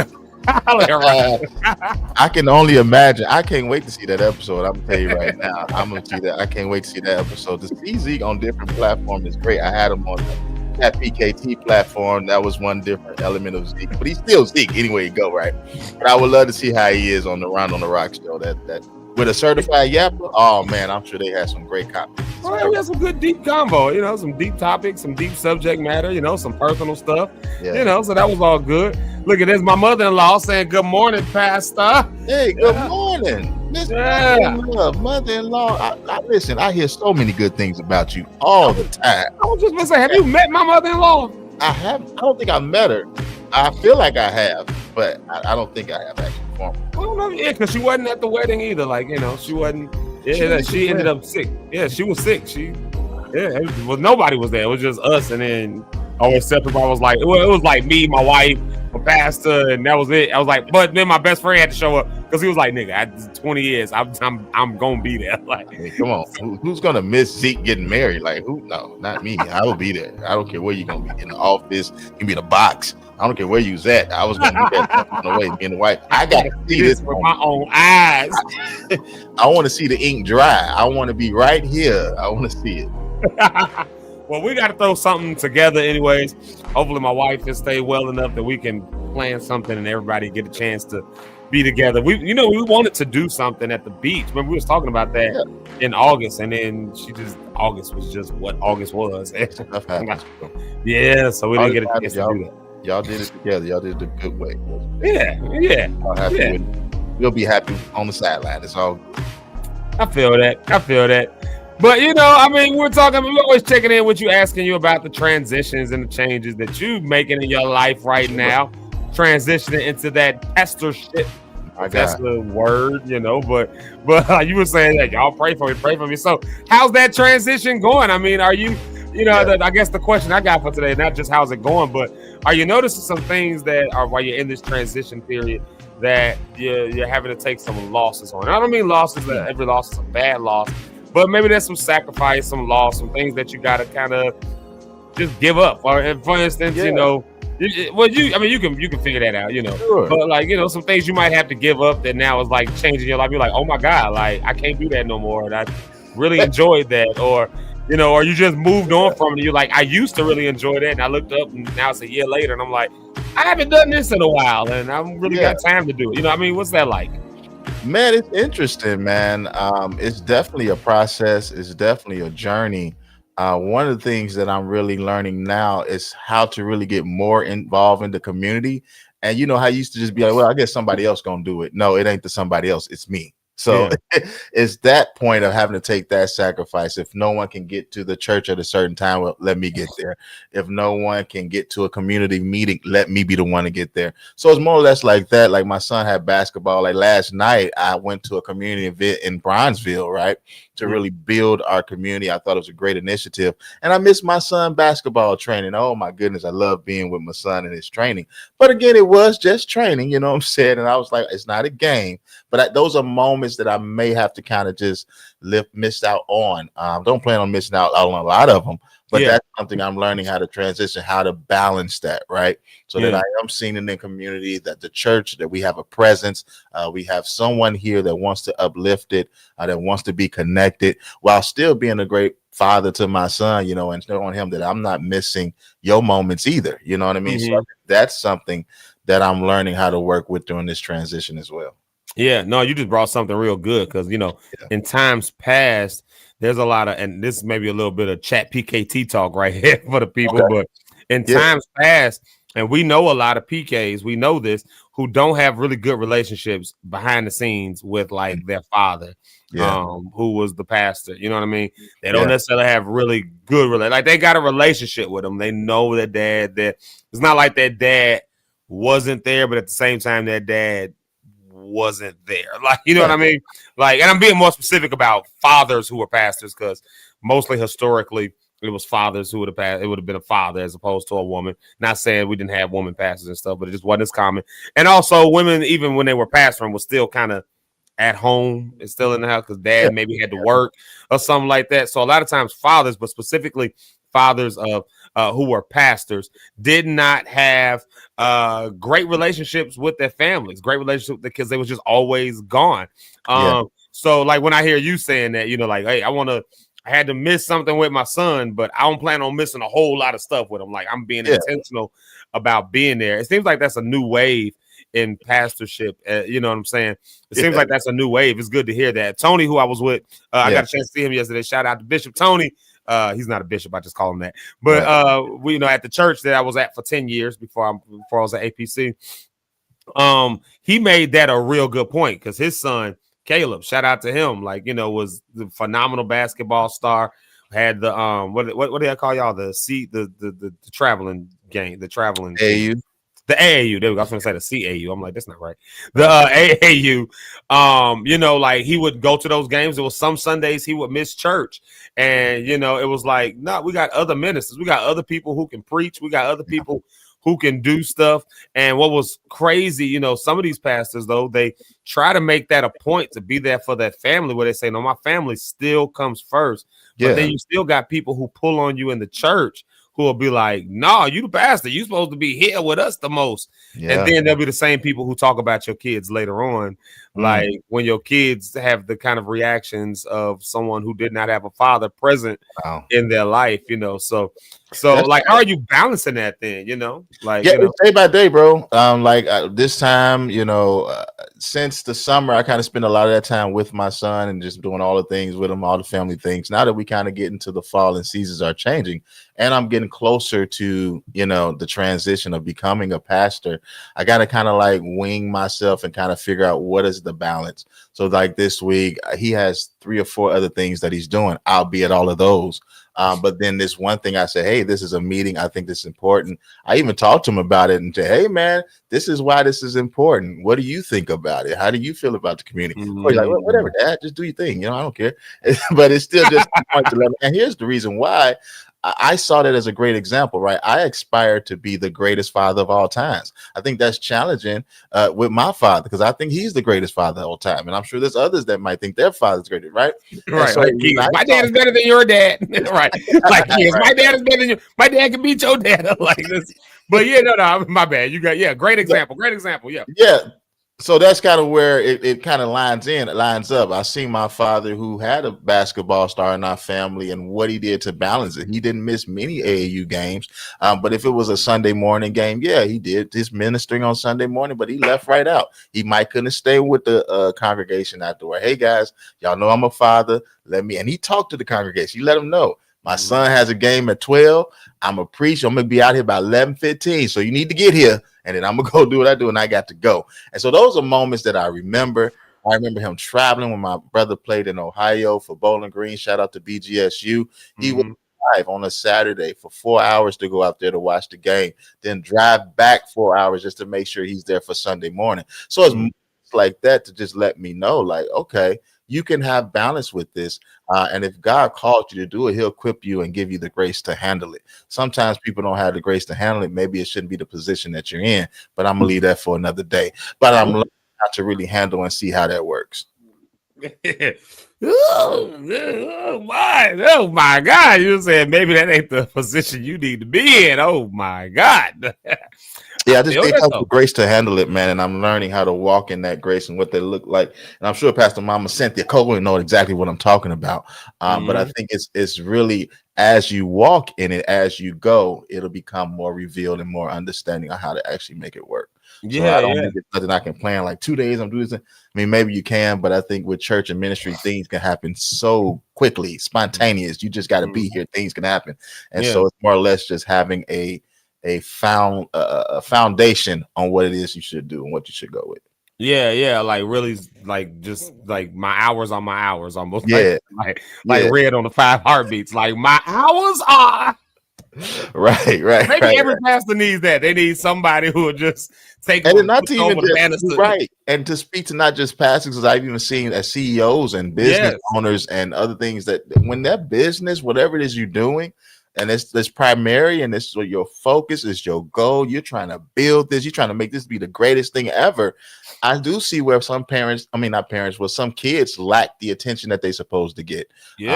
can only imagine. I can't wait to see that episode. I'm gonna tell you right now. I'm gonna see that. I can't wait to see that episode. To see Zeke on different platforms is great. I had him on that PKT platform. That was one different element of Zeke, but he's still Zeke anyway you go, right? But I would love to see how he is on the Round on the Rock show. That with a certified yapper. Oh man, I'm sure they had some great copies. Well, we had some good deep combo, some deep topics, some deep subject matter, some personal stuff, so that was all good. Look at this, my mother-in-law saying, good morning, Pastor. Hey, good morning. Miss Mother-in-law. I listen, I hear so many good things about you all the time. I was just going to say, have you met my mother-in-law? I have. I don't think I met her. I feel like I have, but I don't think I have actually formally. I don't know, because she wasn't at the wedding either. Like, she wasn't. Yeah, she ended up sick. Yeah, she was sick. Nobody was there. It was just us, and then except everybody was like, it was like me, my wife, my pastor, and that was it. I was like, but then my best friend had to show up because he was like, nigga, after 20 years, I'm gonna be there. Like, hey, come on, who's gonna miss Zeke getting married? Like, who? No, not me. I will be there. I don't care where you're gonna be, in the office, you can be in a box. I don't care where you was at. I was gonna be there on the way, me and the wife. I gotta see this with my own eyes. I want to see the ink dry. I want to be right here. I want to see it. Well, we got to throw something together anyways. Hopefully my wife can stay well enough that we can plan something and everybody get a chance to be together. We wanted to do something at the beach. Remember, we was talking about that in August, and then August was just what August was. Yeah, so we didn't get a chance to do that. Y'all did it together. Y'all did it a good way. Yeah. We'll be happy on the sideline. It's all good. I feel that. But we're always checking in with you, asking you about the transitions and the changes that you making in your life right now, transitioning into that pastorship. That's the word, but you were saying that y'all pray for me. So how's that transition going? I mean, are you, I guess the question I got for today, not just how's it going, but are you noticing some things that are while you're in this transition period that you're having to take some losses on? I don't mean losses that every loss is a bad loss, but maybe there's some sacrifice, some loss, some things that you got to kind of just give up. For instance, you can figure that out, Sure. But like, some things you might have to give up that now is like changing your life. You're like, oh my God, like I can't do that no more. And I really enjoyed that. Or you just moved on from it. You're like, I used to really enjoy that. And I looked up and now it's a year later and I'm like, I haven't done this in a while and I really got time to do it. What's that like? Man, it's interesting, man. It's definitely a process. It's definitely a journey. One of the things that I'm really learning now is how to really get more involved in the community. And you know how I used to just be like, well, I guess somebody else gonna do it. No, it ain't the somebody else. It's me. So it's that point of having to take that sacrifice. If no one can get to the church at a certain time, well, let me get there. If no one can get to a community meeting, let me be the one to get there. So it's more or less like that. Like my son had basketball. Like last night, I went to a community event in Bronzeville, right, to really build our community. I thought it was a great initiative. And I missed my son basketball training. Oh my goodness, I love being with my son and his training. But again, it was just training, you know what I'm saying? And I was like, it's not a game. But those are moments that I may have to kind of just miss out on. Don't plan on missing out on a lot of them, but that's something I'm learning how to transition, how to balance that, right? So that I am seen in the community, that the church, that we have a presence, we have someone here that wants to uplift it, that wants to be connected, while still being a great father to my son, you know, and showing him that I'm not missing your moments either. You know what I mean? So I think that's something that I'm learning how to work with during this transition as well. Yeah, no, you just brought something real good because, you know, in times past, there's a lot of, and this may be a little bit of chat PKT talk right here for the people, but in times past, and we know a lot of PKs, we know this, who don't have really good relationships behind the scenes with like their father, who was the pastor. You know what I mean? They don't necessarily have really good, like they got a relationship with them. They know their dad, that it's not like their dad wasn't there, but at the same time, their dad wasn't there, like, you know what I mean? Like, and I'm being more specific about fathers who were pastors, because mostly historically it was fathers who would have been a father as opposed to a woman. Not saying we didn't have women pastors and stuff, but it just wasn't as common. And also women, even when they were pastoring, was still kind of at home and still in the house because dad maybe had to work or something like that. So a lot of times fathers, but specifically fathers of who were pastors, did not have great relationships with their families, great relationships, because they was just always gone. So like when I hear you saying that, you know, like, hey, I had to miss something with my son, but I don't plan on missing a whole lot of stuff with him. Like, I'm being intentional about being there. It seems like that's a new wave in pastorship. You know what I'm saying? It seems like that's a new wave. It's good to hear that. Tony, who I was with, I got a chance to see him yesterday. Shout out to Bishop Tony. He's not a bishop, I just call him that. But we, you know, at the church that I was at for 10 years before I was at APC, he made that a real good point, because his son Caleb, shout out to him, like, you know, was the phenomenal basketball star. Had the what do I call y'all, the traveling game, the traveling AAU. The AAU. There we go. I was going to say the CAU. I'm like, that's not right. The AAU. You know, like, he would go to those games. It was some Sundays he would miss church, and you know, it was like, no, we got other ministers. We got other people who can preach. We got other people who can do stuff. And what was crazy, you know, some of these pastors, though, they try to make that a point to be there for that family, where they say, no, my family still comes first. But then you still got people who pull on you in the church, who will be like, no, you the pastor, you supposed to be here with us the most. And then there'll be the same people who talk about your kids later on. Like, when your kids have the kind of reactions of someone who did not have a father present in their life, you know. So like, how are you balancing that then, you know? Like, you know? Day by day, bro. This time, you know, since the summer, I kind of spend a lot of that time with my son and just doing all the things with him, all the family things. Now that we kind of get into the fall and seasons are changing, and I'm getting closer to, you know, the transition of becoming a pastor, I got to kind of like wing myself and kind of figure out what is the balance. So like this week, he has 3 or 4 other things that he's doing. I'll be at all of those. But then this one thing I said, hey, this is a meeting. I think this is important. I even talked to him about it and said, hey, man, this is why this is important. What do you think about it? How do you feel about the community? He's like, well, whatever, Dad, just do your thing. You know, I don't care. But it's still just and here's the reason why. I saw that as a great example, right? I aspire to be the greatest father of all times. I think that's challenging with my father, because I think he's the greatest father of all time. And I'm sure there's others that might think their father's greater, right? Right. So, like, my dad is better than your dad. Right. Like, my dad is better than you. My dad can beat your dad. Like this. But yeah, no, my bad. You got, great example. Great example. Yeah. Yeah. So that's kind of where it kind of lines up. I see my father, who had a basketball star in our family, and what he did to balance it. He didn't miss many AAU games, but if it was a Sunday morning game, yeah, he did his ministering on Sunday morning, but he left right out. He might couldn't stay with the congregation afterward. Hey guys, y'all know I'm a father. And he talked to the congregation. He let them know. My son has a game at 12. I'm a preacher. I'm going to be out here by 11:15. So you need to get here. And then I'm going to go do what I do. And I got to go. And so those are moments that I remember. I remember him traveling when my brother played in Ohio for Bowling Green. Shout out to BGSU. He would drive on a Saturday for 4 hours to go out there to watch the game, then drive back 4 hours just to make sure he's there for Sunday morning. So it's moments like that to just let me know, like, okay, you can have balance with this. And if God called you to do it, he'll equip you and give you the grace to handle it. Sometimes people don't have the grace to handle it. Maybe it shouldn't be the position that you're in, but I'm gonna leave that for another day. But I'm learning how to really handle and see how that works. Oh my God. You said maybe that ain't the position you need to be in. Oh my God. Yeah, I just think I have the grace to handle it, man. And I'm learning how to walk in that grace and what they look like. And I'm sure Pastor Mama Cynthia Copeland know exactly what I'm talking about. But I think it's really, as you walk in it, as you go, it'll become more revealed and more understanding on how to actually make it work. So I don't think it's nothing I can plan like 2 days. I'm doing this. I mean, maybe you can, but I think with church and ministry, things can happen so quickly, spontaneous. You just got to be here. Things can happen. And so it's more or less just having a foundation on what it is you should do and what you should go with. Yeah, like really, like just like my hours on my hours, almost. Yeah, like Red on the 5 heartbeats. Like my hours are right. Maybe every pastor needs that. They need somebody who will just take and not to even just, right and to speak to not just pastors, because I've even seen as CEOs and business owners and other things that when that business, whatever it is you're doing, and it's primary, and this is your focus, is your goal. You're trying to build this. You're trying to make this be the greatest thing ever. I do see where some parents, some kids lack the attention that they're supposed to get.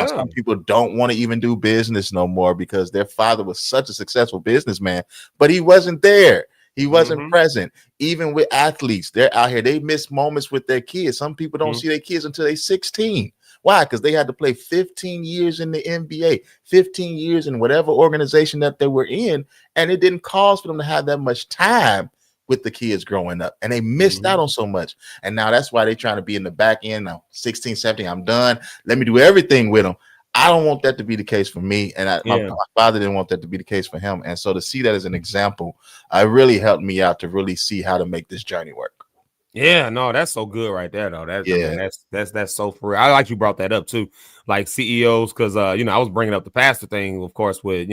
Some people don't want to even do business no more because their father was such a successful businessman, but he wasn't there. He wasn't present. Even with athletes, they're out here. They miss moments with their kids. Some people don't see their kids until they're 16. Why? Because they had to play 15 years in the NBA, 15 years in whatever organization that they were in, and it didn't cost for them to have that much time with the kids growing up, and they missed out on so much. And now that's why they're trying to be in the back end now, 16, 17, I'm done. Let me do everything with them. I don't want that to be the case for me, and my father didn't want that to be the case for him. And so to see that as an example, it really helped me out to really see how to make this journey work. Yeah, no, that's so good right there, though. That's so for real. I like you brought that up too, like CEOs, because I was bringing up the pastor thing, of course, with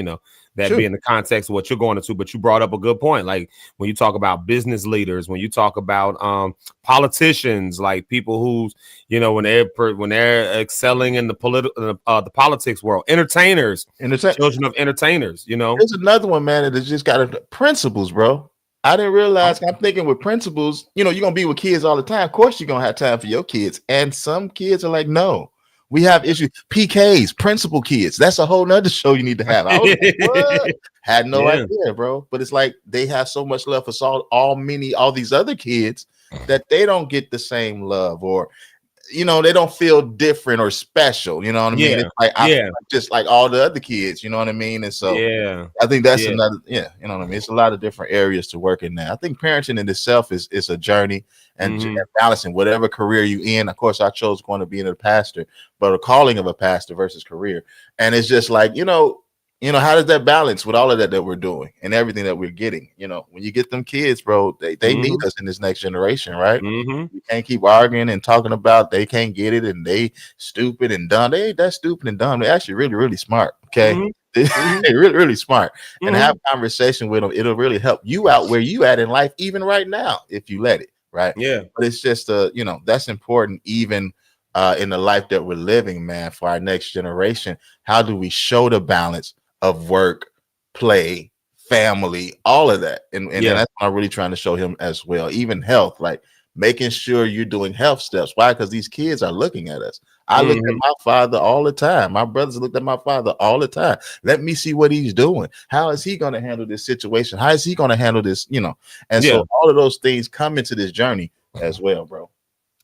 that being the context of what you're going into. But you brought up a good point, like when you talk about business leaders, when you talk about politicians, like people who's when they're excelling in the the politics world, entertainers, children of entertainers. There's another one, man, that just got principles, bro. I didn't realize. I'm thinking with principals, you're gonna be with kids all the time. Of course, you're gonna have time for your kids, and some kids are like, no, we have issues. PKs, principal kids. That's a whole nother show you need to have. I was like, what? Had no idea, bro. But it's like they have so much love for all these other kids that they don't get the same love, or they don't feel different or special. You know what I mean? It's like I'm just like all the other kids. You know what I mean? And so I think that's another. You know what I mean? It's a lot of different areas to work in there. I think parenting in itself is a journey and balancing whatever career you in. Of course, I chose going to be a pastor, but a calling of a pastor versus career, and it's just like how does that balance with all of that we're doing and everything that we're getting? When you get them kids, bro, they need us in this next generation, right? You can't keep arguing and talking about they can't get it and they stupid and dumb. They ain't that stupid and dumb. They're actually really, really smart. Okay. They're really, really smart. And have a conversation with them. It'll really help you out where you at in life, even right now, if you let it. Right. Yeah. But it's just that's important, even in the life that we're living, man, for our next generation. How do we show the balance of work, play, family, all of that? And that's what I'm really trying to show him as well. Even health, like making sure you're doing health steps. Why? Because these kids are looking at us. I looked at my father all the time. My brothers looked at my father all the time. Let me see what he's doing. How is he going to handle this situation? How is he going to handle this? And so all of those things come into this journey as well, bro.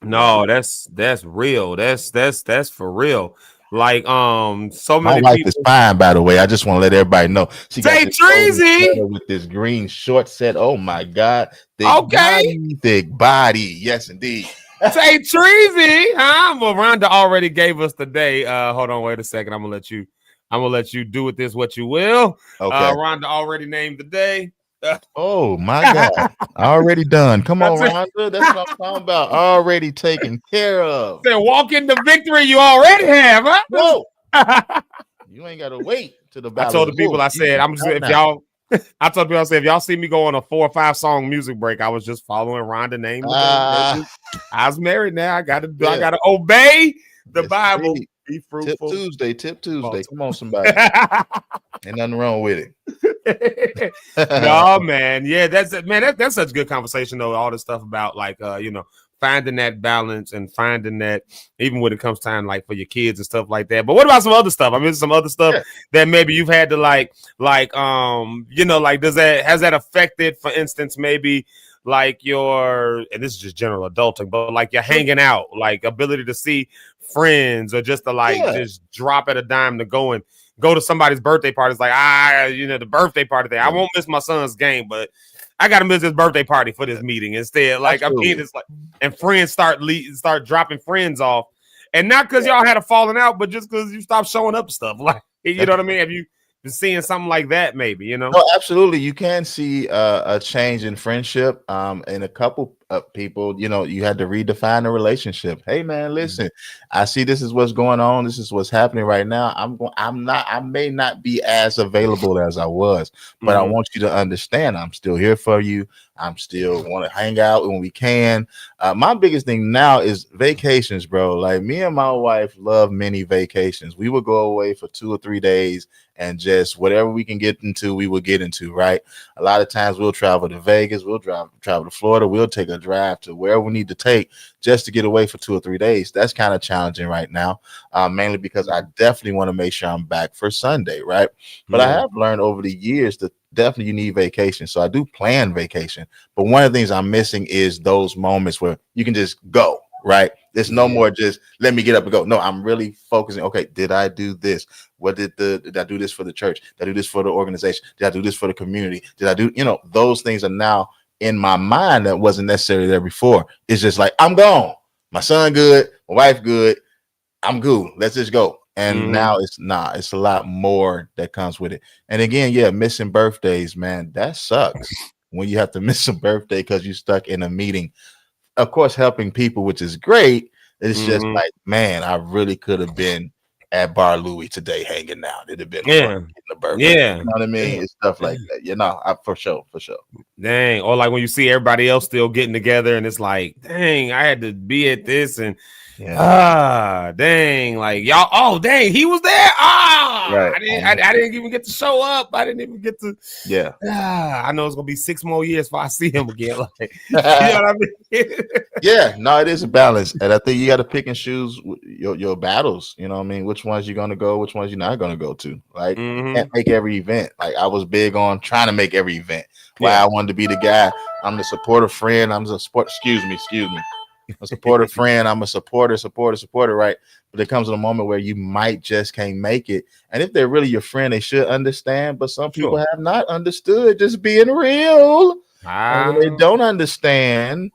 No, that's real. That's for real. Like so My many wife people is fine, by the way. I just want to let everybody know she got say this golden Treasy. sweater with this green short set. Oh my God, thick body. Yes, indeed. Say Treasy, huh? Well, Rhonda already gave us the day. Hold on, wait a second. I'm gonna let you do with this what you will. Okay. Rhonda already named the day. Oh my God, already done. Come on, Rhonda. That's what I'm talking about. Already taken care of. Then walk into victory you already have, huh? Whoa. You ain't gotta wait to the battle. I told the people, I said, I'm just if y'all. I told people, I said, if y'all see me go on a 4 or 5 song music break, I was just following Rhonda name. I was married now. I gotta obey the Bible. Be fruitful. Tip Tuesday. Come on, somebody. Ain't nothing wrong with it. No, man. Yeah, that's such good conversation though. All this stuff about like finding that balance and finding that even when it comes time like for your kids and stuff like that. But what about some other stuff? I mean, some other stuff that maybe you've had to like has that affected, for instance, maybe like and this is just general adulting, but like you're hanging out, like ability to see friends or just to just drop at a dime to go to somebody's birthday party. It's like, the birthday party there. I won't miss my son's game, but I gotta miss his birthday party for this meeting instead. Like, absolutely. I mean, it's like, and friends start dropping friends off, and not because y'all had a falling out, but just because you stopped showing up stuff. Like, you know what I mean? Have you been seeing something like that? Maybe No, absolutely. You can see a change in friendship. And a couple of people, you had to redefine the relationship. Hey, man, listen, I see this is what's going on. This is what's happening right now. I may not be as available as I was, but I want you to understand I'm still here for you. I'm still want to hang out when we can. My biggest thing now is vacations, bro. Like, me and my wife love many vacations. We would go away for 2 or 3 days and just whatever we can get into, we will get into, right? A lot of times we'll travel to Vegas, we'll travel to Florida, we'll take a drive to wherever we need to take just to get away for 2 or 3 days. That's kind of challenging right now, mainly because I definitely want to make sure I'm back for Sunday, right? But I have learned over the years that definitely you need vacation. So I do plan vacation. But one of the things I'm missing is those moments where you can just go, right? There's no more just let me get up and go. No, I'm really focusing. Okay, did I do this? What did I do this for the church? Did I do this for the organization? Did I do this for the community? Did I do, those things are now in my mind that wasn't necessarily there before. It's just like, I'm gone. My son good, my wife good. I'm good. Let's just go. And now it's a lot more that comes with it. And again, missing birthdays, man, that sucks when you have to miss a birthday because you're stuck in a meeting. Of course, helping people, which is great. It's just like, man, I really could have been at Bar Louie today hanging out. It'd have been fun the birthday. Yeah. You know what I mean? It's stuff like that. For sure. Dang. Or like when you see everybody else still getting together and it's like, dang, I had to be at this and dang, like y'all. Oh, dang, he was there. Right. I didn't even get to show up. I didn't even get to. Yeah. I know it's gonna be 6 more years before I see him again. Like, you know what I mean? Yeah. No, it is a balance, and I think you got to pick and choose your battles. You know what I mean? Which ones you're gonna go? Which ones you're not gonna go to? Like, you can't make every event. Like, I was big on trying to make every event. Why I wanted to be the guy. I'm the supportive friend. I'm the support. Excuse me. A supportive friend. I'm a supporter, right? But there comes a moment where you might just can't make it. And if they're really your friend, they should understand. But some people have not understood, just being real. And when they don't understand,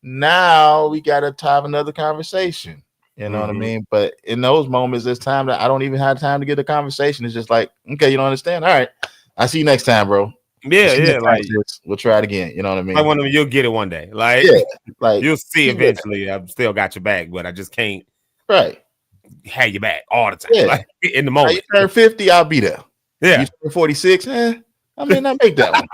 now we got to have another conversation. You know what I mean? But in those moments, there's time that I don't even have time to get a conversation. It's just like, okay, you don't understand? All right. I'll see you next time, bro. Yeah, like we'll try it again. You know what I mean? I want them, you'll get it one day. Like, like you'll see eventually. I've still got your back, but I just can't have your back all the time. Yeah. Like, in the moment. You turn 50, I'll be there. Yeah. You turn 46, I may not make that one.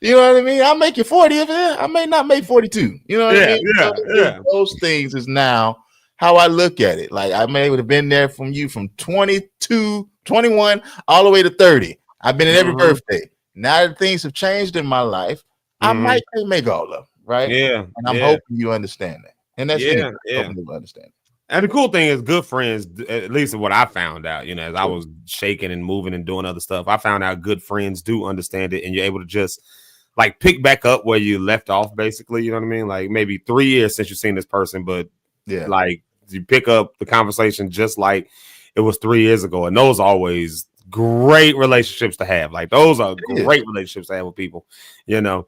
You know what I mean? I'll make you 40 of it. I may not make 42. You know what I mean? So those things is now how I look at it. Like, I may have been there from 22, 21, all the way to 30. I've been at every birthday. Now that things have changed in my life, I might make all of them, right? Yeah. And I'm hoping you understand that. And that's Yeah, it. yeah. Hopefully we'll understand. And the cool thing is, good friends, at least what I found out, as I was shaking and moving and doing other stuff, I found out good friends do understand it, and you're able to just like pick back up where you left off, basically. You know what I mean? Like maybe 3 years since you've seen this person, but like you pick up the conversation just like it was 3 years ago. And those are always great relationships to have. Like those are great relationships to have with people, I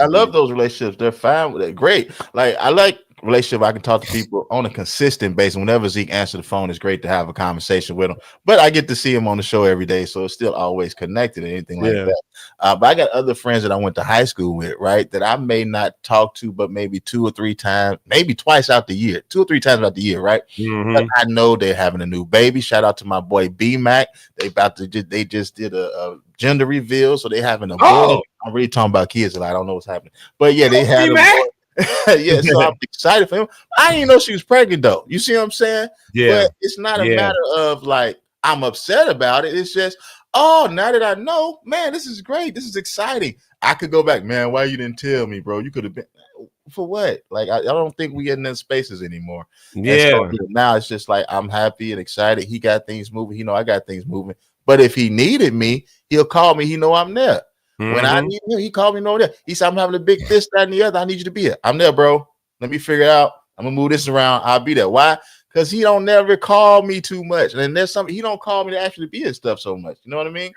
love those relationships. They're fine with it. Great. Like I like relationship. I can talk to people on a consistent basis. Whenever Zeke answers the phone, it's great to have a conversation with him. But I get to see him on the show every day, so it's still always connected or anything like that. But I got other friends that I went to high school with, right? That I may not talk to, but maybe 2 or 3 times, maybe twice out the year, 2 or 3 times out the year, right? But I know they're having a new baby. Shout out to my boy B Mac. They just did a gender reveal, so they having a boy. I'm really talking about kids a lot. I don't know what's happening, but yeah, they had a boy. Yeah, so I'm excited for him. I didn't even know she was pregnant though. You see what I'm saying? Yeah. But it's not a matter of like I'm upset about it. It's just, now that I know, man, this is great. This is exciting. I could go back, man. Why you didn't tell me, bro? You could have been for what? Like I don't think we get in those spaces anymore. Yeah. So, now it's just like I'm happy and excited. He got things moving. I got things moving. But if he needed me, he'll call me. He know I'm there. When I need him, he called me no there. He said, I'm having a big this, that, and the other. I need you to be here. I'm there, bro. Let me figure it out. I'm gonna move this around. I'll be there. Why? Because he don't never call me too much. And there's something he don't call me to actually be his stuff so much. You know what I mean?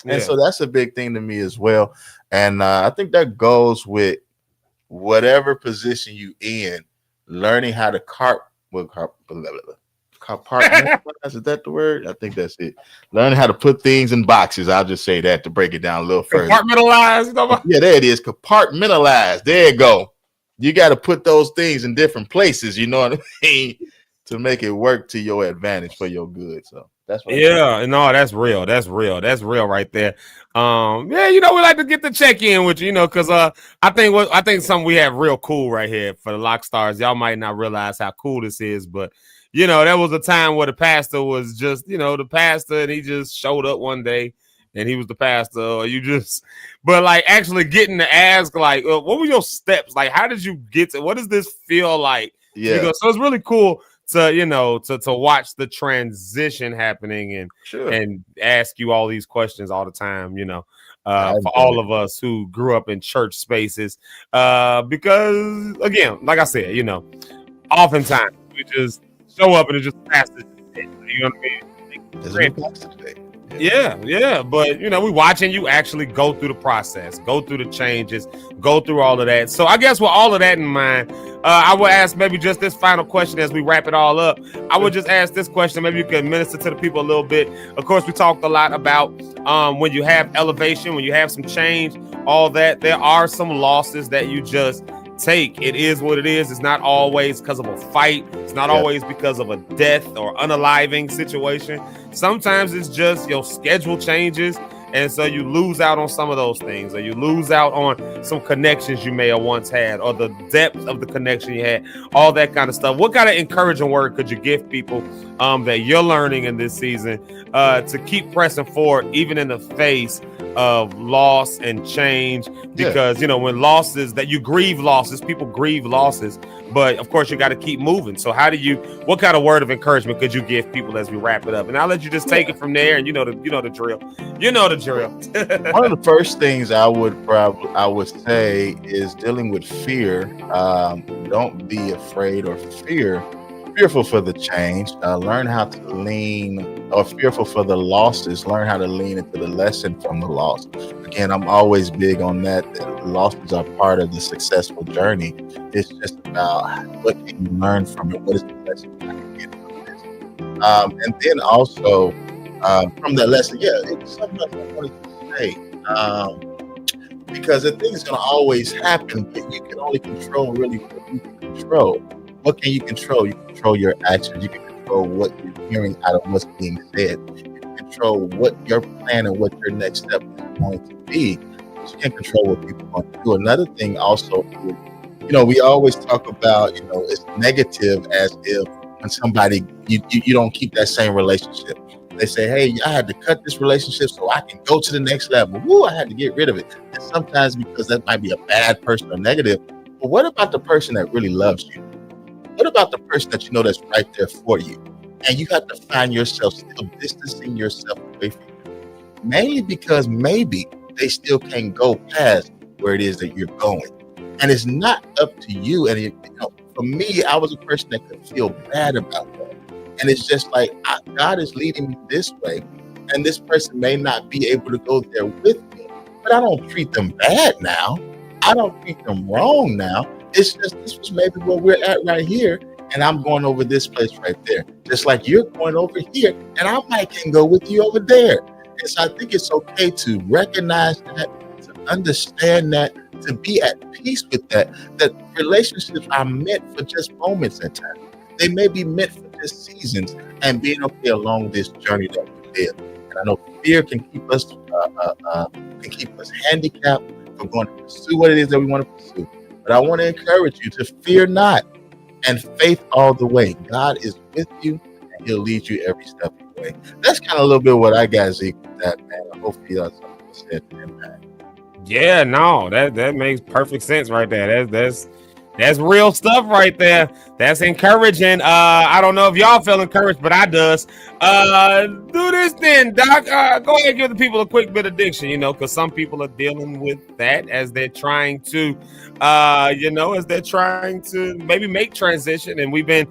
And so that's a big thing to me as well. And I think that goes with whatever position you in, learning how to compartmentalize. Is that the word? I think that's it. Learning how to put things in boxes. I'll just say that to break it down a little further. Compartmentalize. Yeah, there it is. Compartmentalize. There you go. You got to put those things in different places. You know what I mean? To make it work to your advantage for your good. So that's what. No, that's real. That's real. That's real right there. We like to get the check in with you, because I think something we have real cool right here for the Lock Stars. Y'all might not realize how cool this is, but. There was a time where the pastor was just, the pastor, and he just showed up one day and he was the pastor. But like actually getting to ask, like, what were your steps? Like, how did you get to, what does this feel like? Yeah. So it's really cool to watch the transition happening and ask you all these questions all the time, for all of us who grew up in church spaces. Because again, like I said, oftentimes we just show up and it just passes. You know what I mean? Yeah. But we watching you actually go through the process, go through the changes, go through all of that. So I guess with all of that in mind, I would ask maybe just this final question as we wrap it all up. I would just ask this question. Maybe you can minister to the people a little bit. Of course, we talked a lot about when you have elevation, when you have some change, all that. There are some losses that you just take. It is what it is. It's not always because of a fight. It's not always because of a death or unaliving situation. Sometimes it's just your schedule changes, and so you lose out on some of those things, or you lose out on some connections you may have once had, or the depth of the connection you had, all that kind of stuff. What kind of encouraging word could you give people that you're learning in this season to keep pressing forward, even in the face of loss and change? Because when losses, that you grieve losses, people grieve losses, but of course you got to keep moving. So what kind of word of encouragement could you give people as we wrap it up? And I'll let you just take it from there. And you know the drill. One of the first things I would say is dealing with fear. Don't be afraid or fearful for the change. Learn how to lean, or fearful for the losses. Learn how to lean into the lesson from the loss. Again, I'm always big on that losses are part of the successful journey. It's just about what can you learn from it. What is the lesson I can get from this? And then also from that lesson, it's something I wanted to say. Because the thing is going to always happen, but you can only control really what you can control. What can you control? You control your actions. You can control what you're hearing out of what's being said. You can control what your plan and what your next step is going to be. But you can't control what people are going to do. Another thing also, we always talk about, it's negative as if when somebody, you don't keep that same relationship. They say, hey, I had to cut this relationship so I can go to the next level. Woo, I had to get rid of it. And sometimes because that might be a bad person or negative. But what about the person that really loves you? What about the person that you know that's right there for you? And you have to find yourself still distancing yourself away from them, mainly because maybe they still can't go past where it is that you're going. And it's not up to you. And for me, I was a person that could feel bad about that. And it's just like, God is leading me this way. And this person may not be able to go there with me, but I don't treat them bad now. I don't treat them wrong now. It's just, this was maybe where we're at right here. And I'm going over this place right there. Just like you're going over here. And I might can go with you over there. And so I think it's okay to recognize that, to understand that, to be at peace with that relationships are meant for just moments in time. They may be meant for just seasons, and being okay along this journey that we live. And I know fear can keep us handicapped from going to pursue what it is that we want to pursue. But I want to encourage you to fear not, and faith all the way. God is with you, and He'll lead you every step of the way. That's kind of a little bit what I got, Zeke, with that, man. I hope you something to say to impact. Yeah, no, that makes perfect sense right there. That's real stuff right there. That's encouraging. I don't know if y'all feel encouraged, but I does. Do this then, Doc. Go ahead and give the people a quick bit of diction, because some people are dealing with that as they're trying to, maybe make transition. And we've been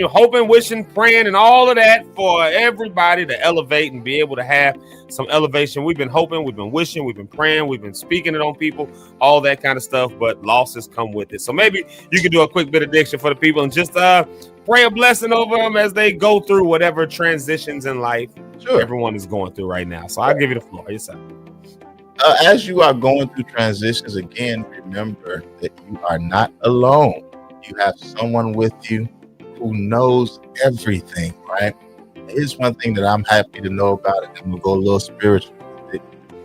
hoping, wishing, praying, and all of that for everybody to elevate and be able to have some elevation. We've been hoping, we've been wishing, we've been praying, we've been speaking it on people, all that kind of stuff, but losses come with it. So maybe you can do a quick bit of diction for the people and just pray a blessing over them as they go through whatever transitions in life everyone is going through right now. So I'll give you the floor. Yes, sir. As you are going through transitions, again, remember that you are not alone. You have someone with you who knows everything, right? Here's one thing that I'm happy to know about it, and we'll go a little spiritual with it,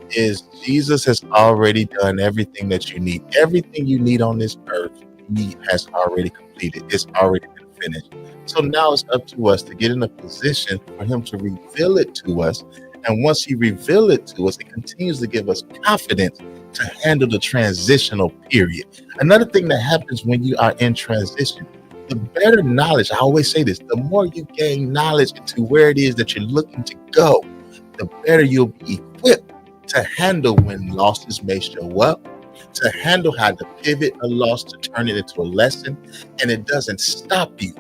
is Jesus has already done everything that you need. Everything you need on this earth, He has already completed. It's already been finished. So now it's up to us to get in a position for Him to reveal it to us. And once He reveals it to us, it continues to give us confidence to handle the transitional period. Another thing that happens when you are in transition, the better knowledge, I always say this, the more you gain knowledge into where it is that you're looking to go, the better you'll be equipped to handle when losses may show up, to handle how to pivot a loss to turn it into a lesson, and it doesn't stop you.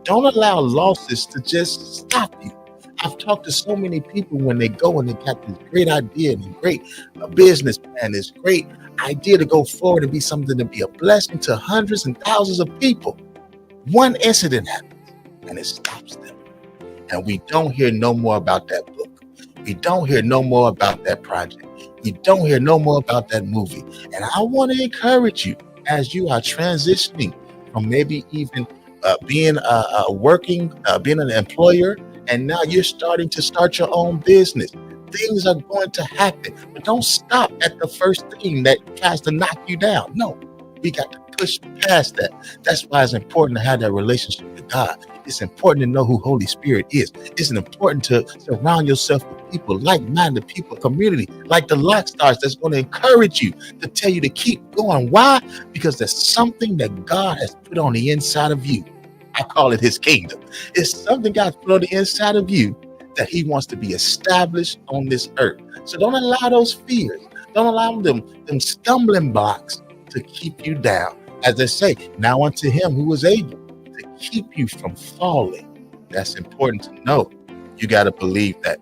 Don't allow losses to just stop you. I've talked to so many people when they go and they got this great idea and a great business plan, this great idea to go forward and be something to be a blessing to hundreds and thousands of people. One incident happens and it stops them. And we don't hear no more about that book. We don't hear no more about that project. We don't hear no more about that movie. And I want to encourage you as you are transitioning from maybe even being an employer, and now you're starting to start your own business. Things are going to happen, but don't stop at the first thing that tries to knock you down. No, we got to push past that. That's why it's important to have that relationship with God. It's important to know who Holy Spirit is. It's important to surround yourself with people, like-minded people, community, like the Locke'd that's going to encourage you, to tell you to keep going. Why? Because there's something that God has put on the inside of you. I call it His kingdom. It's something God's put on the inside of you that He wants to be established on this earth. So don't allow those fears. Don't allow them stumbling blocks to keep you down. As they say, now unto Him who is able to keep you from falling. That's important to know. You got to believe that.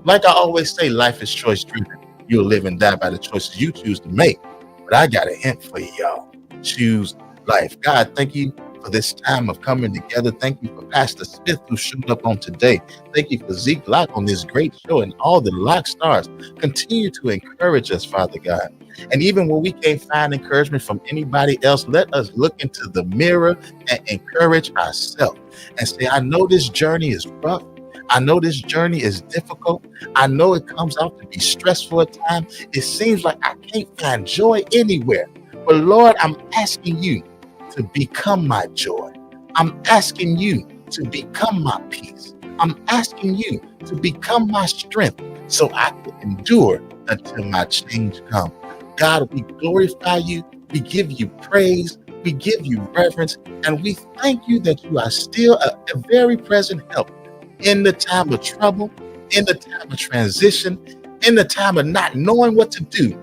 Like I always say, life is choice driven. You'll live and die by the choices you choose to make. But I got a hint for you, y'all. Choose life. God, thank you for this time of coming together. Thank you for Pastor Smith who showed up on today. Thank you for ZekeLive on this great show and all the Locke'd. Continue to encourage us, Father God. And even when we can't find encouragement from anybody else, let us look into the mirror and encourage ourselves and say, I know this journey is rough. I know this journey is difficult. I know it comes out to be stressful at times. It seems like I can't find joy anywhere. But Lord, I'm asking you to become my joy. I'm asking you to become my peace. I'm asking you to become my strength so I can endure until my change comes. God, we glorify you. We give you praise. We give you reverence, and we thank you that you are still a very present help in the time of trouble, in the time of transition, in the time of not knowing what to do.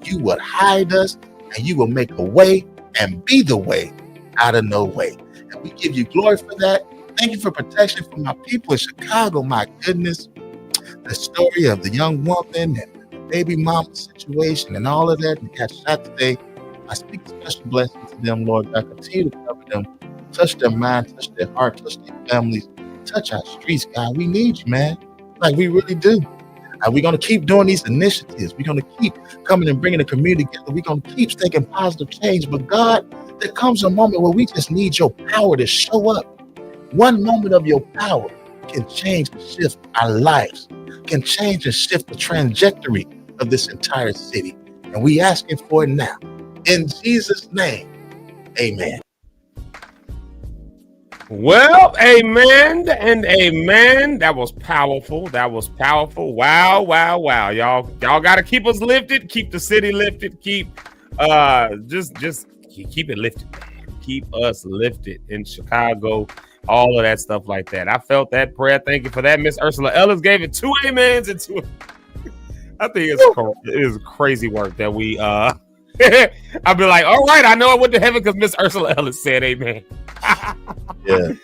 You will hide us, and you will make a way and be the way out of no way. And we give you glory for that. Thank you for protection for my people in Chicago. My goodness, the story of the young woman and the baby mama situation and all of that that got shot today. I speak special blessings to them, Lord God. Continue to cover them. Touch their mind, touch their heart, touch their families, touch our streets, God. We need you, man. Like we really do. And we're going to keep doing these initiatives. We're going to keep coming and bringing the community together. We're going to keep taking positive change. But God, there comes a moment where we just need your power to show up. One moment of your power can change and shift our lives, can change and shift the trajectory of this entire city. And we asking for it now. In Jesus' name, amen. Well, amen and amen. That was powerful. That was powerful. Wow, wow, wow. Y'all got to keep us lifted, keep the city lifted, keep just keep it lifted. Keep us lifted in Chicago, all of that stuff like that. I felt that prayer. Thank you for that. Miss Ursula Ellis gave it 2 amens and 2. I think it is crazy work that we I'll be like, all right, I know I went to heaven because Miss Ursula Ellis said amen. Yeah.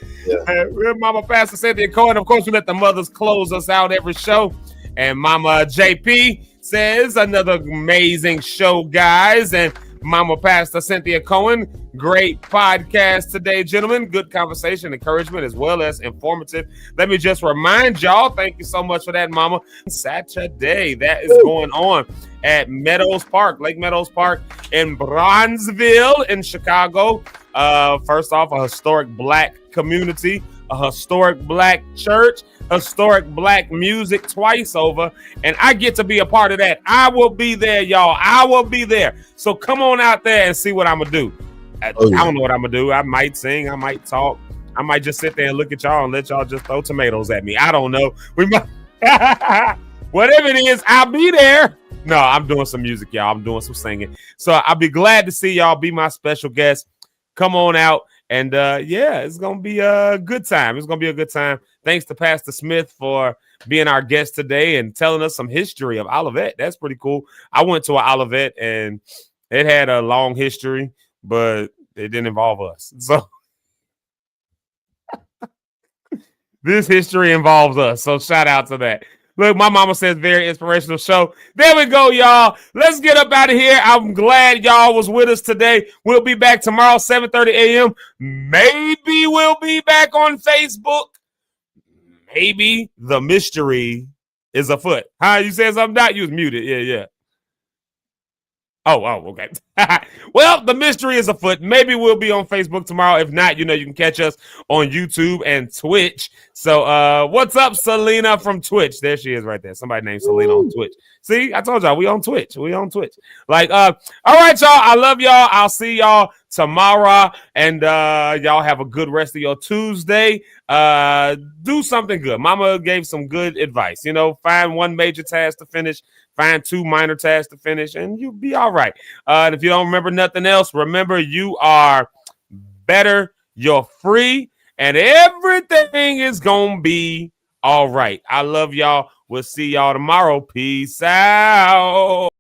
Mama Pastor Cynthia Cohen, of course, we let the mothers close us out every show. And Mama JP says another amazing show, guys. And Mama Pastor Cynthia Cohen, great podcast today, gentlemen. Good conversation, encouragement, as well as informative. Let me just remind y'all, thank you so much for that, Mama. Saturday, that is going on at Meadows Park, Lake Meadows Park in Bronzeville in Chicago. First off, a historic Black community, a historic Black church, historic Black music twice over, and I get to be a part of that. I will be there, y'all. I will be there. So come on out there and see what I'm gonna do. I don't know what I'm gonna do. I might sing, I might talk, I might just sit there and look at y'all and let y'all just throw tomatoes at me. I don't know. We might whatever it is, I'll be there. No, I'm doing some music, y'all. I'm doing some singing. So I'll be glad to see y'all. Be my special guest. Come on out. And it's going to be a good time. It's going to be a good time. Thanks to Pastor Smith for being our guest today and telling us some history of Olivet. That's pretty cool. I went to an Olivet and it had a long history, but it didn't involve us. So this history involves us. So shout out to that. Look, my mama says very inspirational show. There we go, y'all. Let's get up out of here. I'm glad y'all was with us today. We'll be back tomorrow, 7:30 a.m. Maybe we'll be back on Facebook. Maybe the mystery is afoot. Huh? You said something? Not you was muted. Yeah. Oh, okay. Well, the mystery is afoot. Maybe we'll be on Facebook tomorrow. If not, you can catch us on YouTube and Twitch. So, what's up, Selena from Twitch? There she is right there. Somebody named Selena on Twitch. See, I told y'all we on Twitch. We on Twitch. Like, all right, y'all. I love y'all. I'll see y'all tomorrow. And y'all have a good rest of your Tuesday. Do something good. Mama gave some good advice. Find one major task to finish. Find 2 minor tasks to finish, and you'll be all right. And if you don't remember nothing else, remember you are better, you're free, and everything is going to be all right. I love y'all. We'll see y'all tomorrow. Peace out.